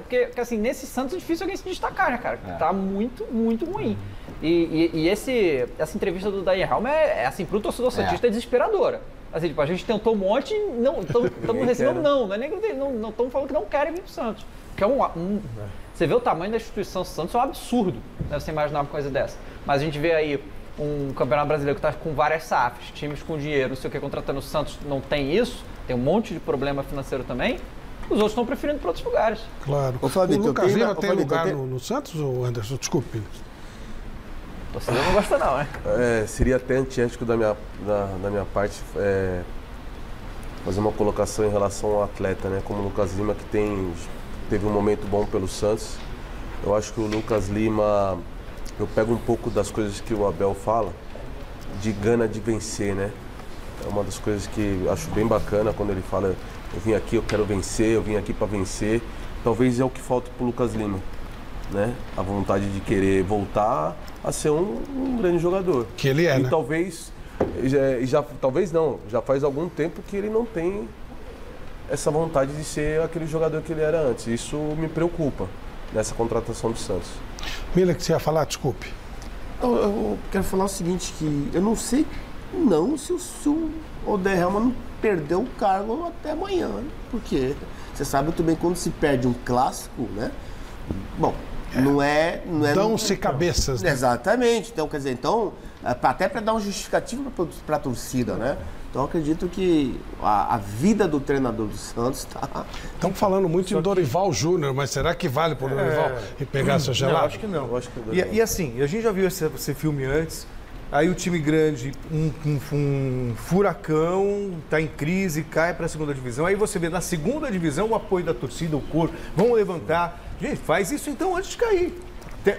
porque assim, nesse Santos é difícil alguém se destacar, né, cara? Tá muito, muito ruim. E essa entrevista do Daniel Helm assim, pro torcedor santista é desesperadora. Assim, tipo, a gente tentou um monte e não estamos recebendo não é nem que não estamos falando que não querem vir pro Santos. Que você vê o tamanho da instituição Santos, é um absurdo, né, você imaginar uma coisa dessa. Mas a gente vê aí um campeonato brasileiro que está com várias SAFs, times com dinheiro, não sei o que, contratando o Santos, não tem isso, tem um monte de problema financeiro também, os outros estão preferindo para outros lugares. Claro. O Lucas Lima tem lugar no Santos, ou Anderson? Desculpe. Você não gosta não, né? Seria até antiético da minha parte fazer uma colocação em relação ao atleta, né? Como o Lucas Lima, que teve um momento bom pelo Santos. Eu acho que o Lucas Lima, eu pego um pouco das coisas que o Abel fala, de gana de vencer, né? É uma das coisas que eu acho bem bacana quando ele fala, eu vim aqui, eu quero vencer, eu vim aqui para vencer. Talvez é o que falta pro Lucas Lima, né? A vontade de querer voltar a ser um grande jogador. Que ele é, e né? talvez, talvez não, já faz algum tempo que ele não tem essa vontade de ser aquele jogador que ele era antes. Isso me preocupa nessa contratação do Santos. Mila, que você ia falar? Desculpe. Eu quero falar o seguinte, que eu não sei se o Oder Helman perdeu o cargo até amanhã, né? Porque você sabe muito bem quando se perde um clássico, né? Bom, não é Dão-se cabeças, né? Exatamente. Então, quer dizer, até para dar um justificativo para a torcida, né? Então, acredito que a vida do treinador do Santos está... Estão falando muito em Dorival Júnior, mas será que vale para o Dorival pegar seu gelado? Não, acho que não. E assim, a gente já viu esse filme antes, aí o time grande, um furacão, está em crise, cai para a segunda divisão, aí você vê na segunda divisão o apoio da torcida, o coro, vão levantar. Gente, faz isso então antes de cair.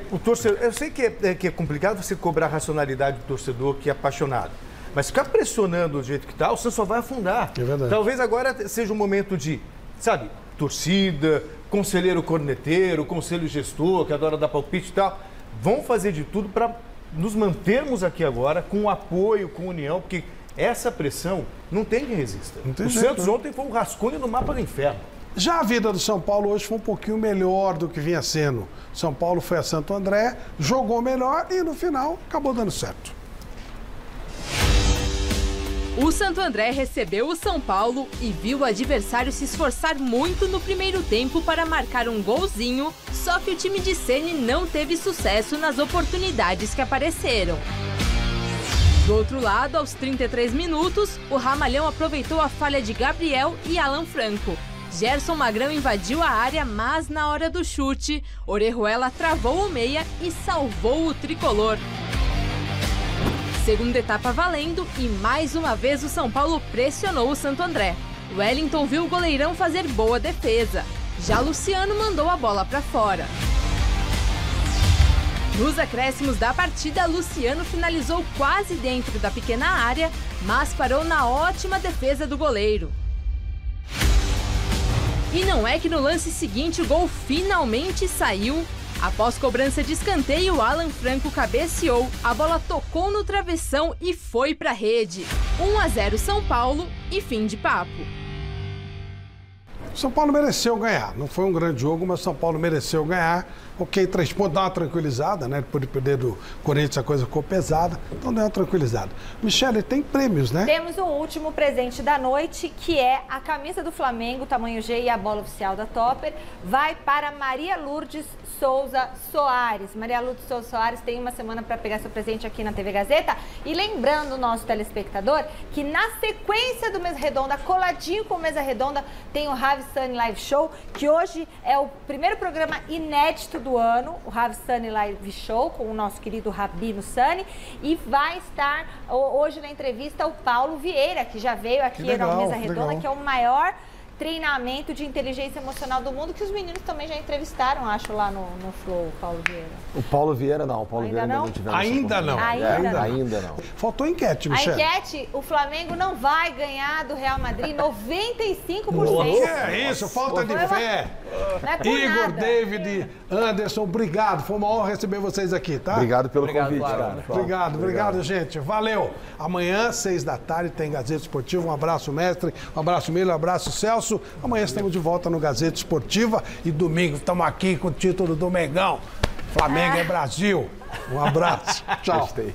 O torcedor, eu sei que é complicado você cobrar a racionalidade do torcedor que é apaixonado. Mas ficar pressionando do jeito que está, o Santos só vai afundar. É verdade. Talvez agora seja um momento de, sabe, torcida, conselheiro corneteiro, conselho gestor, que adora dar palpite e tal. Vão fazer de tudo para nos mantermos aqui agora com apoio, com união, porque essa pressão não tem quem resista. O Santos ontem foi um rascunho no mapa do inferno. Já a vida do São Paulo hoje foi um pouquinho melhor do que vinha sendo. São Paulo foi a Santo André, jogou melhor e no final acabou dando certo. O Santo André recebeu o São Paulo e viu o adversário se esforçar muito no primeiro tempo para marcar um golzinho, só que o time de Ceni não teve sucesso nas oportunidades que apareceram. Do outro lado, aos 33 minutos, o Ramalhão aproveitou a falha de Gabriel e Alan Franco. Gerson Magrão invadiu a área, mas na hora do chute, Orejuela travou o meia e salvou o tricolor. Segunda etapa valendo e mais uma vez o São Paulo pressionou o Santo André. Wellington viu o goleirão fazer boa defesa. Já Luciano mandou a bola para fora. Nos acréscimos da partida, Luciano finalizou quase dentro da pequena área, mas parou na ótima defesa do goleiro. E não é que no lance seguinte o gol finalmente saiu. Após cobrança de escanteio, Alan Franco cabeceou, a bola tocou no travessão e foi para a rede. 1-0 São Paulo e fim de papo. São Paulo mereceu ganhar. Não foi um grande jogo, mas São Paulo mereceu ganhar. Ok, 3 pontos, dá uma tranquilizada, né? Por perder do Corinthians a coisa ficou pesada, então deu uma tranquilizada. Michele, tem prêmios, né? Temos o último presente da noite, que é a camisa do Flamengo, tamanho G e a bola oficial da Topper. Vai para Maria Lourdes Souza Soares. Maria Lourdes Souza Soares tem uma semana para pegar seu presente aqui na TV Gazeta. E lembrando o nosso telespectador que na sequência do Mesa Redonda, coladinho com o Mesa Redonda, tem o Ravi Sunny Live Show, que hoje é o primeiro programa inédito do ano, o Ravi Sunny Live Show, com o nosso querido Rabino Sunny. E vai estar hoje na entrevista o Paulo Vieira, que já veio aqui na Mesa Redonda, que é o maior treinamento de inteligência emocional do mundo, que os meninos também já entrevistaram, acho, lá no Flow, Paulo Vieira. O Paulo Vieira não, o Paulo Vieira ainda não tivemos. Ainda não. Ainda não. Faltou enquete, Michele. A enquete, o Flamengo não vai ganhar do Real Madrid, 95%. Que é isso, falta de fé. Igor, nada. David, Anderson, obrigado. Foi uma honra receber vocês aqui, tá? Obrigado pelo convite, cara. Obrigado, gente. Valeu. Amanhã, 6 da tarde, tem Gazeta Esportiva. Um abraço, mestre. Um abraço, Milo. Um abraço, Celso. Amanhã estamos de volta no Gazeta Esportiva. E domingo estamos aqui com o título do Mengão. Flamengo é Brasil. Um abraço. Tchau. Gostei.